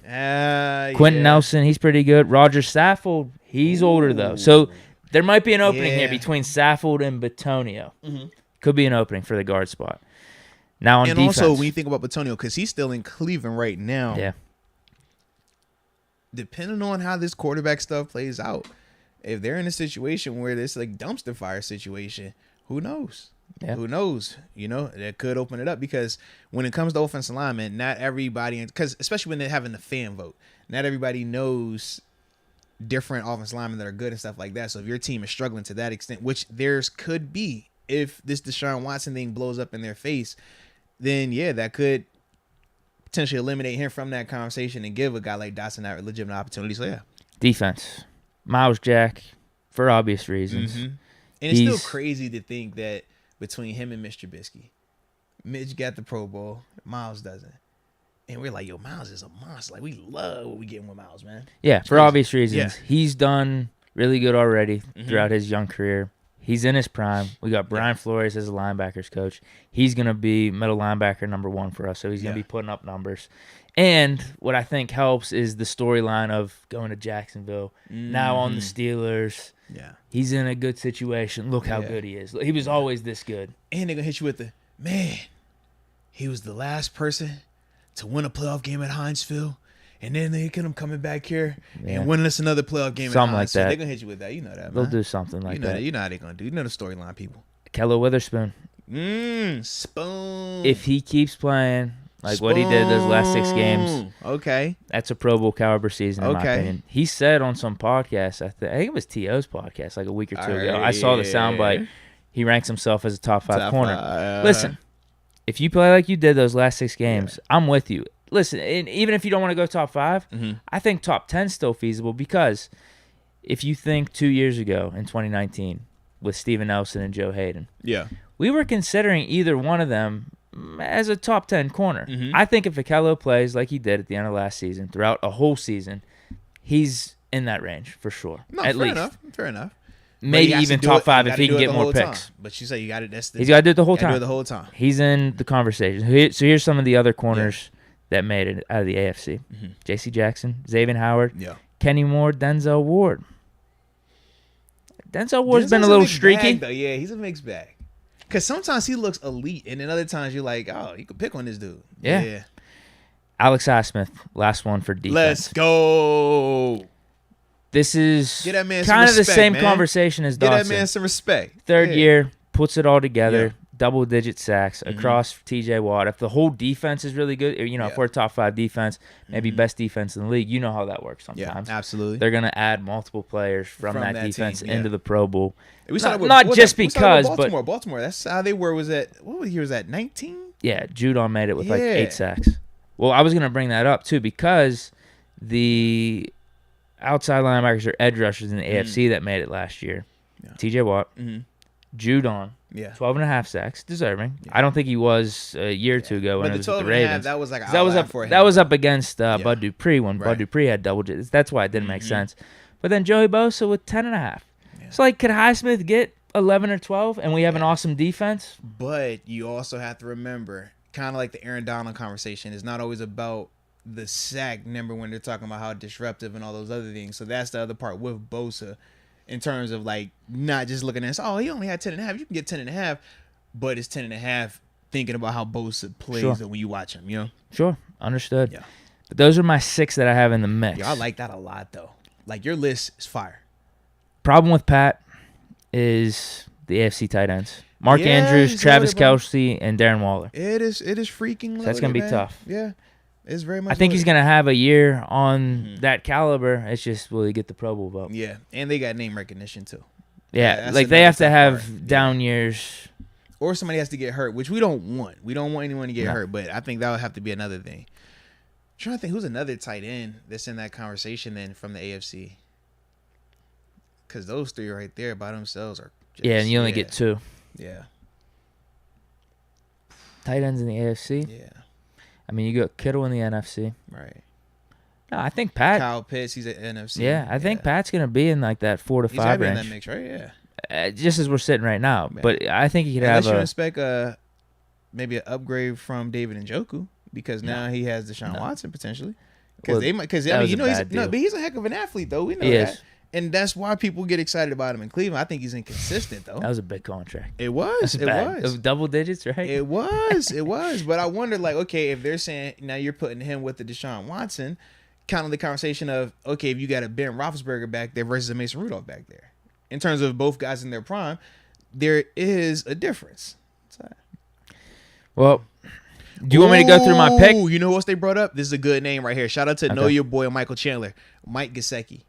Quentin Nelson, he's pretty good. Roger Saffold, he's older, though. So there might be an opening here between Saffold and Batonio. Could be an opening for the guard spot. Now on defense. Also, when you think about Batonio, because he's still in Cleveland right now. Yeah. Depending on how this quarterback stuff plays out, if they're in a situation where it's like dumpster fire situation, who knows? Yeah. Who knows? You know, that could open it up, because when it comes to offensive linemen, not everybody, because especially when they're having the fan vote, not everybody knows different offensive linemen that are good and stuff like that. So if your team is struggling to that extent, which theirs could be, if this Deshaun Watson thing blows up in their face, then that could potentially eliminate him from that conversation and give a guy like Dotson that legitimate opportunity. So defense, Miles Jack, for obvious reasons. And it's still crazy to think that between him and Mitch Trubisky, Mitch got the Pro Bowl, Miles doesn't. And we're like, yo, Miles is a monster. Like, we love what we getting with Miles, man. Yeah, for obvious reasons. Yeah. He's done really good already throughout his young career. He's in his prime. We got Brian Flores as a linebackers coach. He's going to be middle linebacker number 1 for us, so he's going to be putting up numbers. And what I think helps is the storyline of going to Jacksonville, now on the Steelers. Yeah, he's in a good situation. Look how good he is. He was always this good. And they're going to hit you with he was the last person to win a playoff game at Heinz Field. And then they get him coming back here and winning us another playoff game. Something like that. They're going to hit you with that. You know that, man. They'll do something like that. You know how they're going to do. You know the storyline, people. Kello Witherspoon. Spoon. If he keeps playing like what he did those last 6 games, that's a Pro Bowl caliber season, in my opinion. He said on some podcast, I think it was T.O.'s podcast like a week or two ago. I saw the soundbite. He ranks himself as a top 5 corner. Listen, if you play like you did those last 6 games, I'm with you. Listen, and even if you don't want to go top 5, I think top 10 is still feasible, because if you think 2 years ago in 2019 with Steven Nelson and Joe Hayden, we were considering either one of them as a top 10 corner. I think if Akello plays like he did at the end of last season, throughout a whole season, he's in that range for sure. No, at least. Fair enough. Maybe even top 5 if he can get more picks. But you say you got it. He's got to do it the whole time. Do it the whole time. He's in the conversation. So here's some of the other corners that made it out of the AFC. J.C. Jackson, Xavier Howard, Kenny Moore, Denzel Ward. Denzel Ward's been a little streaky. Bag, he's a mixed bag. Because sometimes he looks elite, and then other times you're like, oh, you could pick on this dude. Yeah. Alex Highsmith, last one for defense. Let's go. This is kind of respect, the same conversation as Dawson. Get that man some respect. Third year, puts it all together. Double-digit sacks across TJ Watt. If the whole defense is really good, if we're a top 5 defense, maybe best defense in the league, you know how that works sometimes. Yeah, absolutely. They're going to add multiple players from that defense into the Pro Bowl. Not just because, but Baltimore. That's how they were. What year was that? 19? Yeah, Judon made it with 8 sacks. Well, I was going to bring that up too, because the outside linebackers or edge rushers in the AFC that made it last year. TJ Watt. Judon. Yeah. 12.5 sacks, deserving. Yeah. I don't think he was a year or two ago when But it the was with 12 the and a half, Ravens. that was like an That was outlier up. for him. That was up against Bud Dupree when Right. Bud Dupree had double digits. That's why it didn't make sense. But then Joey Bosa with 10.5. Yeah. So like, could Highsmith get 11 or 12, and we have an awesome defense? But you also have to remember, kind of like the Aaron Donald conversation, it's not always about the sack number when they're talking about how disruptive and all those other things. So that's the other part with Bosa, in terms of like not just looking at, oh, he only had 10.5. You can get 10.5. But it's 10.5 thinking about how Bosa plays when you watch him, you know? Sure. Understood. Yeah. But those are my 6 that I have in the mix. Yeah, I like that a lot, though. Like, your list is fire. Problem with Pat is the AFC tight ends. Mark Andrews, Travis Kelce, and Darren Waller. It is freaking loaded, so that's going to be tough. Yeah. It's very much I think loaded. he's going to have a year on that caliber. It's just, will he get the Pro Bowl vote? Yeah. And they got name recognition, too. Yeah. Like, they have to have down years. Or somebody has to get hurt, which we don't want. We don't want anyone to get hurt, but I think that would have to be another thing. I'm trying to think who's another tight end that's in that conversation then from the AFC. Because those 3 right there by themselves are just, and you only get 2. Yeah. Tight ends in the AFC? Yeah. I mean, you got Kittle in the NFC. Right. No, I think Pat. Kyle Pitts, he's at NFC. Yeah, I think Pat's going to be in like that 4 to 5 range. He's in that mix, right? Yeah. Just as we're sitting right now. Man. But I think he could Unless have you expect maybe an upgrade from David Njoku, because now he has Deshaun Watson potentially. Because but he's a heck of an athlete though. We know that. And that's why people get excited about him in Cleveland. I think he's inconsistent though. That was a big contract. It was. It was double digits, right? It was. It was. But I wonder, like, okay, if they're saying now you're putting him with the Deshaun Watson, kind of the conversation of, okay, if you got a Ben Roethlisberger back there versus a Mason Rudolph back there, in terms of both guys in their prime, there is a difference. Well, do you want me to go through my pick? You know what they brought up? This is a good name right here. Shout out to Know Your Boy Michael Chandler, Mike Gesicki,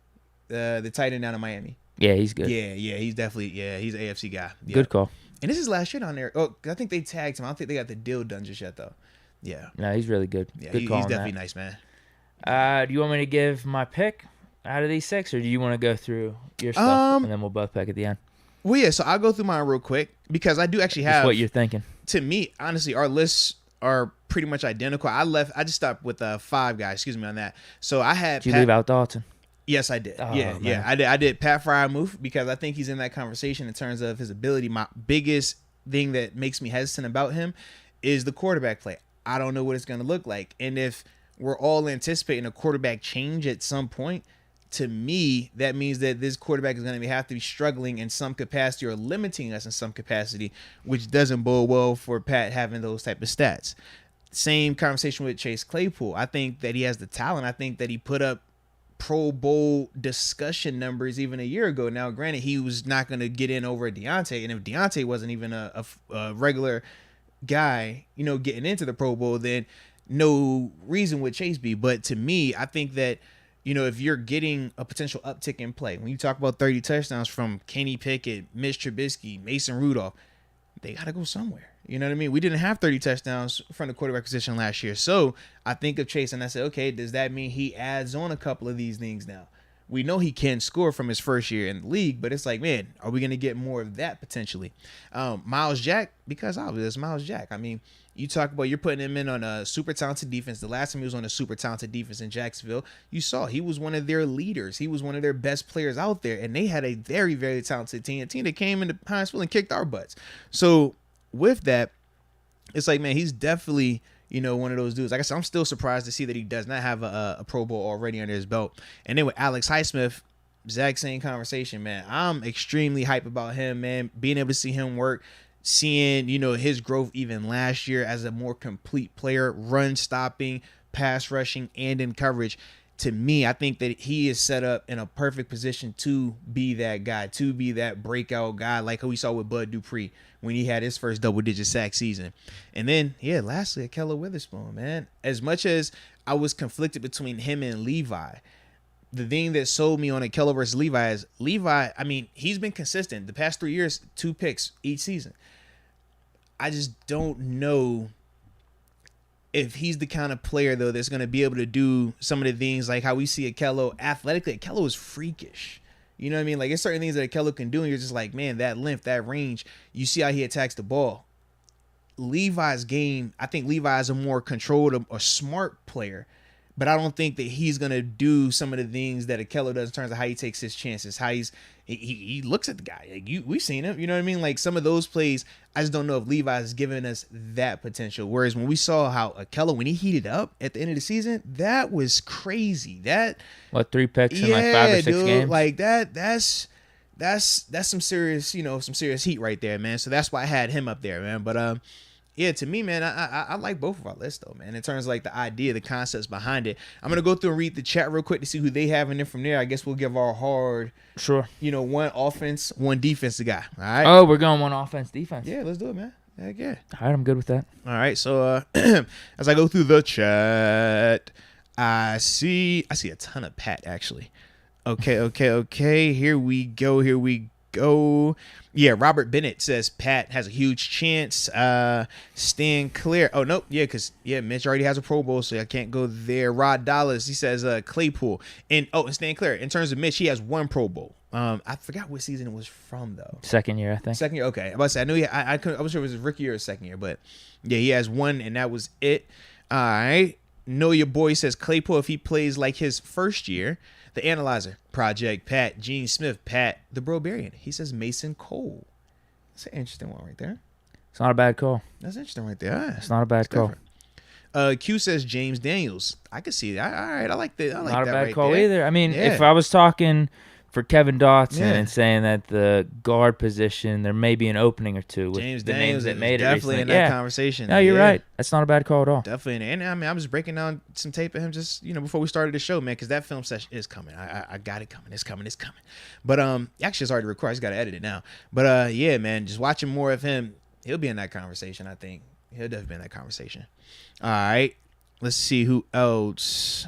the tight end down in Miami. Yeah, he's good. Yeah, he's definitely he's an AFC guy. Yeah. Good call. And this is last year down there. Oh, I think they tagged him. I don't think they got the deal done just yet though. Yeah. No, he's really good. Yeah, good call. He's definitely nice, man. Do you want me to give my pick out of these 6, or do you want to go through your stuff and then we'll both pick at the end? Well, yeah. So I'll go through mine real quick because I do actually have. That's what you're thinking. To me, honestly, our lists are pretty much identical. I just stopped with 5 guys. Excuse me on that. So I had. Did you leave out Dalton? Yes, I did. Oh, yeah. I did Pat Freiermuth because I think he's in that conversation in terms of his ability. My biggest thing that makes me hesitant about him is the quarterback play. I don't know what it's going to look like, and if we're all anticipating a quarterback change at some point, to me, that means that this quarterback is going to have to be struggling in some capacity or limiting us in some capacity, which doesn't bode well for Pat having those type of stats. Same conversation with Chase Claypool. I think that he has the talent. I think that he put up Pro Bowl discussion numbers even a year ago. Now, granted, he was not going to get in over Deontay, and if Deontay wasn't even a regular guy, getting into the Pro Bowl, then no reason would Chase be. But to me, I think that if you're getting a potential uptick in play, when you talk about 30 touchdowns from Kenny Pickett, Mitch Trubisky, Mason Rudolph, they got to go somewhere. You know what I mean? We didn't have 30 touchdowns from the quarterback position last year. So I think of Chase and I said, okay, does that mean he adds on a couple of these things now? We know he can score from his first year in the league, but it's like, man, are we going to get more of that potentially? Miles Jack, because obviously it's Miles Jack. I mean, you talk about you're putting him in on a super talented defense. The last time he was on a super talented defense in Jacksonville, you saw he was one of their leaders. He was one of their best players out there, and they had a very, very talented team, a team that came into Hinesville and kicked our butts. So with that, it's like, man, he's definitely one of those dudes. Like I said, I'm still surprised to see that he does not have a Pro Bowl already under his belt. And then with Alex Highsmith, exact same conversation, man. I'm extremely hype about him, man. Being able to see him work, seeing, his growth even last year as a more complete player, run stopping, pass rushing, and in coverage. To me, I think that he is set up in a perfect position to be that guy, to be that breakout guy, like we saw with Bud Dupree when he had his first double-digit sack season. And then, lastly, Ahkello Witherspoon, man. As much as I was conflicted between him and Levi, the thing that sold me on Ahkello versus Levi is Levi, I mean, he's been consistent. The past 3 years, 2 picks each season. I just don't know if he's the kind of player, though, that's going to be able to do some of the things like how we see Ahkello athletically. Ahkello is freakish. You know what I mean? Like, it's certain things that Kello can do, and you're just like, man, that length, that range. You see how he attacks the ball. Levi's game, I think Levi is a more controlled or smart player, but I don't think that he's gonna do some of the things that Kello does in terms of how he takes his chances, how he looks at the guy. Like we've seen him, you know what I mean? Like some of those plays, I just don't know if Levi is giving us that potential. Whereas when we saw how Kello, when he heated up at the end of the season, that was crazy. That 3 picks in like 5 or 6 games? Like that's some serious, some serious heat right there, man. So that's why I had him up there, man. But yeah, to me, man, I like both of our lists, though, man. In terms of like the idea, the concepts behind it. I'm gonna go through and read the chat real quick to see who they have, and then from there, I guess we'll give our hard, one offense, one defense guy. All right. Oh, we're going one offense, defense. Yeah, let's do it, man. Heck yeah. All right, I'm good with that. All right, so as I go through the chat, I see a ton of Pat actually. Okay. Here we go. Yeah, Robert Bennett says Pat has a huge chance. Stand clear. Oh, nope. Yeah, because, Mitch already has a Pro Bowl, so I can't go there. Rod Dollars, he says Claypool. And stand clear. In terms of Mitch, he has 1 Pro Bowl. I forgot what season it was from, though. Second year, I think. Second year? Okay. I was about to say, I knew I was sure it was his rookie year or second year, but, yeah, he has 1, and that was it. All right. Know Your Boy says Claypool, if he plays like his first year. The Analyzer, Project Pat, Gene Smith, Pat, the Brobarian. He says Mason Cole. That's an interesting one right there. It's not a bad call. That's interesting right there. It's not a bad call. Q says James Daniels. I can see that. All right, I like that. I like not that a bad right call there. either. I mean, if I was talking for Kevin Dotson and saying that the guard position, there may be an opening or two with James the Daniels names that made it definitely recently. in that conversation. No, you're right. That's not a bad call at all. Definitely. And I mean, I was breaking down some tape of him just, before we started the show, man, because that film session is coming. I got it coming. It's coming. But actually, it's already recorded. I just got to edit it now. But yeah, man, just watching more of him, he'll be in that conversation, I think. He'll definitely be in that conversation. All right. Let's see who else.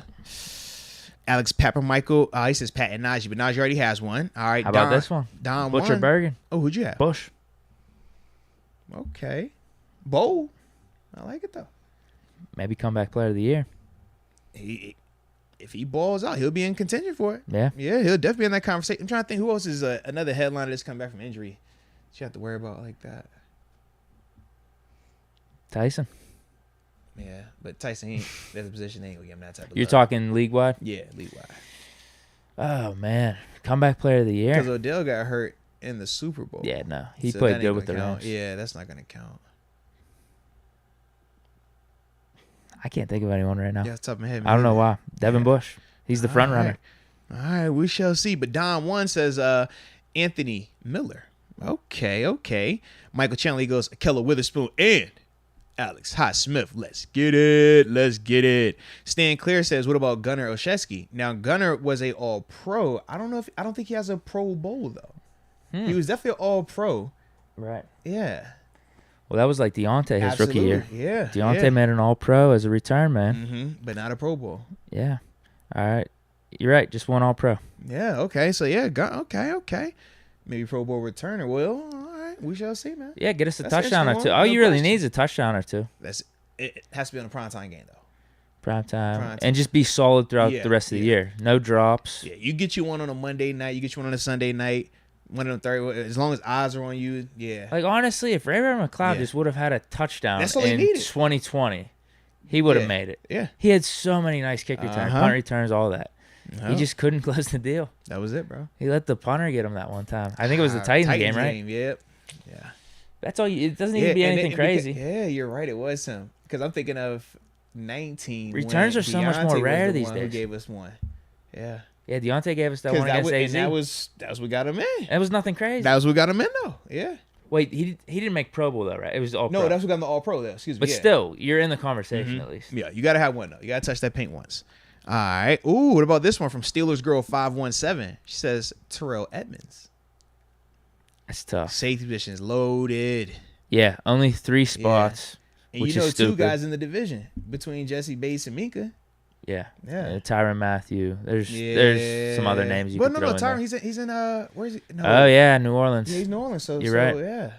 Alex Michael. He says Pat and Najee, but Najee already has one. All right. How about this one? Don Butcher Bergen. Oh, who'd you have? Bush. Okay. Bold. I like it, though. Maybe comeback player of the year. If he balls out, he'll be in contention for it. Yeah. Yeah, he'll definitely be in that conversation. I'm trying to think who else is another headliner that's come back from injury that you have to worry about like that. Tyson. Yeah, but Tyson ain't. There's a position they ain't gonna give him that type of. You're love. talking league wide? Yeah, league wide. Oh man, comeback player of the year. Because Odell got hurt in the Super Bowl. Yeah, no, he played good with the Rams. Yeah, that's not gonna count. I can't think of anyone right now. Yeah, top of my head. I don't know why. Devin Bush. He's the front runner. All right, we shall see. But Don One says Anthony Miller. Okay. Michael Chandler goes Keller Witherspoon and Alex Smith. Let's get it. Stan Clear says, what about Gunnar Olszewski? Now, Gunnar was a All-Pro. I don't think he has a Pro Bowl, though. He was definitely an All-Pro. Right. Yeah. Well, that was like Deontay, his rookie year. Yeah. Deontay made an All-Pro as a return, man. Mm-hmm. But not a Pro Bowl. Yeah. All right. You're right. Just one All-Pro. Yeah, okay. So, yeah, okay. Maybe Pro Bowl returner. Well, all right. We shall see, man. Yeah, get us a touchdown or two. All you really need is a touchdown or two. It has to be on a primetime game, though. Prime time. And just be solid throughout the rest of the year. No drops. Yeah, you get you one on a Monday night. You get you one on a Sunday night. One of them Thursday. As long as eyes are on you, yeah. Like, honestly, if Ray McLeod just would have had a touchdown in 2020, he would have made it. Yeah. He had so many nice kick returns, punt returns, all that. He just couldn't close the deal. That was it, bro. He let the punter get him that one time. I think it was the Titans game, right? Yep. Yeah. That's all. It doesn't even be anything crazy. Yeah, you're right. It was him. Because I'm thinking of 19. Returns are so much more rare these days. Who gave us one? Yeah. Yeah, Deontay gave us that one against AZ. And that was what got him in. It was nothing crazy. That was what got him in, though. Yeah. Wait, he didn't make Pro Bowl, though, right? It was All-Pro. No, that's what got him the All-Pro, though. Excuse me. But still, you're in the conversation at least. Yeah, you got to have one, though. You got to touch that paint once. All right. Ooh, what about this one from Steelers Girl 517? She says Terrell Edmonds. That's tough. Safety position is loaded. Yeah, only 3 spots. And which you know, is 2 guys in the division between Jesse Bates and Minka. Yeah. Tyrann Mathieu. There's some other names you can throw in Tyrann, there. he's in where is he? No. Oh yeah, New Orleans. Yeah, he's New Orleans. So you're right. Yeah.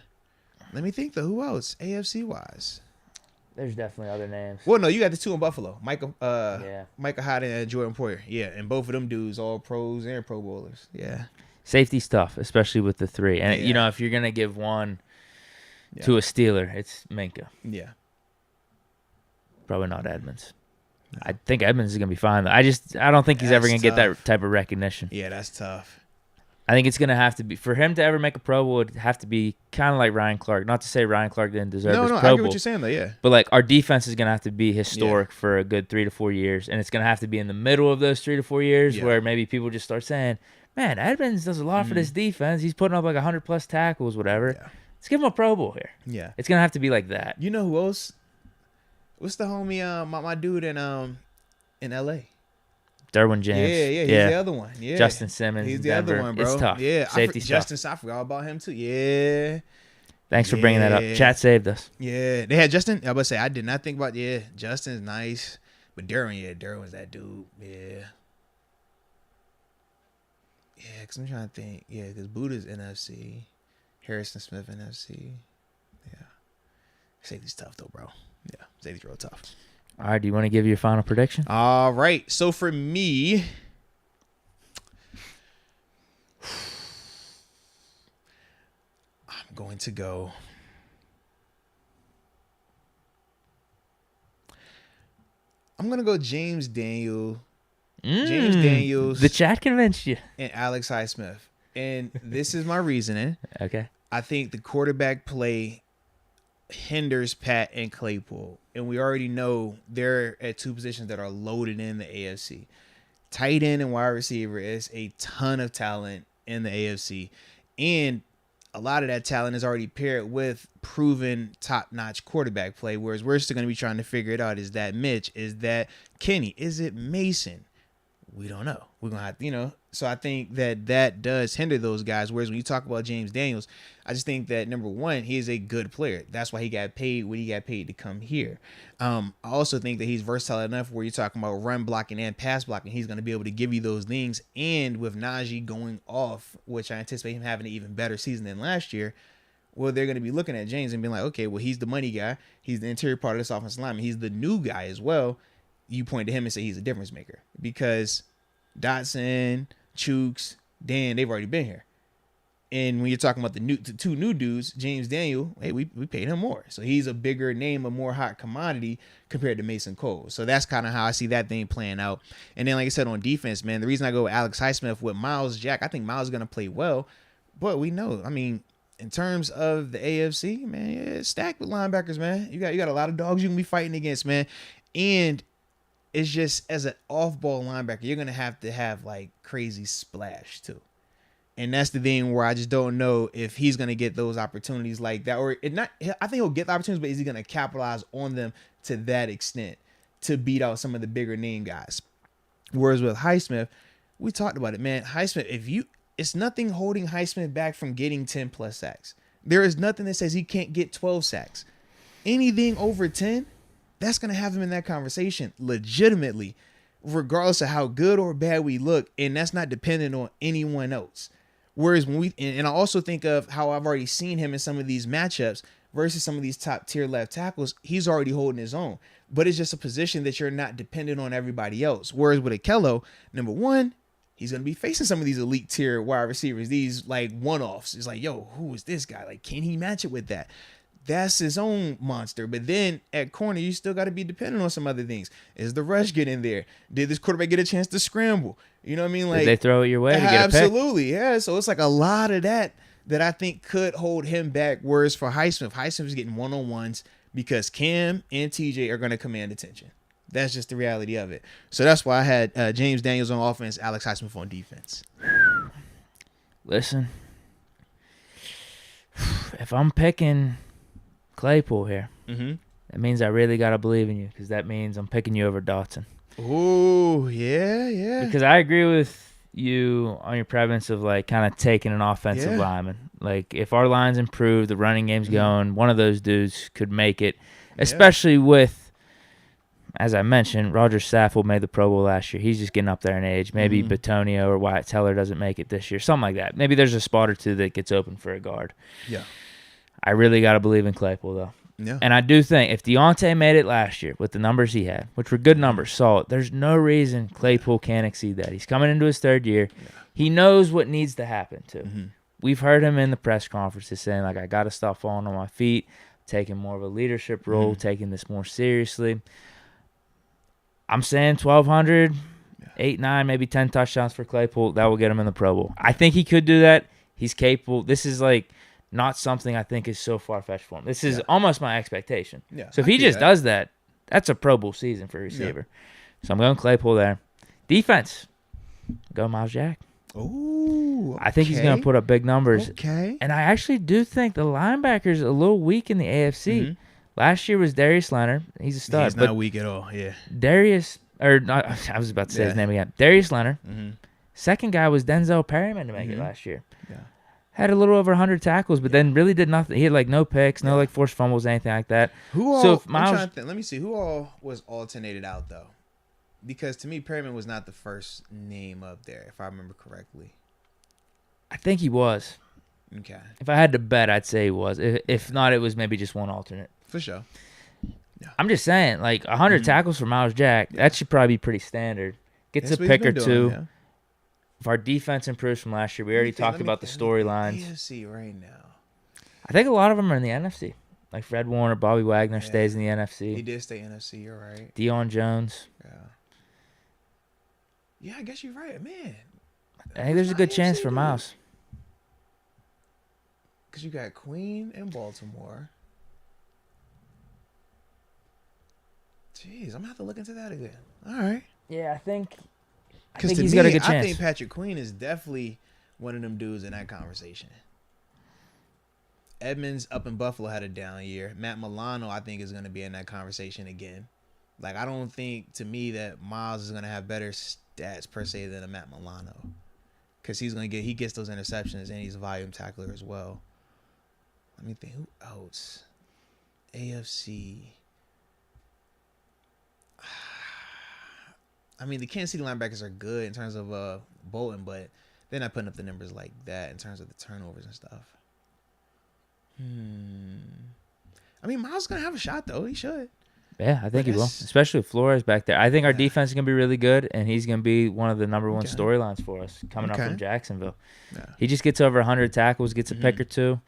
Let me think though. Who else? AFC wise. There's definitely other names. Well, no, you got the 2 in Buffalo. Michael Hyde and Jordan Poyer. Yeah, and both of them dudes all pros and Pro Bowlers. Yeah. Safety's tough, especially with the 3. And, if you're going to give one to a Steeler, it's Minka. Yeah. Probably not Edmonds. No. I think Edmonds is going to be fine. I don't think he's ever going to get that type of recognition. Yeah, that's tough. I think it's going to have to be, for him to ever make a Pro Bowl, it'd have to be kind of like Ryan Clark. Not to say Ryan Clark didn't deserve his Pro Bowl. I get what you're saying, though, yeah. But, like, our defense is going to have to be historic for a good 3 to 4 years. And it's going to have to be in the middle of those 3 to 4 years where maybe people just start saying, man, Edmonds does a lot for this defense. He's putting up like 100-plus tackles, whatever. Yeah. Let's give him a Pro Bowl here. Yeah. It's going to have to be like that. You know who else? What's the homie, my dude in L.A.? Derwin James. Yeah, he's the other one. Yeah. Justin Simmons. He's the Denver. other one, bro. It's tough. Yeah. Safety's tough. I forgot about him, too. Yeah. Thanks for bringing that up. Chat saved us. Yeah. They had Justin. I was about to say, I did not think about, Justin's nice. But Derwin's that dude. Yeah. Yeah, because I'm trying to think. Yeah, because Buddha's NFC. Harrison Smith NFC. Yeah. Safety's tough, though, bro. Yeah, safety's real tough. All right, do you want to give your final prediction? All right. So for me, I'm going to go. I'm going to go James Daniels. The chat convinced you. And Alex Highsmith. And this is my reasoning. Okay. I think the quarterback play hinders Pat and Claypool. And we already know they're at 2 positions that are loaded in the AFC. Tight end and wide receiver is a ton of talent in the AFC. And a lot of that talent is already paired with proven top-notch quarterback play, whereas we're still going to be trying to figure it out. Is that Mitch? Is that Kenny? Is it Mason? We don't know. We're going to have to, So I think that does hinder those guys. Whereas when you talk about James Daniels, I just think that, number one, he is a good player. That's why he got paid what he got paid to come here. I also think that he's versatile enough where you're talking about run blocking and pass blocking. He's going to be able to give you those things. And with Najee going off, which I anticipate him having an even better season than last year, well, they're going to be looking at James and being like, okay, well, he's the money guy. He's the interior part of this offensive lineman. He's the new guy as well. You point to him and say he's a difference maker because Dotson, Chooks, Dan, they've already been here. And when you're talking about the 2 new dudes, James Daniel, hey, we paid him more. So he's a bigger name, a more hot commodity compared to Mason Cole. So that's kind of how I see that thing playing out. And then, like I said, on defense, man, the reason I go with Alex Highsmith with Miles Jack, I think Miles is going to play well. But we know, in terms of the AFC, man, it's stacked with linebackers, man. You got a lot of dogs you can be fighting against, man. And it's just, as an off-ball linebacker, you're going to have like crazy splash too. And that's the thing where I just don't know if he's going to get those opportunities like that. Or not. I think he'll get the opportunities, but is he going to capitalize on them to that extent to beat out some of the bigger name guys? Whereas with Highsmith, we talked about it, man. Highsmith, it's nothing holding Highsmith back from getting 10-plus sacks. There is nothing that says he can't get 12 sacks. Anything over 10, that's going to have him in that conversation legitimately, regardless of how good or bad we look. And that's not dependent on anyone else. Whereas and I also think of how I've already seen him in some of these matchups versus some of these top tier left tackles. He's already holding his own, but it's just a position that you're not dependent on everybody else. Whereas with Akello, number one, he's going to be facing some of these elite tier wide receivers, these like one-offs. It's like, yo, who is this guy? Like, can he match it with that? That's his own monster. But then at corner, you still got to be dependent on some other things. Is the rush get in there? Did this quarterback get a chance to scramble? You know what I mean? Like, did they throw it your way to get a pick? Absolutely, yeah. So it's like a lot of that I think could hold him back. Whereas for Highsmith is getting one-on-ones because Cam and TJ are going to command attention. That's just the reality of it. So that's why I had James Daniels on offense, Alex Highsmith on defense. Listen, if I'm picking Claypool here, that means I really got to believe in you because that means I'm picking you over Dotson. Oh, yeah. Because I agree with you on your premise of like kind of taking an offensive lineman. Like if our line's improved, the running game's going, one of those dudes could make it, especially with, as I mentioned, Roger Saffold made the Pro Bowl last year. He's just getting up there in age. Maybe Batonio or Wyatt Teller doesn't make it this year. Something like that. Maybe there's a spot or two that gets open for a guard. Yeah. I really got to believe in Claypool, though. Yeah. And I do think if Deontay made it last year with the numbers he had, which were good numbers, solid, there's no reason Claypool can't exceed that. He's coming into his 3rd year. Yeah. he knows what needs to happen too. Mm-hmm. We've heard him in the press conferences saying, like, I got to stop falling on my feet, taking more of a leadership role, taking this more seriously. I'm saying 1,200, 8, 9, maybe 10 touchdowns for Claypool. That will get him in the Pro Bowl. I think he could do that. He's capable. This is like not something I think is so far-fetched for him. This is almost my expectation. Yeah, so if he just does that, that's a Pro Bowl season for a receiver. Yeah. So I'm going Claypool there. Defense, go Miles Jack. Ooh, okay. I think he's going to put up big numbers. Okay. And I actually do think the linebackers are a little weak in the AFC. Mm-hmm. Last year was Darius Leonard. He's a stud. He's not weak at all, yeah. I was about to say his name again. Darius Leonard. Mm-hmm. Second guy was Denzel Perryman to make it last year. Yeah. Had a little over 100 tackles, but then really did nothing. He had like no picks, no like forced fumbles, anything like that. Let me see. Who all was alternated out, though? Because to me, Perryman was not the first name up there, if I remember correctly. I think he was. Okay. If I had to bet, I'd say he was. If not, it was maybe just one alternate. For sure. Yeah. I'm just saying, like 100 tackles for Miles Jack, that should probably be pretty standard. Gets a pick or two. Yeah. If our defense improves from last year, we already talked about the storylines. AFC right now. I think a lot of them are in the NFC. Like Fred Warner, Bobby Wagner stays in the NFC. He did stay NFC, you're right. Deion Jones. Yeah. Yeah, I guess you're right, man. I think there's a good chance for Miles. Because you got Queen and Baltimore. Jeez, I'm going to have to look into that again. All right. Yeah, I think he's got a good chance. I think Patrick Queen is definitely one of them dudes in that conversation. Edmonds up in Buffalo had a down year. Matt Milano, I think, is going to be in that conversation again. Like, I don't think, to me, that Miles is going to have better stats, per se, than a Matt Milano. Because he gets those interceptions, and he's a volume tackler as well. Let me think. Who else? AFC. I mean, the Kansas City linebackers are good in terms of Bolton, but they're not putting up the numbers like that in terms of the turnovers and stuff. I mean, Miles is going to have a shot, though. He should. Yeah, I think he will, especially with Flores back there. I think our defense is going to be really good, and he's going to be one of the number one storylines for us coming up from Jacksonville. Yeah. He just gets over 100 tackles, gets a pick or two,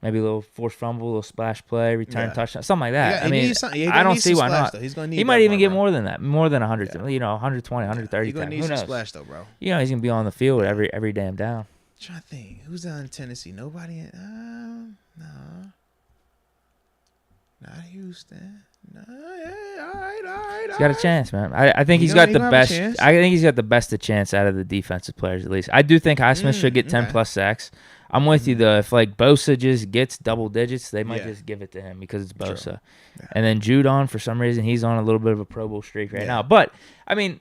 maybe a little forced fumble, a little splash play, return touchdown, something like that. I don't see why not. He might even get more than that, more than 100, 120, 130. He's going to need some splash, though, bro. He's going to be on the field every damn down. I'm trying to think. Who's down in Tennessee? Nobody? No. Not Houston. No, yeah, all right. He's got a chance, man. I think he's got the best. I think he's got the best of chance out of the defensive players, at least. I do think Highsmith should get 10 plus sacks. I'm with you though. If like Bosa just gets double digits, they might just give it to him because it's Bosa. Yeah. And then Judon, for some reason, he's on a little bit of a Pro Bowl streak right now. But I mean,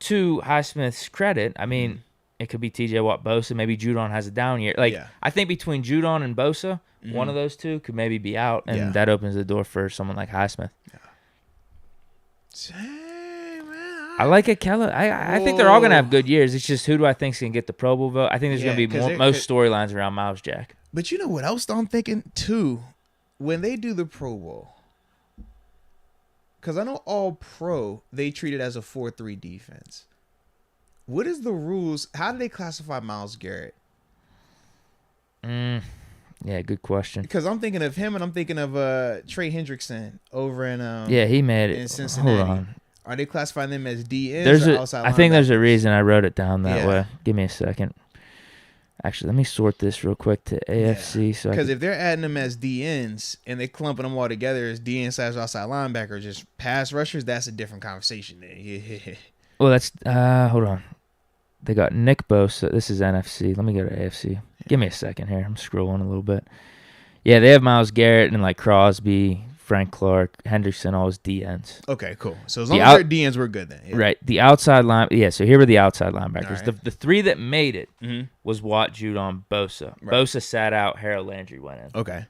to Highsmith's credit, I mean, it could be TJ Watt, Bosa. Maybe Judon has a down year. I think between Judon and Bosa, one of those two could maybe be out, and that opens the door for someone like Highsmith. I like it, Keller. I think they're all going to have good years. It's just who do I think can get the Pro Bowl vote? I think there's going to be most storylines around Miles Jack. But you know what else I'm thinking, too? When they do the Pro Bowl, because I know all pro, they treat it as a 4-3 defense. What is the rules? How do they classify Myles Garrett? Yeah, good question. Because I'm thinking of him, and I'm thinking of Trey Hendrickson over in he made it in Cincinnati. Hold on. Are they classifying them as DNs or outside linebackers? I think there's a reason I wrote it down that way. Give me a second. Actually, let me sort this real quick to AFC. Because if they're adding them as DNs and they clumping them all together as DN / outside linebacker, just pass rushers, that's a different conversation there. Yeah. Well, that's hold on. They got Nick Bosa. This is NFC. Let me go to AFC. Give me a second here. I'm scrolling a little bit. Yeah, they have Myles Garrett and like Crosby, Frank Clark, Hendrickson, all his DNs. Okay, cool. So as long as they're DNs, we're good then. Yeah. Right. The outside line. Yeah, so here were the outside linebackers. Right. The three that made it was Watt, Judon, Bosa. Right. Bosa sat out. Harold Landry went in. Okay.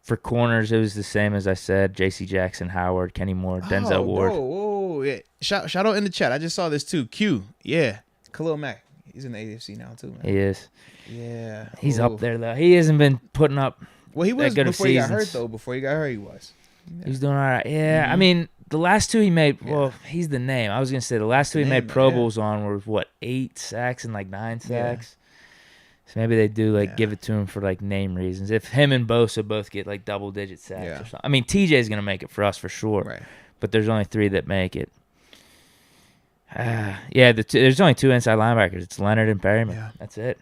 For corners, it was the same as I said. J.C. Jackson, Howard, Kenny Moore, Denzel Ward. Whoa. Yeah. Shout out in the chat. I just saw this too. Q. Yeah. Khalil Mack. He's in the AFC now too, man. He is. Yeah. He's up there, though. He hasn't been putting up he was good before he got hurt, though. Before he got hurt, he was. Yeah. He's doing all right. Yeah. I mean, the last two he made, Yeah. well, he's the name. I was going to say the last two he made Pro Bowls on were, 8 sacks and 9 sacks? Yeah. So maybe they do, give it to him for, name reasons. If him and Bosa both get, double-digit sacks or something. I mean, TJ's going to make it for us for sure. Right. But there's only 3 that make it. There's only 2 inside linebackers. It's Leonard and Perryman. Yeah. That's it.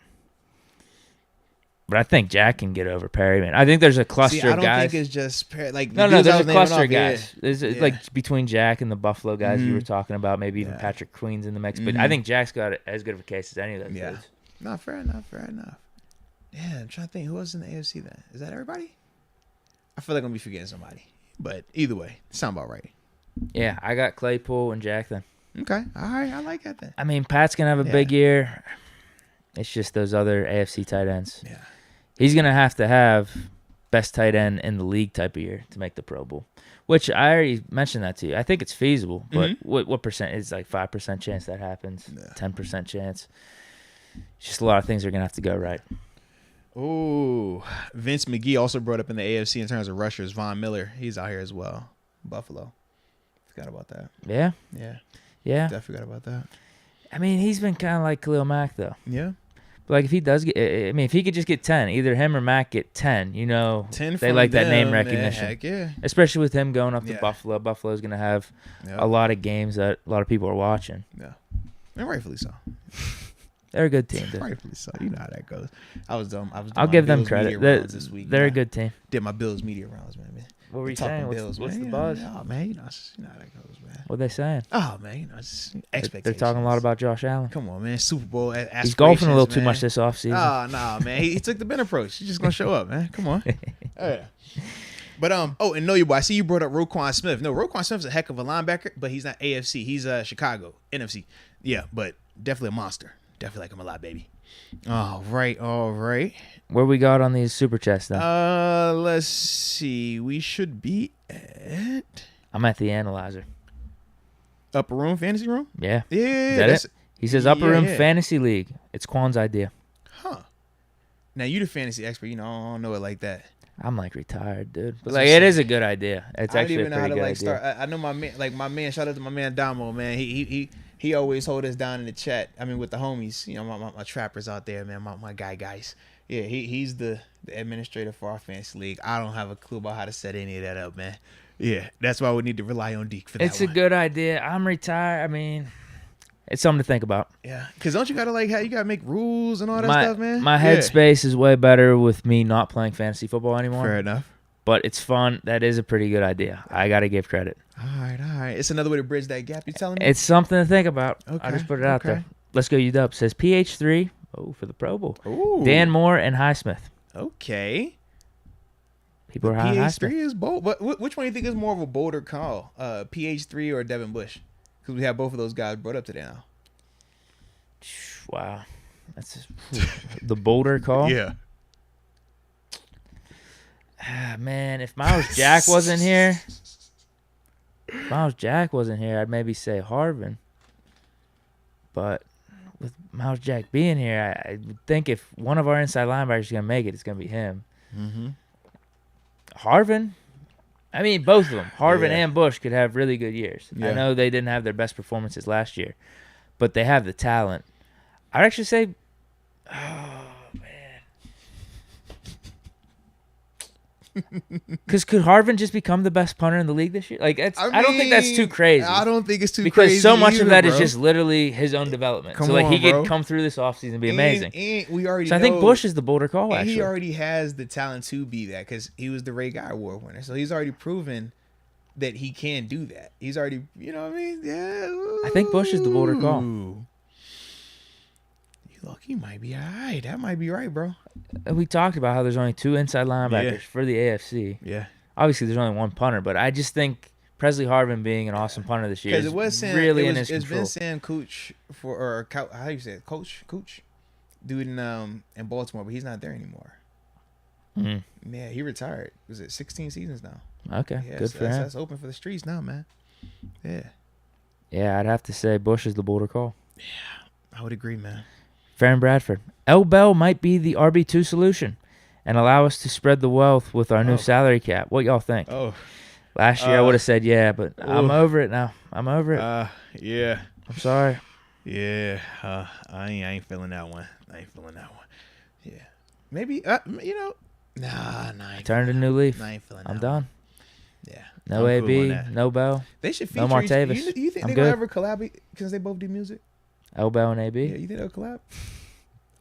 But I think Jack can get over Perryman. I think there's a cluster of guys. I don't think it's just no. There's a cluster of guys. There's between Jack and the Buffalo guys you were talking about. Maybe even Patrick Queen's in the mix. But I think Jack's got as good of a case as any of those dudes. No, fair enough. Yeah, I'm trying to think who else in the AFC then. Is that everybody? I feel like I'm gonna be forgetting somebody. But either way, it sounds about right. Yeah, I got Claypool and Jack then. Okay. All right. I like that then. I mean, Pat's going to have a big year. It's just those other AFC tight ends. Yeah. He's going to have best tight end in the league type of year to make the Pro Bowl, which I already mentioned that to you. I think it's feasible, but what percent is 5% chance that happens, 10% chance. Just a lot of things are going to have to go right. Oh, Vince McGee also brought up in the AFC in terms of rushers. Von Miller, he's out here as well. Buffalo. Forgot about that. Yeah. Definitely forgot about that. I mean, he's been kind of like Khalil Mack, though. Yeah. But if he does get, if he could just get 10, either him or Mack get 10, 10 they like that name man, recognition. Heck yeah. Especially with him going up to Buffalo. Buffalo's going to have a lot of games that a lot of people are watching. Yeah. And rightfully so. They're a good team, dude. Rightfully so. You know how that goes. I was dumb. I'll give them credit. This week, they're a good team. Did my Bills media rounds, man. What were you saying? Bills, what's the buzz? Oh, man, you know how that goes, man. What are they saying? Oh, man, it's expectations. They're talking a lot about Josh Allen. Come on, man. Super Bowl aspirations, he's golfing a little too much this offseason. Oh, no, man. He took the Ben approach. He's just going to show up, man. Come on. Yeah. But, and know your boy. I see you brought up Roquan Smith. No, Roquan Smith's a heck of a linebacker, but he's not AFC. He's Chicago, NFC. Yeah, but definitely a monster. Definitely like him a lot, baby. All right. Where we got on these super chats then? Let's see. We should be at. I'm at the analyzer. Upper Room Fantasy Room. Yeah. Yeah. Is that it? He says Upper Room Fantasy League. It's Quan's idea. Huh. Now you the fantasy expert. I don't know it like that. I'm retired, dude. But it is a good idea. It's actually a pretty good idea. Start. I know my man. Shout out to my man Damo, man. He always hold us down in the chat. I mean, with the homies, my trappers out there, man. My guys. Yeah, he's the administrator for our fantasy league. I don't have a clue about how to set any of that up, man. Yeah, that's why we need to rely on Deke for that. It's a good idea. I'm retired. I mean, it's something to think about. Yeah, because don't you gotta you gotta make rules and all that stuff, man. My headspace is way better with me not playing fantasy football anymore. Fair enough. But it's fun. That is a pretty good idea. I gotta give credit. All right. It's another way to bridge that gap. You telling me? It's something to think about. Okay. I just put it out there. Let's go UW. Says PH3. Oh, for the Pro Bowl. Ooh. Dan Moore and Highsmith. Okay. People are high. PH3 is bold. But which one do you think is more of a bolder call? PH3 or Devin Bush? Because we have both of those guys brought up today now. Wow. That's the bolder call? Yeah. Man, if Miles Jack wasn't here, I'd maybe say Harvin. But with Miles Jack being here, I would think if one of our inside linebackers is going to make it, it's going to be him. Mm-hmm. Harvin, I mean, both of them, Harvin and Bush, could have really good years. Yeah. I know they didn't have their best performances last year, but they have the talent. I'd actually say, because could Harvin just become the best punter in the league this year? I don't think that's too crazy. I don't think it's too because crazy. Because so much either, of that bro. is just literally his own development. He could come through this offseason and be amazing. And we already I think Bush is the bolder call, actually. He already has the talent to be that because he was the Ray Guy Award winner. So he's already proven that he can do that. He's already, you know what I mean? Yeah. Ooh. I think Bush is the bolder call. Look, he might be all right. That might be right, bro. We talked about how there's only 2 inside linebackers for the AFC. Yeah. Obviously, there's only one punter, but I just think Presley Harvin being an awesome punter this year is really in his control. It's been Sam Cooch how do you say it? Coach, dude in Baltimore, but he's not there anymore. Mm-hmm. Yeah, he retired. Was it 16 seasons now? Okay, good for him. That's open for the streets now, man. Yeah. Yeah, I'd have to say Bush is the bolder call. Yeah, I would agree, man. Farron Bradford. L. Bell might be the RB2 solution and allow us to spread the wealth with our new salary cap. What y'all think? Oh, Last year I would have said yeah, but I'm over it now. I'm over it. Yeah. I'm sorry. Yeah. I ain't feeling that one. Yeah. Maybe, Nah, I ain't Turned a new leaf. I ain't feeling I'm that done. one. Yeah. No I'm cool AB, on that. no Bell. They should feature No Martavis. You think I'm they're going to ever collab because they both do music? L Bell and AB? Yeah, you think they'll collab?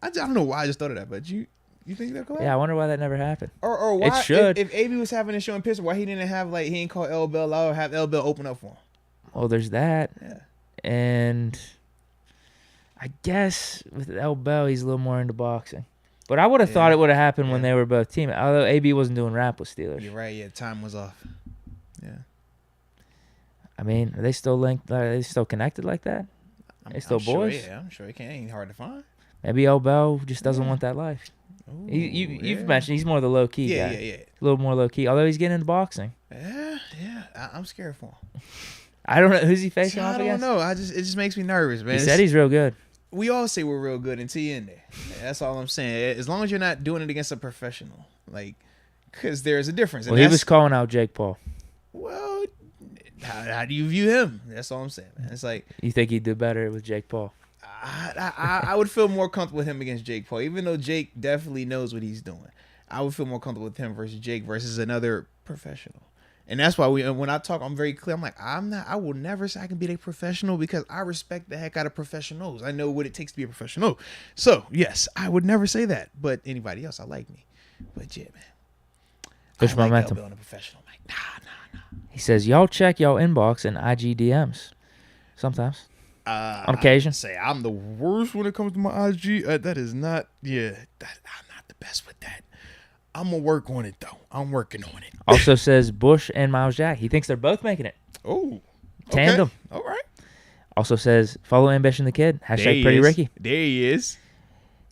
I don't know why I just thought of that, but you think they'll collab? Yeah, I wonder why that never happened. Or why, it should. If AB was having a show in Pittsburgh, why he didn't have, he ain't call L Bell out or have L Bell open up for him? Well, there's that. Yeah. And I guess with L Bell, he's a little more into boxing. But I would have thought it would have happened when they were both teaming. Although AB wasn't doing rap with Steelers. You're right. Yeah, time was off. Yeah. I mean, are they still linked? Are they still connected like that? They still boys? Sure, yeah, I'm sure it ain't hard to find. Maybe L Bell just doesn't want that life. Ooh, You've mentioned he's more the low key guy. Yeah. A little more low key. Although he's getting into boxing. Yeah. I'm scared for him. I don't know who's he facing off against. I don't know. It just makes me nervous, man. He said he's real good. We all say we're real good until you're in there. That's all I'm saying. As long as you're not doing it against a professional, because there's a difference. Well, he was calling out Jake Paul. Well, how do you view him? That's all I'm saying, man. It's you think he'd do better with Jake Paul? I would feel more comfortable with him against Jake Paul, even though Jake definitely knows what he's doing. I would feel more comfortable with him versus Jake versus another professional. And that's why when I talk, I'm very clear. I'm like, I will never say I can be a professional because I respect the heck out of professionals. I know what it takes to be a professional. So, yes, I would never say that. But anybody else, I like me. But yeah, man. Push momentum. Like a professional. I'm like, nah. He says, y'all check y'all inbox and IG DMs. Sometimes. On occasion. Say I'm the worst when it comes to my IG. That is not, I'm not the best with that. I'm going to work on it, though. I'm working on it. Also says Bush and Miles Jack. He thinks they're both making it. Oh. Tandem. Okay. All right. Also says, follow Ambition the Kid. Hashtag Pretty Ricky. There he is.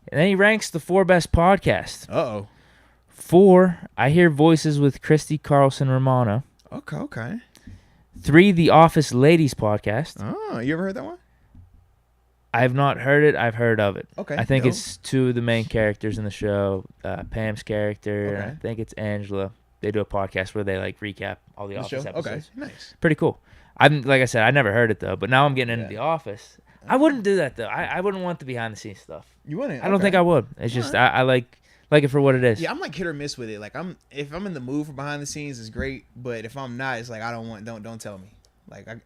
And then he ranks the 4 best podcasts. Uh-oh. 4, I Hear Voices with Christy Carlson Romano. Okay. 3, The Office Ladies podcast. Oh, you ever heard that one? I have not heard it. I've heard of it. Okay. I think it's 2 of the main characters in the show. Pam's character. Okay. And I think it's Angela. They do a podcast where they recap all the Office episodes. Okay, nice. Pretty cool. Like I said, I never heard it though. But now I'm getting into The Office. I wouldn't do that though. I wouldn't want the behind the scenes stuff. You wouldn't? I don't think I would. It's just I like it for what it is. Yeah, I'm hit or miss with it. If I'm in the mood for behind the scenes, it's great. But if I'm not, it's I don't tell me.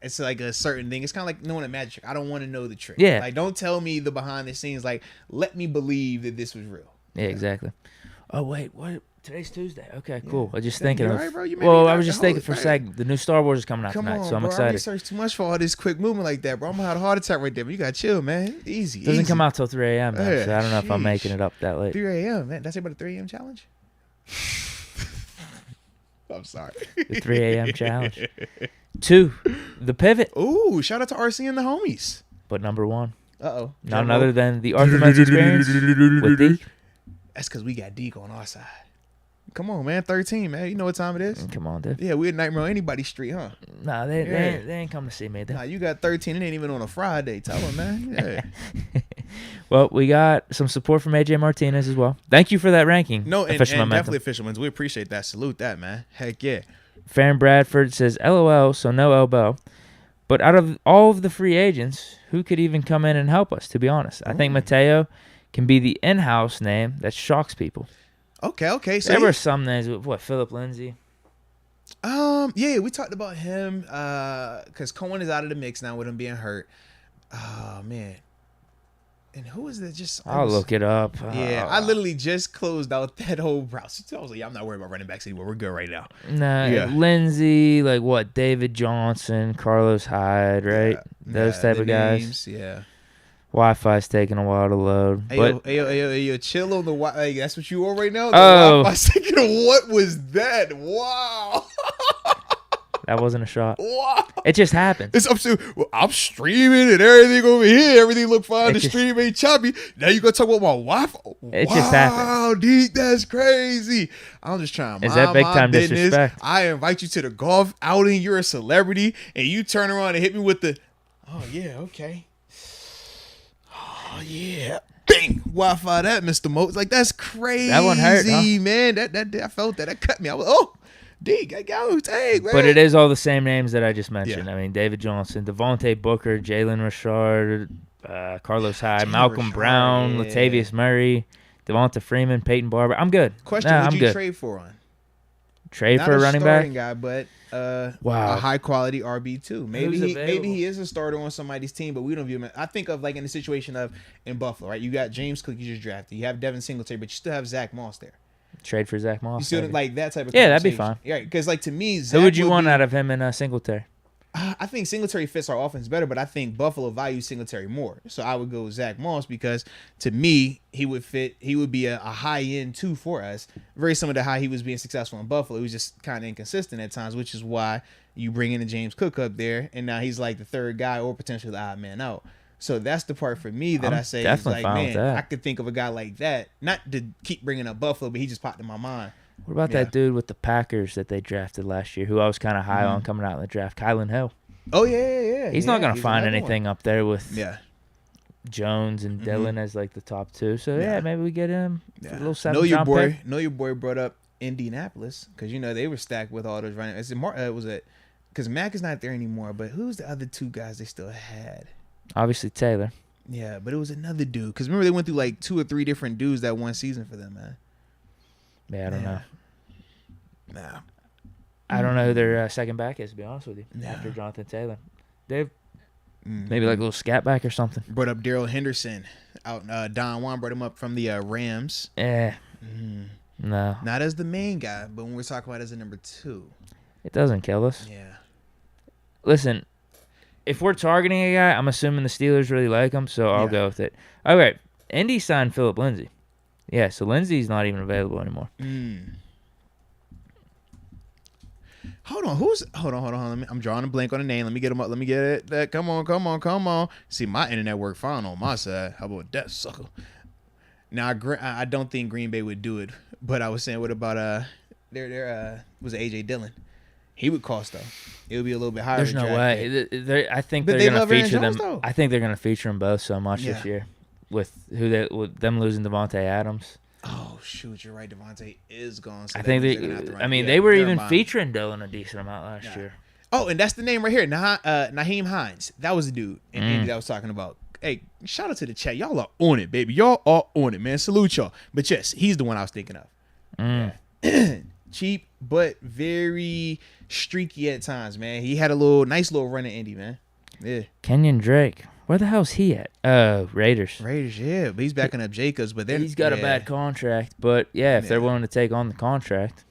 It's a certain thing. It's kind of like knowing a magic trick. I don't want to know the trick. Yeah. Don't tell me the behind the scenes. Let me believe that this was real. Yeah, exactly. Oh, wait. What? Today's Tuesday. Okay, cool. I was just thinking of... Right, bro? I was just thinking for a second. The new Star Wars is coming out tonight, so I'm excited. I researched too much for all this quick movement like that, bro. I'm going to have a heart attack right there, but you got to chill, man. Easy. Doesn't come out till 3 a.m., though, yeah, so I don't know if I'm making it up that late. 3 a.m., man. That's about a 3 a.m. challenge? I'm sorry. The 3 a.m. challenge. 2, The Pivot. Ooh, shout out to RC and the homies. But number 1. Uh-oh. None other than the Arthur Moats Experience with Deke. That's because we got Deke on our side. Come on, man. 13, man. You know what time it is? Come on, dude. Yeah, we at Nightmare on Anybody's Street, huh? Nah, they ain't come to see me. Nah, you got 13. It ain't even on a Friday. Tell them, man. Yeah. Well, we got some support from AJ Martinez as well. Thank you for that ranking. No, and definitely official ones. We appreciate that. Salute that, man. Heck yeah. Farron Bradford says, LOL, so no elbow. But out of all of the free agents, who could even come in and help us, to be honest? I think Mateo can be the in-house name that shocks people. Okay. So there were some names. What, Philip Lindsay? Yeah, we talked about him because Cohen is out of the mix now with him being hurt. Oh, man. And who is that? I'll look it up. Yeah, I literally just closed out that whole browser. I was like, I'm not worried about running backs anymore. We're good right now. Nah, Lindsay, David Johnson, Carlos Hyde, right? Yeah, those type of guys. Names, yeah. Wi-Fi's taking a while to load. Hey, chill on the Wi-Fi. Like, that's what you are right now? Wi-Fi's taking what was that? Wow. That wasn't a shot. Wow. It just happened. I'm streaming and everything over here. Everything look fine. The stream ain't choppy. Now you gonna talk about my Wi-Fi? It just happened. Wow, Deke, that's crazy. I'm just trying to mind that big time business. Disrespect? I invite you to the golf outing. You're a celebrity, and you turn around and hit me with the, oh yeah, okay. Oh yeah. Bing! Wi-Fi that, Mr. Moats. That's crazy. That one hurt, huh? Man. That I felt that. That cut me. I was, Deke, go, take, man. But it is all the same names that I just mentioned. I mean, David Johnson, Devontae Booker, Jalen Richard, Carlos Hyde, Malcolm Brown, Latavius Murray, Devonta Freeman, Peyton Barber. I'm good. Question: would you trade for one? Trade for a running back? Guy, but a high quality RB2. Maybe he is a starter on somebody's team, but we don't view him. I think of like in the situation of in Buffalo, right? You got James Cook, you just drafted. You have Devin Singletary, but you still have Zach Moss there. Trade for Zach Moss. You still like that type of that'd be fine. Yeah, because like to me, Zach who would you want out of him and Singletary? I think Singletary fits our offense better, but I think Buffalo values Singletary more. So I would go with Zach Moss because to me, he would fit. He would be a high end 2 for us. Very similar to how he was being successful in Buffalo. He was just kind of inconsistent at times, which is why you bring in a James Cook up there, and now he's like the third guy or potentially the odd man out. So that's the part for me that I say is like, man, I could think of a guy like that. Not to keep bringing up Buffalo, but he just popped in my mind. What about that dude with the Packers that they drafted last year, who I was kind of high on coming out in the draft, Kylan Hill? Oh, yeah. He's not going to find anything up there with Jones and Dillon as like the top 2. So, maybe we get him for a little 7th-round pick. Know your boy brought up Indianapolis because, they were stacked with all those running. Because Mack is not there anymore, but who's the other 2 guys they still had? Obviously, Taylor. Yeah, but it was another dude. Because remember, they went through like 2 or 3 different dudes that one season for them, man. Yeah, I don't know. Nah. I don't know who their second back is, to be honest with you, after Jonathan Taylor. They've maybe like a little scat back or something. Brought up Darrell Henderson. Don Juan brought him up from the Rams. No. Not as the main guy, but when we're talking about as a number 2. It doesn't kill us. Yeah. Listen, if we're targeting a guy, I'm assuming the Steelers really like him, so I'll go with it. Okay, Indy signed Phillip Lindsay. Yeah, so Lindsay's not even available anymore. Hold on. I'm drawing a blank on the name. Let me get him up. Let me get it. Come on. See, my internet work fine on my side. How about that, sucker? Now, I don't think Green Bay would do it, but I was saying, what about was AJ Dillon? He would cost though. It would be a little bit higher. There's no way. I think they're going to feature them. Though. I think they're going to feature them both so much this year, with them losing Devontae Adams. Oh shoot, you're right. Devontae is gone. So I think they were even featuring Dillon a decent amount last year. Oh, and that's the name right here, Naheem Hines. That was the dude in Indy that I was talking about. Hey, shout out to the chat. Y'all are on it, baby. Y'all are on it, man. Salute y'all. But yes, he's the one I was thinking of. Yeah. Cheap, but very streaky at times, man. He had a nice little run in Indy, man. Yeah. Kenyon Drake. Where the hell's he at? Raiders. Raiders, yeah. But he's backing up Jacobs, but then he's got a bad contract. But if they're willing to take on the contract.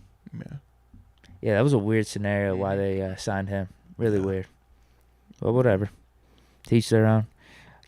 Yeah, that was a weird scenario why they signed him. Really weird. But whatever. Teach their own.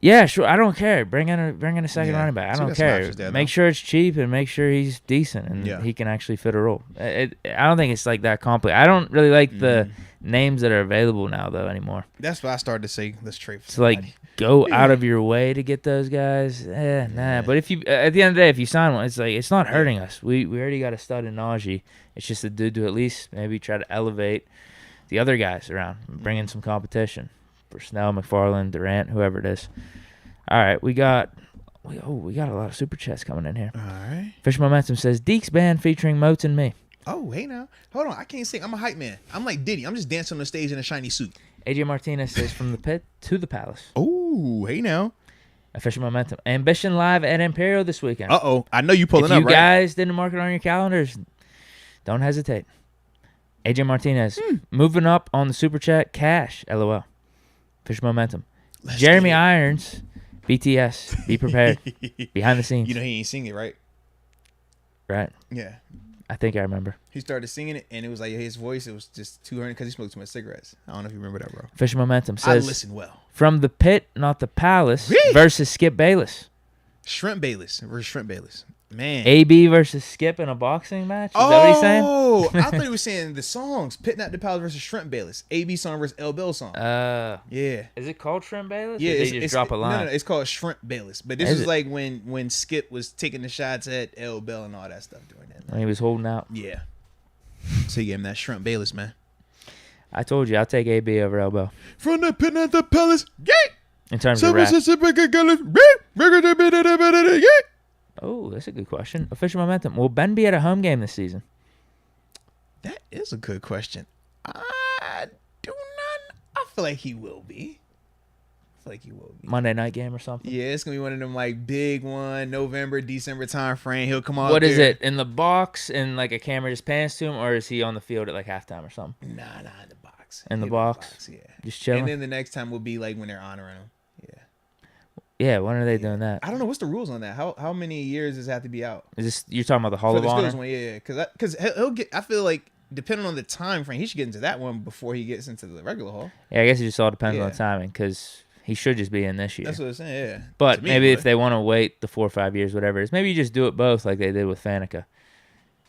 Yeah, sure. I don't care. Bring in a second running back. I don't care. Make sure it's cheap and make sure he's decent and he can actually fit a role. I don't think it's like that complicated. I don't really like the names that are available now though anymore. That's why I started to say let's trade for somebody. Like go out of your way to get those guys. Nah. But if you at the end of the day, if you sign one, it's like it's not hurting us. We already got a stud in Najee. It's just a dude to at least maybe try to elevate the other guys around, bring in some competition for Snell, McFarland, Durant, whoever it is. All right, we got a lot of super chats coming in here. All right. Fish Momentum says Deke's band featuring Moats and me. Oh, hey now. Hold on. I can't sing. I'm a hype man. I'm like Diddy. I'm just dancing on the stage in a shiny suit. AJ Martinez says from the pit to the palace. Oh, hey now. Official Momentum. Ambition Live at Imperial this weekend. Uh-oh. I know you pulling up, right? If you guys didn't mark it on your calendars, don't hesitate. AJ Martinez. Moving up on the super chat. Cash. LOL. Official Momentum. Jeremy Irons. BTS. Be prepared. Behind the scenes. You know he ain't singing it, right? Right. Yeah. I think I remember. He started singing it, and it was like his voice. It was just 200 because he smoked too much cigarettes. I don't know if you remember that, bro. Official Momentum says, I listen well. From the pit, not the palace, versus Skip Bayless. Shrimp Bayless versus Shrimp Bayless. Man. AB versus Skip in a boxing match? Is that what he's saying? Oh, I thought he was saying the songs. Pit Not the Palace versus Shrimp Bayless. AB song versus L Bill song. Yeah. Is it called Shrimp Bayless? Yeah. Or they just drop a line? No, it's called Shrimp Bayless. But this is like when Skip was taking the shots at L Bill and all that stuff during that. When he was holding out? Yeah. So you gave him that Shrimp Bayless, man. I told you, I'll take AB over L Bill. From the Pit Not the Palace. Yeah. In terms of rap. Oh, that's a good question. Official Momentum. Will Ben be at a home game this season? That is a good question. I do not. I feel like he will be. Monday night game or something. Yeah, it's gonna be one of them like big one, November, December time frame. He'll come out. What there. is it, in the box and like a camera just pans to him, or is he on the field at like halftime or something? Nah, in the box. In the box, yeah. Just chilling. And then the next time will be like when they're honoring him. Yeah. Yeah, when are they doing that? I don't know what's the rules on that. How many years does it have to be out? Is this, you're talking about the Hall For of the Honor? Steelers one, yeah. Because he'll get. I feel like depending on the time frame, he should get into that one before he gets into the regular Hall. Yeah, I guess it just all depends on Yeah. the timing, because he should just be in this year. That's what I'm saying. Yeah. But To me, maybe if they want to wait the 4 or 5 years, whatever it is, maybe you just do it both like they did with Faneca.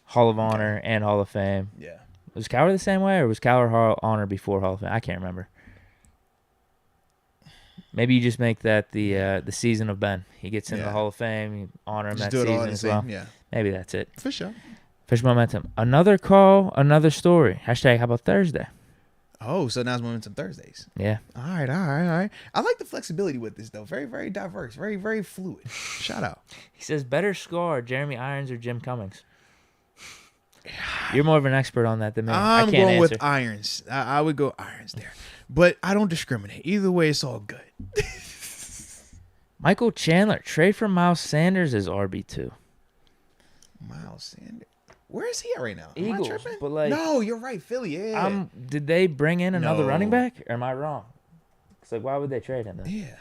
Hall of Honor and Hall of Fame. Yeah. Was Cowher the same way, or was Cowher Hall of Honor before Hall of Fame? I can't remember. Maybe you just make that the season of Ben. He gets into the Hall of Fame, you honor him Just that do it all season the as same. well. Yeah. Maybe that's it. For sure. Fish momentum. Another call, another story. Hashtag how about Thursday? Oh, so now it's Momentum Thursdays. Yeah. All right. I like the flexibility with this though. Very, very diverse. Very, very fluid. Shout out. He says, better score, Jeremy Irons or Jim Cummings? You're more of an expert on that than me. I I'm can't going answer. with Irons. I would go Irons there. But I don't discriminate. Either way, it's all good. Michael Chandler, trade for Miles Sanders as RB2. Miles Sanders. Where is he at right now? Am I Eagles, tripping? but like, no, you're right. Philly, yeah. Did they bring in another No. running back, or am I wrong? It's like, why would they trade him then? Yeah.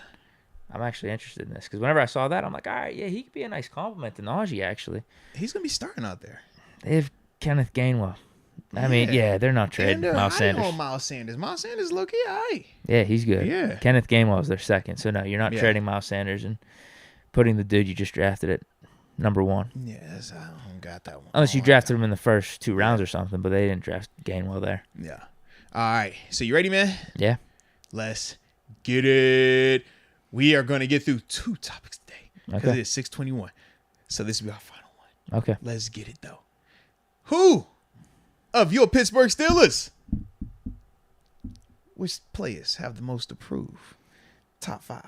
I'm actually interested in this, because whenever I saw that, I'm like, all right, yeah, he could be a nice compliment to Najee, actually. He's going to be starting out there. They have Kenneth Gainwell. I mean, yeah, they're not trading Miles Sanders. Miles Sanders. Miles Sanders, look-key, all right. Yeah, he's good. Yeah. Kenneth Gainwell is their second, so no, you're not trading Miles Sanders and putting the dude you just drafted at number 1. Yes, I don't got that one. Unless you drafted him in the first 2 rounds or something, but they didn't draft Gainwell there. Yeah. All right. So you ready, man? Yeah. Let's get it. We are going to get through 2 topics today because Okay. it's 6:21. So this will be our final one. Okay. Let's get it, though. Who of your Pittsburgh Steelers, which players have the most to prove? Top 5.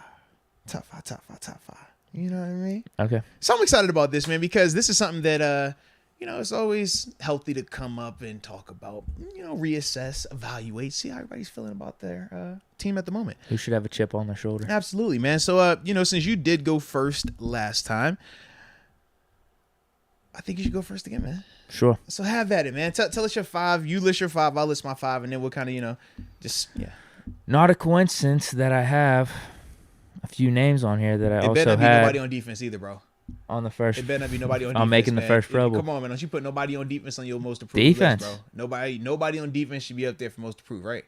You know what I mean? Okay. So I'm excited about this, man, because this is something that, it's always healthy to come up and talk about, reassess, evaluate, see how everybody's feeling about their team at the moment. Who should have a chip on their shoulder? Absolutely, man. So, since you did go first last time, I think you should go first again, man. Sure. So have at it, man. Tell us your 5. You list your 5. I'll list my 5, and then we'll kind of, Not a coincidence that I have a few names on here that I It better also not be had nobody on defense either, bro. on the first. It better not be nobody on defense. I'm making the man. First Pro Bowl. Come on, man. Don't you put nobody on defense on your most approved Defense. list, bro. Nobody on defense should be up there for most approved, right?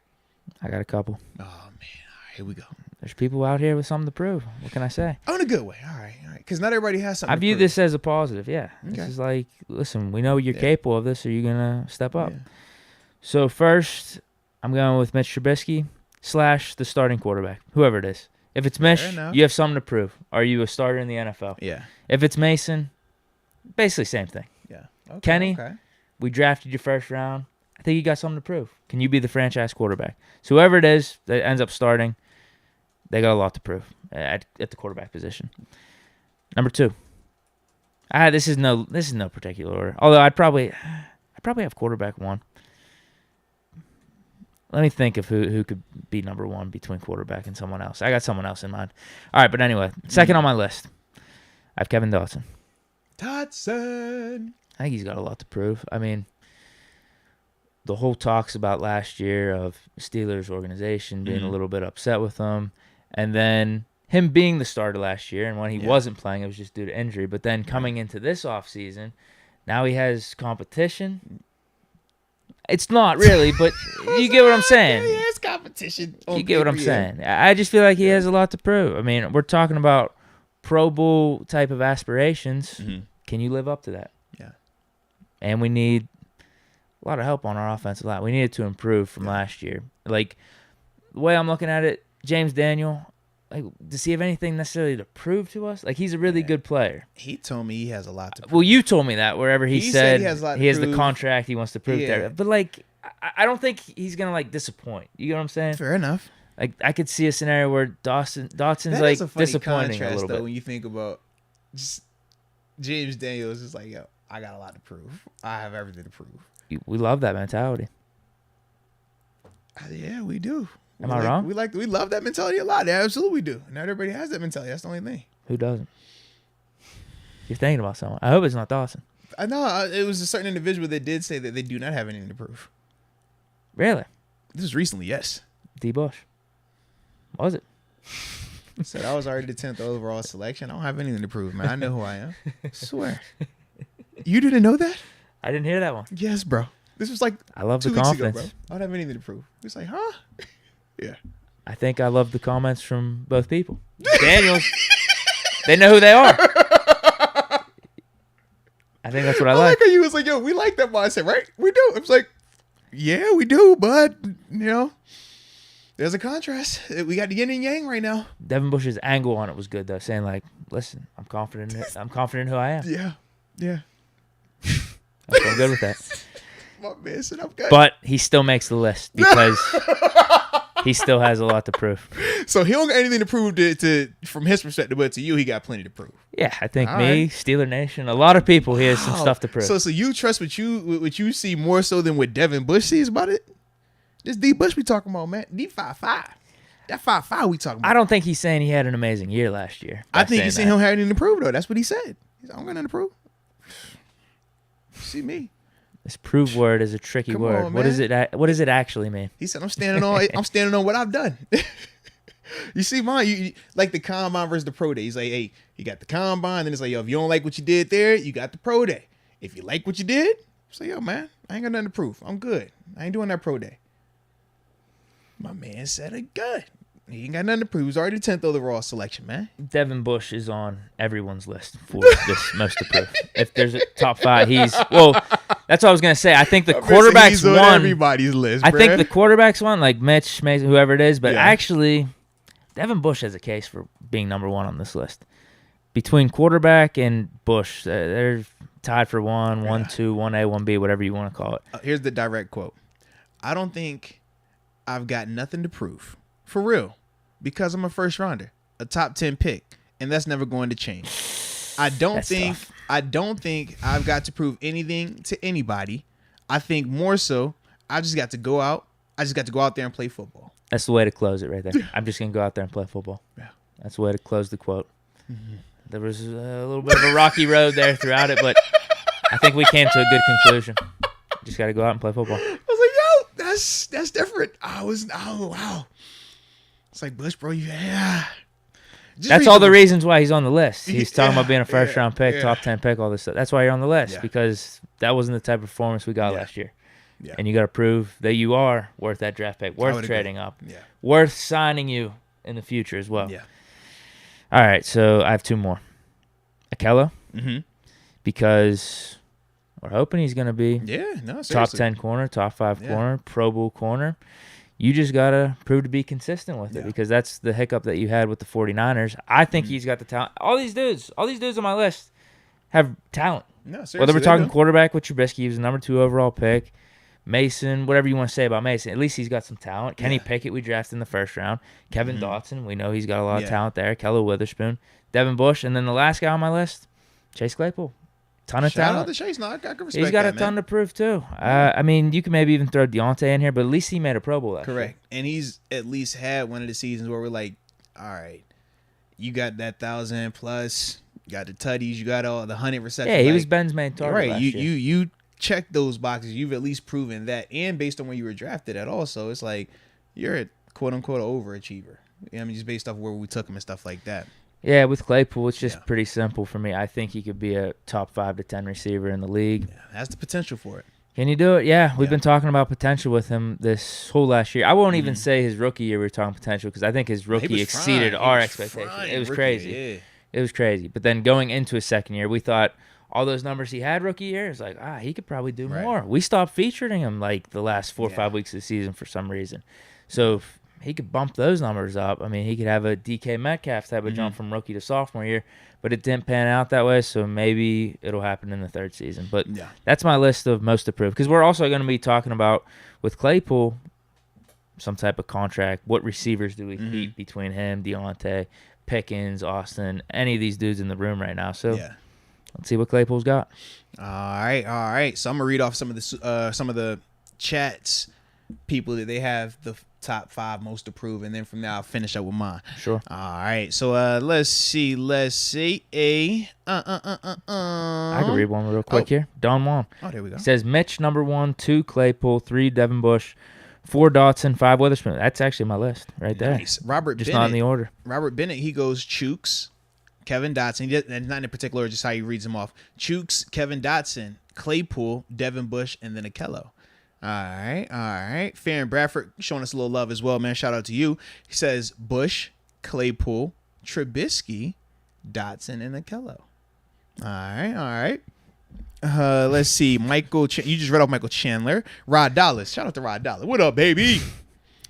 I got a couple. Oh, man. All right, here we go. There's people out here with something to prove. What can I say? Oh, in a good way. All right. Because not everybody has something I to view prove. this as a positive. Yeah. Okay. This is like, listen, we know you're capable of this. Are you going to step up? Yeah. So first, I'm going with Mitch Trubisky / the starting quarterback, whoever it is. If it's Mitch, enough. you have something to prove. Are you a starter in the NFL? Yeah. If it's Mason, basically same thing. Yeah. Okay, Kenny, okay. we drafted you first round. I think you got something to prove. Can you be the franchise quarterback? So whoever it is that ends up starting, they got a lot to prove at the quarterback position. Number 2. This is no particular order. Although I'd probably have quarterback 1. Let me think of who could be number 1 between quarterback and someone else. I got someone else in mind. All right, but anyway, second on my list, I have Kevin Dotson. Dotson. I think he's got a lot to prove. I mean, the whole talks about last year of Steelers organization being a little bit upset with him, and then him being the starter last year, and when he wasn't playing, it was just due to injury. But then coming into this offseason, now he has competition. It's not really, but you get what I'm saying. Yeah, it's competition. You get what I'm saying. I just feel like he has a lot to prove. I mean, we're talking about Pro Bowl type of aspirations. Mm-hmm. Can you live up to that? Yeah. And we need a lot of help on our offensive line. We needed to improve from last year. Like, the way I'm looking at it, James Daniel, like, does he have anything necessarily to prove to us? Like, he's a really good player. He told me he has a lot to prove. Well, you told me that wherever he said he has a lot to he has the prove. contract he wants to prove Yeah. there. But, like, I don't think he's going to, like, disappoint. You know what I'm saying? Fair enough. Like, I could see a scenario where Dotson's That like is a funny disappointing contrast, a little though, bit. when you think about just James Daniels is like, yo, I got a lot to prove. I have everything to prove. We love that mentality. Yeah, we do. Am I wrong? We love that mentality a lot. Yeah, absolutely we do. Not everybody has that mentality. That's the only thing. Who doesn't? You're thinking about someone. I hope it's not Dawson. I know it was a certain individual that did say that they do not have anything to prove. Really? This was recently, yes. D. Bush. Was it? Said I was already the 10th overall selection. I don't have anything to prove, man. I know who I am. I swear. You didn't know that? I didn't hear that one. Yes, bro. This was like I love 2 the weeks confidence. ago, bro. I don't have anything to prove. He was like, huh? Yeah. I think I love the comments from both people. Daniels, they know who they are. I think that's what I like. How you was like, yo, we like that mindset, right? We do. It was like, yeah, we do, but, there's a contrast. We got the yin and yang right now. Devin Bush's angle on it was good, though, saying, like, listen, I'm confident in who I am. Yeah. Yeah. I'm good with that. My man said I'm good. But he still makes the list because he still has a lot to prove. So he don't got anything to prove to from his perspective, but to you, he got plenty to prove. Yeah, I think All me, right. Steeler Nation, a lot of people, he has some stuff to prove. So you trust what you see more so than what Devin Bush sees about it? This D Bush we talking about, man. D 5'5". That 5'5" we talking about. I don't think he's saying he had an amazing year last year. I think he's saying he don't have anything to prove, though. That's what he said. He's like, I don't got nothing to prove. See me. This prove word is a tricky word. On, what does it actually mean? He said, I'm standing on what I've done. You see mine, you like the combine versus the pro day. He's like, hey, you got the combine, then it's like, yo, if you don't like what you did there, you got the pro day. If you like what you did, it's like, yo, man, I ain't got nothing to prove. I'm good. I ain't doing that pro day. My man said it good. He ain't got nothing to prove. He was already the 10th overall selection, man. Devin Bush is on everyone's list for this most to prove. If there's a top 5, that's what I was gonna say. I think the quarterbacks on won. Everybody's list. I think the quarterbacks won, like Mitch, Mason, whoever it is. But Yeah. actually, Devin Bush has a case for being number 1 on this list. Between quarterback and Bush, they're tied for 1, 1, 2, 1A, 1B, whatever you want to call it. Here's the direct quote. I don't think I've got nothing to prove. For real. Because I'm a first rounder, a top 10 pick, and that's never going to change. I don't think I've got to prove anything to anybody. I think more so, I just got to go out there and play football. That's the way to close it right there. I'm just going to go out there and play football. Yeah. That's the way to close the quote. Mm-hmm. There was a little bit of a rocky road there throughout it, but I think we came to a good conclusion. Just got to go out and play football. I was like, yo, that's different. Wow. It's like, Bush, bro, That's all the reasons why he's on the list. He's talking about being a first-round pick, top 10 pick, all this stuff. That's why you're on the list, because that wasn't the type of performance we got last year. Yeah. And you got to prove that you are worth that draft pick, worth trading up, worth signing you in the future as well. Yeah. All right, so I have 2 more. Akella, because we're hoping he's going to be top 10 corner, top 5 corner, Pro Bowl corner. You just got to prove to be consistent with it, because that's the hiccup that you had with the 49ers. I think he's got the talent. All these dudes on my list have talent. No, seriously, whether we're talking quarterback with Trubisky, he was the number 2 overall pick. Mason, whatever you want to say about Mason, at least he's got some talent. Kenny Pickett, we drafted in the first round. Kevin Dotson, we know he's got a lot of talent there. Keller Witherspoon, Devin Bush, and then the last guy on my list, Chase Claypool. Ton of talent. Shout out to Chase. No, I can respect He's got that, a ton to prove, too. I mean, you can maybe even throw Deontay in here, but at least he made a Pro Bowl last year. And he's at least had one of the seasons where we're like, all right, you got that 1,000 plus, you got the tutties, you got all the 100 receptions. Yeah, he was Ben's main target last year. You check those boxes. You've at least proven that. And based on where you were drafted at also, it's like you're a quote-unquote overachiever. I mean, just based off where we took him and stuff like that. Yeah, with Claypool, it's just pretty simple for me. I think he could be a top 5 to 10 receiver in the league. Yeah, has the potential for it. Can you do it? Yeah, we've been talking about potential with him this whole last year. I won't even say his rookie year we were talking potential, because I think his rookie exceeded our expectations. It was crazy. Yeah. It was crazy. But then going into his second year, we thought all those numbers he had rookie year, it's like, he could probably do more. We stopped featuring him like the last 4 or 5 weeks of the season for some reason. So if he could bump those numbers up. I mean, he could have a DK Metcalf type of jump from rookie to sophomore year, but it didn't pan out that way, so maybe it'll happen in the 3rd season. But that's my list of most approved, because we're also going to be talking about, with Claypool, some type of contract. What receivers do we keep between him, Deontay, Pickens, Austin, any of these dudes in the room right now? So Let's see what Claypool's got. All right. So I'm gonna read off some of the chats people that they have the top 5 most approved, and then from there I'll finish up with mine. Sure. All right. So let's see. I can read one real quick here. Don Juan. Oh, there we go. He says Mitch number 1, 2 Claypool, 3 Devin Bush, 4 Dotson, 5 Witherspoon. That's actually my list right there. Nice. Robert Just Bennett, not in the order. Robert Bennett, he goes Chooks, Kevin Dotson, and not in particular, just how he reads them off. Chooks, Kevin Dotson, Claypool, Devin Bush, and then Akello. All right. Farron Bradford showing us a little love as well, man. Shout out to you. He says Bush, Claypool, Trubisky, Dotson, and Akello. All right. Let's see. You just read off Michael Chandler. Rod Dallas. Shout out to Rod Dallas. What up, baby?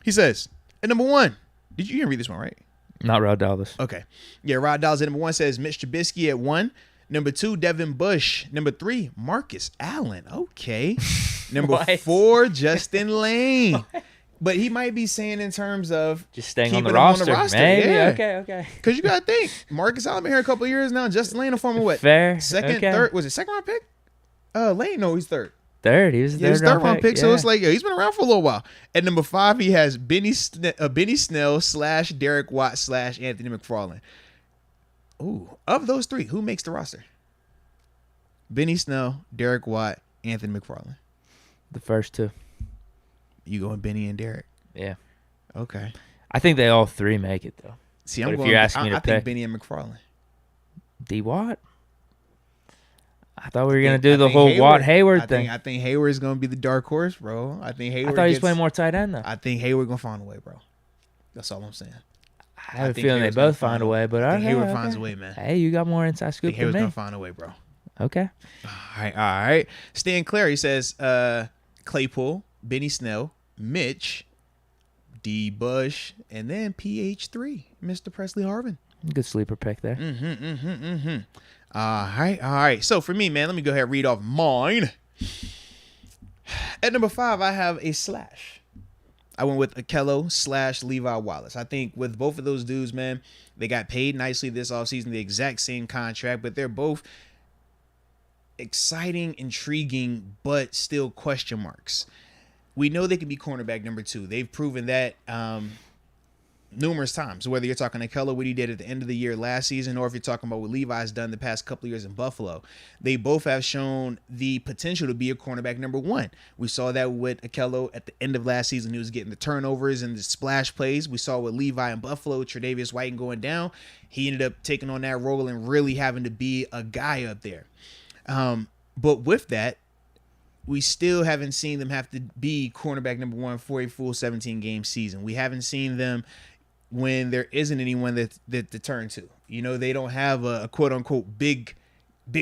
He says, at number 1. You didn't read this one, right? Not Rod Dallas. Okay. Yeah, Rod Dallas at number 1 says Mitch Trubisky at 1. Number 2, Devin Bush. Number 3, Marcus Allen. Okay. Number 4, Justin Lane. What? But he might be saying in terms of just staying on the roster. Maybe. Yeah. Okay. Because you got to think, Marcus Allen been here a couple of years now. Justin Lane, a former what? Fair. Second, third. Was it second round pick? Lane, no, he's third. Third. He was the third round pick. So it's like, he's been around for a little while. At number 5, he has Benny Snell / Derek Watt / Anthony McFarland. Ooh, of those 3, who makes the roster? Benny Snell, Derek Watt, Anthony McFarland. The first 2. You going Benny and Derek? Yeah. Okay. I think they all 3 make it though. See, if you're asking me to I pick, think Benny and McFarland. D Watt. I thought we were gonna do the whole Watt Hayward thing. I think Hayward's gonna be the dark horse, bro. I thought he's playing more tight end though. I think Hayward gonna find a way, bro. That's all I'm saying. I have a feeling they both find a way, but I think Hayward finds a way, man. Hey, you got more inside scoop than me. Hayward's gonna find a way, bro. Okay. All right. Stan Clary says Claypool, Benny Snell, Mitch, D. Bush, and then PH3, Mr. Presley Harvin. Good sleeper pick there. All right. So for me, man, let me go ahead and read off mine. At number 5, I have a slash. I went with Akello / Levi Wallace. I think with both of those dudes, man, they got paid nicely this offseason, the exact same contract, but they're both exciting, intriguing, but still question marks. We know they can be cornerback number 2. They've proven that numerous times, whether you're talking Akello, what he did at the end of the year last season, or if you're talking about what Levi's done the past couple of years in Buffalo. They both have shown the potential to be a cornerback number 1. We saw that with Akello at the end of last season. He was getting the turnovers and the splash plays. We saw with Levi in Buffalo, Tre'Davious White going down. He ended up taking on that role and really having to be a guy up there. But with that, we still haven't seen them have to be cornerback number 1 for a full 17-game season. We haven't seen them when there isn't anyone that to turn to. You know, they don't have a quote-unquote big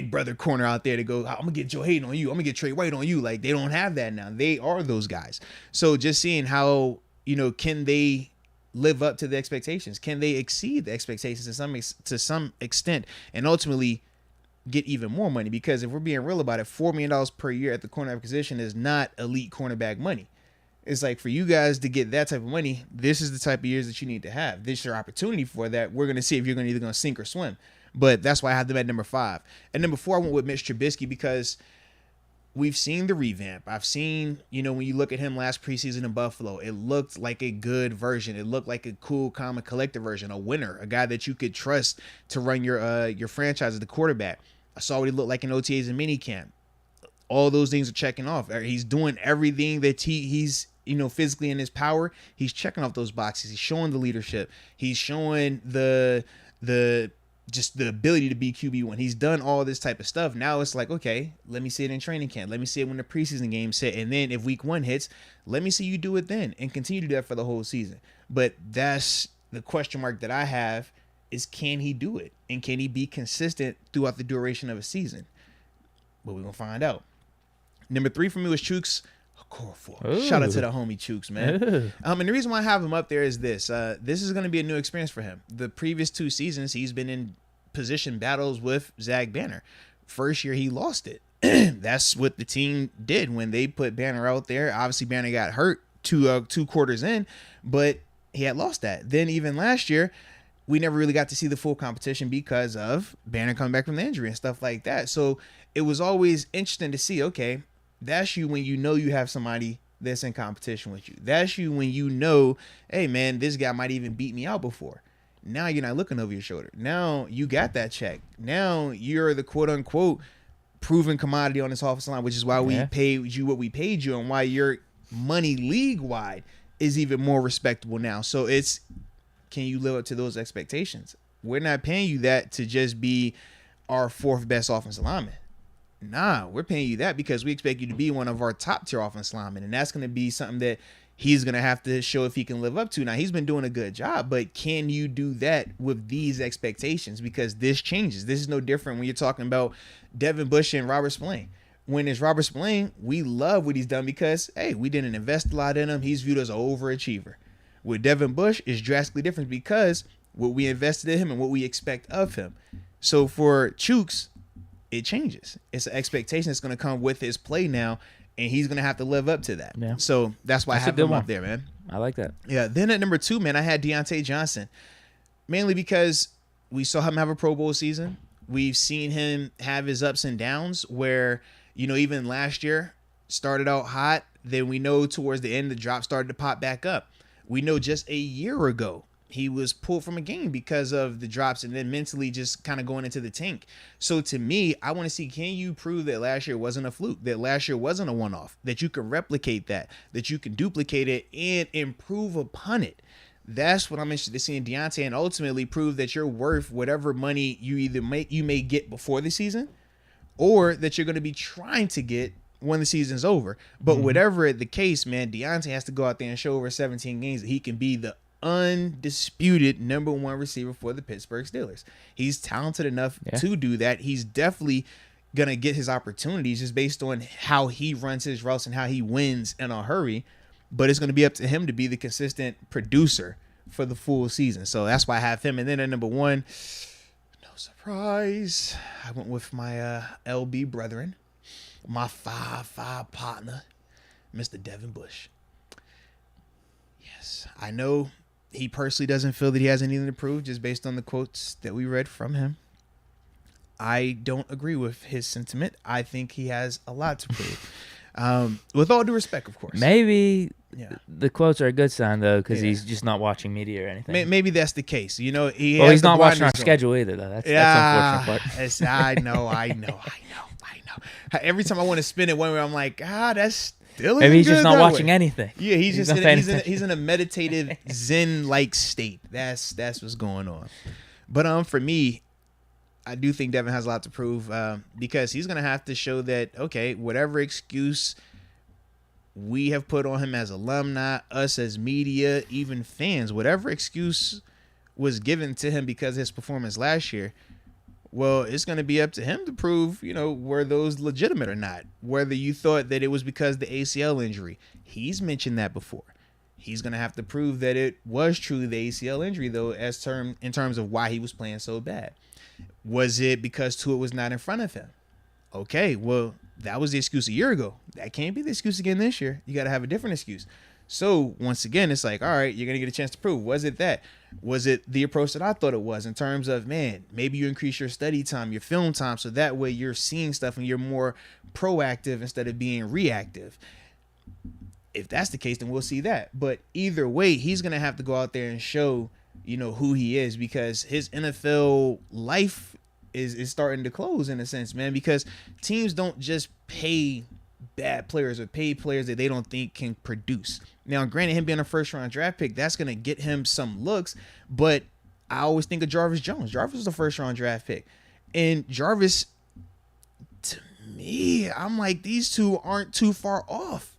brother corner out there to go, I'm going to get Joe Hayden on you. I'm going to get Trey White on you. Like, they don't have that now. They are those guys. So just seeing how, can they live up to the expectations? Can they exceed the expectations to some extent and ultimately get even more money? Because if we're being real about it, $4 million per year at the cornerback position is not elite cornerback money. It's like, for you guys to get that type of money, this is the type of years that you need to have. This is your opportunity for that. We're going to see if you're either going to sink or swim. But that's why I have them at number 5. At number 4, I went with Mitch Trubisky because we've seen the revamp. I've seen, when you look at him last preseason in Buffalo, it looked like a good version. It looked like a cool, calm, and collected version, a winner, a guy that you could trust to run your franchise as the quarterback. I saw what he looked like in OTAs and minicamp. All those things are checking off. He's doing everything that he's physically in his power. He's checking off those boxes. He's showing the leadership. He's showing the ability to be QB1. He's done all this type of stuff. Now it's like, okay, let me see it in training camp. Let me see it when the preseason games hit. And then if week 1 hits, let me see you do it then and continue to do that for the whole season. But that's the question mark that I have is, can he do it? And can he be consistent throughout the duration of a season? But we're going to find out. Number 3 for me was Chooks. Shout out to the homie Chooks, man. And the reason why I have him up there is this. This is going to be a new experience for him. The previous 2 seasons, he's been in position battles with Zach Banner. First year, he lost it. That's what the team did when they put Banner out there. Obviously, Banner got hurt two quarters in, but he had lost that. Then even last year, we never really got to see the full competition because of Banner coming back from the injury and stuff like that. So it was always interesting to see, okay, that's you when you know you have somebody that's in competition with you. That's you when you know, hey, man, this guy might even beat me out before. Now you're not looking over your shoulder. Now you got that check. Now you're the quote-unquote proven commodity on this offensive line, which is why we paid you what we paid you and why your money league-wide is even more respectable now. So it's, can you live up to those expectations? We're not paying you that to just be our fourth best offensive lineman. Nah, we're paying you that because we expect you to be one of our top tier offensive linemen. And that's going to be something that he's going to have to show if he can live up to. Now, he's been doing a good job, but can you do that with these expectations? Because this changes. This is no different when you're talking about Devin Bush and Robert Spillane. When it's Robert Spillane, we love what he's done because, hey, we didn't invest a lot in him. He's viewed as an overachiever. With Devin Bush, it's drastically different because what we invested in him and what we expect of him. So for Chooks, it changes. It's an expectation that's going to come with his play now, and he's going to have to live up to that. Yeah. So that's why I have him up there, man. I like that. Yeah. Then at number 2, man, I had Deontay Johnson, mainly because we saw him have a Pro Bowl season. We've seen him have his ups and downs where, even last year started out hot. Then we know towards the end, the drop started to pop back up. We know just a year ago, he was pulled from a game because of the drops and then mentally just kind of going into the tank. So to me, I want to see, can you prove that last year wasn't a fluke, that last year wasn't a one-off, that you can replicate that you can duplicate it and improve upon it? That's what I'm interested in seeing Deontay, and ultimately prove that you're worth whatever money you may get before the season or that you're going to be trying to get when the season's over. But whatever the case, man, Deontay has to go out there and show over 17 games that he can be the undisputed number 1 receiver for the Pittsburgh Steelers. He's talented enough to do that. He's definitely going to get his opportunities just based on how he runs his routes and how he wins in a hurry. But it's going to be up to him to be the consistent producer for the full season. So that's why I have him. And then at number 1, no surprise, I went with my LB brethren, my 5'5" partner, Mr. Devin Bush. Yes, I know he personally doesn't feel that he has anything to prove just based on the quotes that we read from him. I don't agree with his sentiment. I think he has a lot to prove. With all due respect, of course. Maybe the quotes are a good sign, though, because he's just not watching media or anything. Maybe that's the case. He's not watching our schedule either, though. That's unfortunate part. I know. Every time I want to spin it one way, I'm like, that's still maybe he's just not watching anything. Yeah, he's in a meditative Zen-like state. That's what's going on. But for me, I do think Devin has a lot to prove because he's going to have to show that, okay, whatever excuse we have put on him as alumni, us as media, even fans, whatever excuse was given to him because of his performance last year, well, it's going to be up to him to prove, were those legitimate or not. Whether you thought that it was because of the ACL injury. He's mentioned that before. He's going to have to prove that it was truly the ACL injury, though, in terms of why he was playing so bad. Was it because Tua was not in front of him? Okay, well, that was the excuse a year ago. That can't be the excuse again this year. You got to have a different excuse. So once again, it's like, all right, you're going to get a chance to prove. Was it that? Was it the approach that I thought it was in terms of, man, maybe you increase your study time, your film time, so that way you're seeing stuff and you're more proactive instead of being reactive. If that's the case, then we'll see that. But either way, he's going to have to go out there and show, who he is, because his NFL life is starting to close in a sense, man, because teams don't just pay bad players or pay players that they don't think can produce. Now, granted, him being a first-round draft pick, that's going to get him some looks, but I always think of Jarvis Jones. Jarvis was a first-round draft pick. And Jarvis, to me, I'm like, these two aren't too far off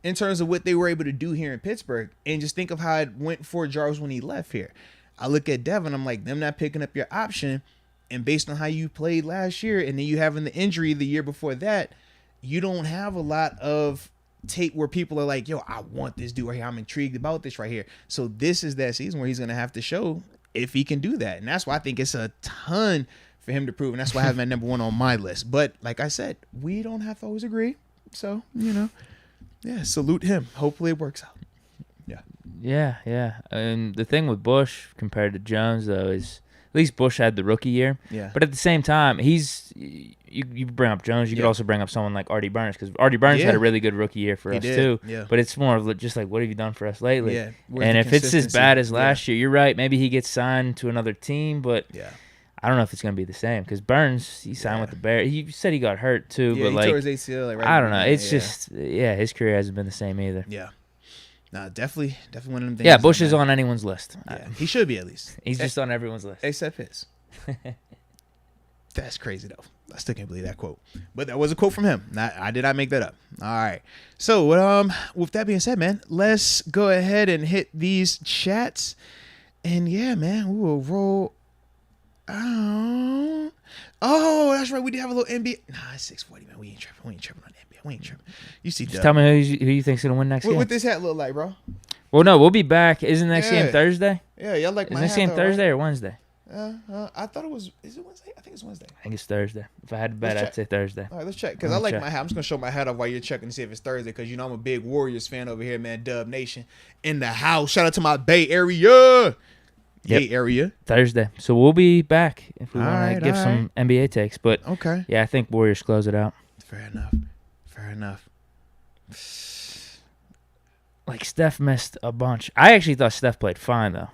in terms of what they were able to do here in Pittsburgh. And just think of how it went for Jarvis when he left here. I look at Devin, I'm like, them not picking up your option, and based on how you played last year, and then you having the injury the year before that, you don't have a lot of tape where people are like, yo, I want this dude right here. I'm intrigued about this right here. So this is that season where he's going to have to show if he can do that. And that's why I think it's a ton for him to prove. And that's why I have him at number 1 on my list. But like I said, we don't have to always agree. So, salute him. Hopefully it works out. Yeah. And the thing with Bush compared to Jones, though, is at least Bush had the rookie year. Yeah. But at the same time, you bring up Jones, you could also bring up someone like Artie Burns, because Artie Burns had a really good rookie year for us, too. Yeah. But it's more of just like, what have you done for us lately? Yeah. And if it's as bad as last year, you're right. Maybe he gets signed to another team, but I don't know if it's going to be the same, because Burns, he signed with the Bears. He said he got hurt, too. Yeah, but he like, tore his ACL. Right, I don't know. It's just, his career hasn't been the same either. Yeah. No, definitely one of them things. Yeah, Bush is on anyone's list. Yeah, he should be at least. He's just on everyone's list. Except his. That's crazy, though. I still can't believe that quote. But that was a quote from him. I did not make that up. All right. So, with that being said, man, let's go ahead and hit these chats. And, yeah, man, we will roll. Oh, that's right. We did have a little NBA. Nah, it's 6:40, man. We ain't tripping on NBA. We ain't tripping. You see, just tell me who you think's going to win next game. What this hat look like, bro? Well, no, we'll be back. Isn't next game Thursday? Yeah, y'all like my hat. Is next game Thursday or Wednesday? I thought it was. Is it Wednesday? I think it's Wednesday. I think it's Thursday. If I had to bet, I'd say Thursday. All right, let's check. Because I like my hat. I'm just going to show my hat off while you're checking to see if it's Thursday. Because, I'm a big Warriors fan over here, man. Dub Nation in the house. Shout out to my Bay Area. Bay Area. Thursday. So we'll be back if we want to give some NBA takes. But, yeah, I think Warriors close it out. Fair enough. Like, Steph missed a bunch. I actually thought Steph played fine, though.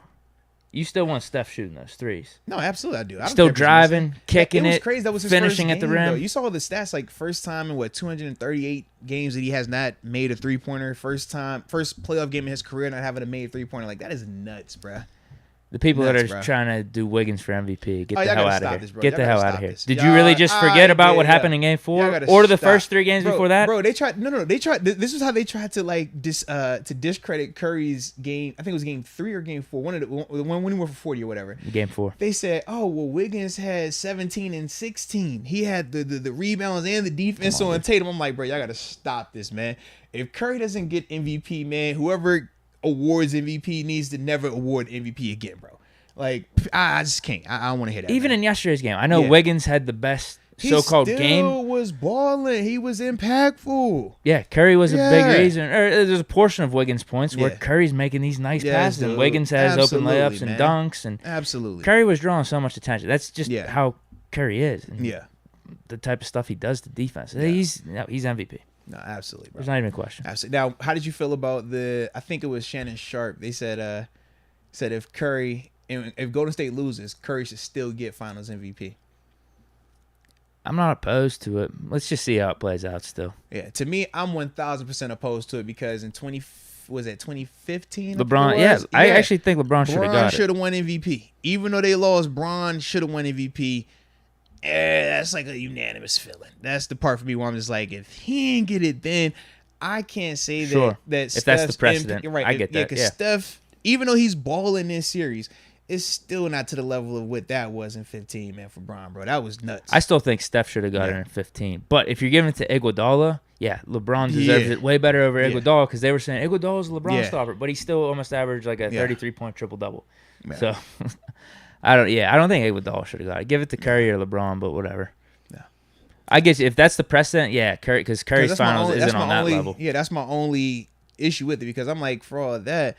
You still want Steph shooting those threes. No, absolutely I do. Still driving, kicking it. It was crazy. That was his finishing first at the game, rim. Though. You saw the stats, like first time in 238 games that he has not made a 3-pointer. First playoff game in his career not having a made 3-pointer. Like, that is nuts, bruh. The people that are trying to do Wiggins for MVP, get the hell out of here. Get the hell out of here. Did you really just forget about what happened in Game 4, or the first 3 games before that? Bro, they tried. No. They tried. This is how they tried to to discredit Curry's game. I think it was Game 3 or Game 4. One when he went for 40 or whatever. Game 4. They said, "Oh well, Wiggins had 17 and 16. He had the rebounds and the defense on Tatum." I'm like, bro, y'all gotta stop this, man. If Curry doesn't get MVP, man, whoever awards MVP needs to never award MVP again, bro. Like, I just can't. I don't want to hear that. Even in yesterday's game, I know Wiggins had the best so-called game. He still was balling. He was impactful. Yeah, Curry was a big reason. Or there's a portion of Wiggins' points where Curry's making these nice passes, and Wiggins has open layups and dunks. And absolutely. Curry was drawing so much attention. That's just how Curry is. And the type of stuff he does to defense. He's MVP. No, absolutely, bro. There's not even a question. Absolutely. Now, how did you feel about I think it was Shannon Sharp. They said if Golden State loses, Curry should still get Finals MVP. I'm not opposed to it. Let's just see how it plays out still. Yeah, to me, I'm 1,000% opposed to it because in 2015? LeBron, I actually think LeBron should have got it. Bron should have won MVP. Even though they lost, Bron should have won MVP. That's like a unanimous feeling. That's the part for me where I'm just like, if he ain't get it, then I can't say that if that's the precedent. Right, I get that. Because Steph, even though he's balling this series, it's still not to the level of what that was in 15, man, for Bron, bro. That was nuts. I still think Steph should have got it in 15. But if you're giving it to Iguodala, LeBron deserves it way better over Iguodala because they were saying Iguodala's a LeBron stopper, but he still almost averaged like a 33-point triple-double. Yeah. So, I don't think Iguodala should have got it. Give it to Curry or LeBron, but whatever. Yeah. I guess if that's the precedent, Curry, because Curry's finals isn't on that level. Yeah, that's my only issue with it because I'm like, for all that,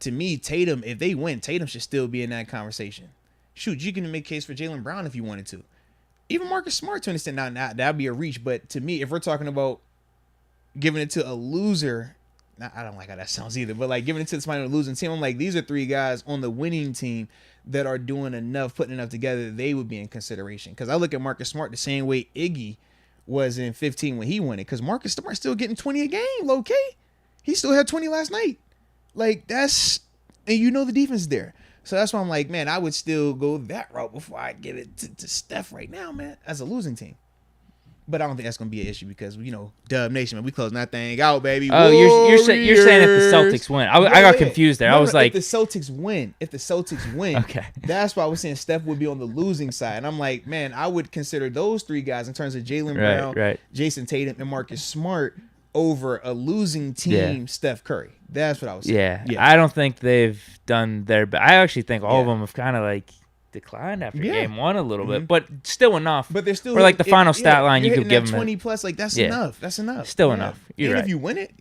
to me, Tatum, if they win, Tatum should still be in that conversation. Shoot, you can make a case for Jaylen Brown if you wanted to. Even Marcus Smart to an extent, now that'd be a reach. But to me, if we're talking about giving it to a loser, I don't like how that sounds either, but like giving it to somebody on a losing team, I'm like, these are 3 guys on the winning team that are doing enough, putting enough together that they would be in consideration. Because I look at Marcus Smart the same way Iggy was in 15 when he won it. Because Marcus Smart's still getting 20 a game, low-key. He still had 20 last night. Like, and the defense is there. So that's why I'm like, man, I would still go that route before I give it to Steph right now, man, as a losing team. But I don't think that's going to be an issue because, Dub Nation, man, we closing that thing out, baby. Oh, you're saying if the Celtics win. I got confused there. I was like. If the Celtics win, okay. That's why I was saying Steph would be on the losing side. And I'm like, man, I would consider those 3 guys in terms of Jaylen Brown, Jason Tatum, and Marcus Smart over a losing team, Steph Curry. That's what I was saying. Yeah. I don't think they've done their best. I actually think all of them have kind of like declined after game 1 a little bit, but still enough. But they're still. Or like the final stat line, you could give them 20 plus. Like that's enough. That's enough. Still enough. You're right. If you win it,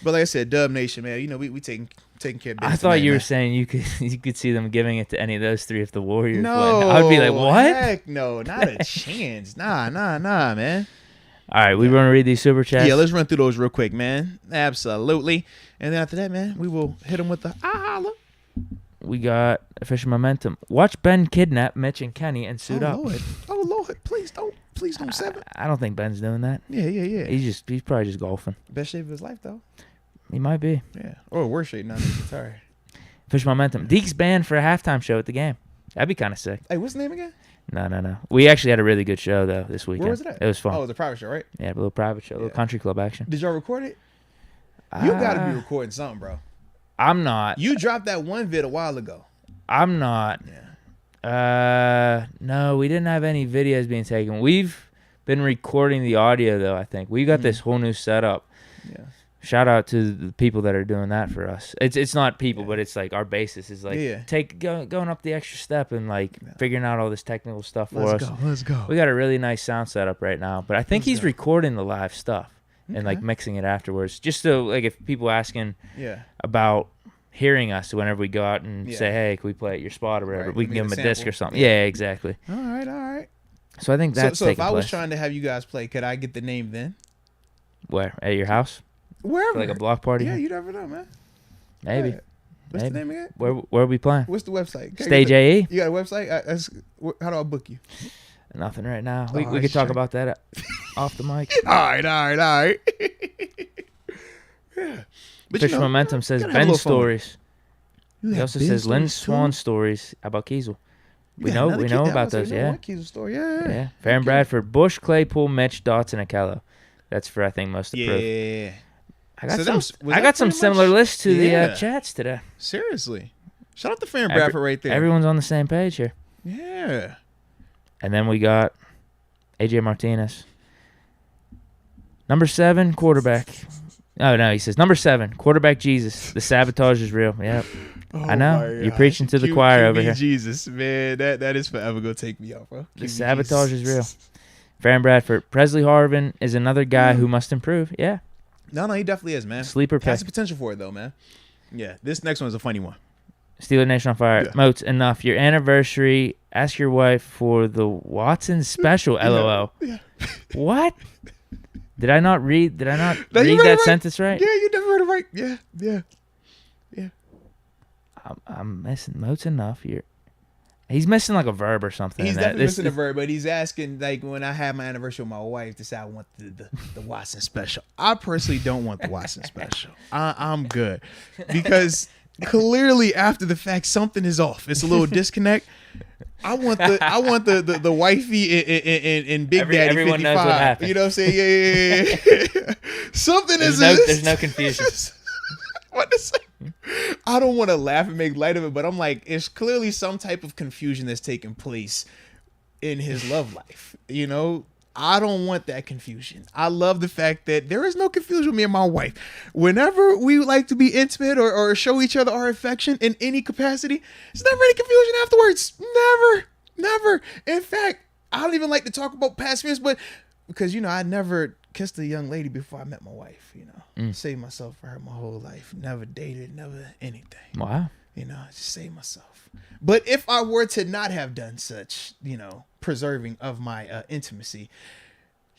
But like I said, Dub Nation, man, we taking taking care of business. I thought tonight, you were man. saying you could see them giving it to any of those three if the Warriors No, win. I'd be like, what? Heck no, not a chance. Nah, man. All right, we want to read these super chats. Yeah, let's run through those real quick, man. Absolutely. And then after that, man, we will hit them with the holla. We got official momentum. Watch Ben kidnap Mitch and Kenny and suit up. Oh Lord, please don't seven. I don't think Ben's doing that. Yeah. He's probably just golfing. Best shape of his life though. He might be. Yeah. Or worse shape now that he's retired. Official momentum. Deke's banned for a halftime show at the game. That'd be kind of sick. Hey, what's the name again? No. We actually had a really good show though this weekend. Where was it at? It was fun. Oh, it was a private show, right? Yeah, a little private show, a little country club action. Did y'all record it? You got to be recording something, bro. I'm not. You dropped that one vid a while ago. I'm not. Yeah. No, we didn't have any videos being taken. We've been recording the audio though. I think we got this whole new setup. Yeah. Shout out to the people that are doing that for us. It's not people, but it's like our basis is like going up the extra step and like figuring out all this technical stuff for us. Let's go. We got a really nice sound setup right now, but I think he's recording the live stuff and like mixing it afterwards. Just so like if people asking about hearing us whenever we go out and say, hey, can we play at your spot or whatever, we can give them a disc or something. Yeah, exactly. All right. So I think that's so if I was trying to have you guys play, could I get the name then? Where? At your house? Wherever. For like a block party? Yeah, you never know, man. Maybe. What's the name again? Where are we playing? What's the website? Stage AE? You got a website? How do I book you? Nothing right now. We could talk about that off the mic. All right. Yeah. But Official Momentum says Ben stories. He also says Lynn Swan stories about Kiesel. We know about those, yeah. Kiesel story, yeah. Fair and Bradford, Bush, Claypool, Mitch, Dotson, and Akello. That's for, I think, most of the proof. Yeah. I got some similar lists to the chats today. Seriously. Shout out to Fair and Bradford right there. Everyone's on the same page here. Yeah. And then we got AJ Martinez. Number 7, quarterback. Oh, no, he says, number 7, quarterback Jesus. The sabotage is real. Yep. I know. You're preaching to the choir over here. Jesus, man. That is forever going to take me off, bro. The sabotage is real. Fair and Bradford. Presley Harvin is another guy who must improve. Yeah. No, he definitely is, man. Sleeper pick. Has the potential for it, though, man. Yeah, this next one is a funny one. Steeler Nation on fire. Yeah. Moats, enough. Your anniversary. Ask your wife for the Watson special. LOL. Yeah. What? Did I not read that sentence right? Yeah, you never read it right. Yeah. I'm missing Moats enough. He's missing like a verb or something. He's definitely missing a verb, but he's asking like when I had my anniversary with my wife to say I want the Watson special. I personally don't want the Watson special. I'm good because clearly after the fact something is off. It's a little disconnect. I want the wifey in Big Daddy everyone 55. Knows what happened. You know what I'm saying? Yeah. Something there's no confusion. What to say? I don't want to laugh and make light of it, but I'm like, it's clearly some type of confusion that's taking place in his love life. You know, I don't want that confusion. I love the fact that there is no confusion with me and my wife. Whenever we like to be intimate or show each other our affection in any capacity, there's never any confusion afterwards. Never. In fact, I don't even like to talk about past feelings, but because, I never kissed a young lady before I met my wife, Saved myself for her my whole life. Never dated, never anything. Wow. I just saved myself. But if I were to not have done such, preserving of my intimacy,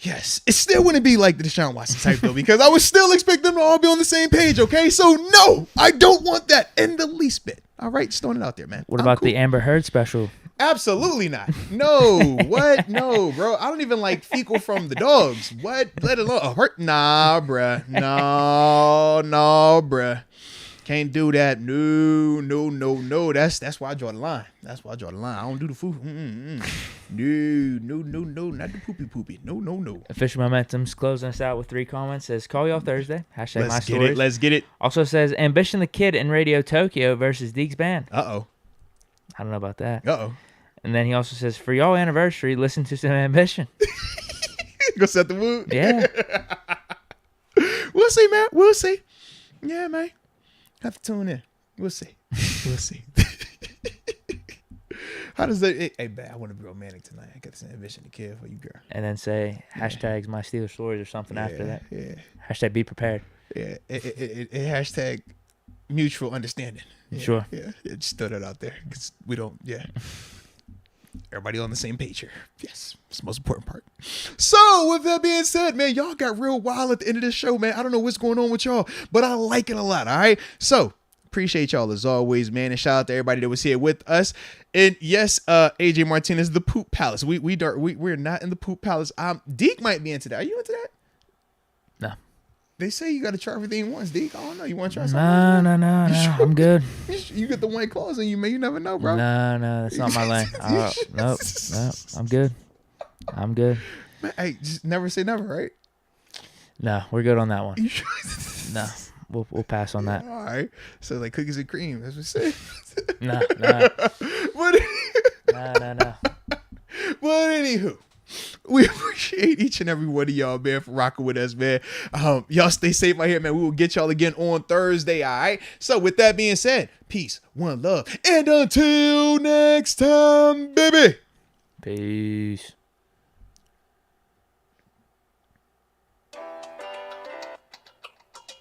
yes, it still wouldn't be like the Deshaun Watson type though, because I would still expect them to all be on the same page, okay? So no, I don't want that in the least bit. All right, just throwing it out there, man. What about the Amber Heard special? Absolutely not. No. What? No, bro. I don't even like fecal from the dogs. What? Let alone a hurt. Nah, bruh. No, bruh. Can't do that. No. That's why I draw the line. I don't do the food. No. Not the poopy. No. Official Momentum's closing us out with 3 comments. Says, call y'all Thursday. Hashtag my stories. Let's get it. Also says, Ambition the Kid in Radio Tokyo versus Deke's band. Uh-oh. I don't know about that. Uh-oh. And then he also says, for y'all anniversary, listen to some Ambition. Go set the mood. Yeah. We'll see, man. We'll see. Yeah, man. Have to tune in. We'll see. How does that... Hey, man, I want to be romantic tonight. I got this Ambition to Kill for you, girl. And then say, hashtags my Steelers stories or something after that. Yeah. Hashtag be prepared. Yeah. Hashtag mutual understanding. Yeah, Sure. Yeah. Just throw that out there because we don't. Yeah. Everybody on the same page here. Yes, it's the most important part. So, with that being said, man, y'all got real wild at the end of this show, man. I don't know what's going on with y'all, but I like it a lot, all right? So, appreciate y'all as always, man, and shout out to everybody that was here with us. And yes, AJ Martinez, the Poop Palace. We're not in the Poop Palace. Deke might be into that. Are you into that? No. They say you got to try everything once, Deke. I don't know. You want to try something? No. I'm good. You get the white claws on you, man. You never know, bro. No, that's not my lane. Nope. I'm good. Man, hey, just never say never, right? No, we're good on that one. No, we'll pass on that. All right. So like cookies and cream, that's what we say. No. No. But anywho, we appreciate each and every one of y'all, man, for rocking with us, man. Y'all stay safe out here, man. We will get y'all again on Thursday, all right? So with that being said, peace, one love, and until next time, baby. Peace.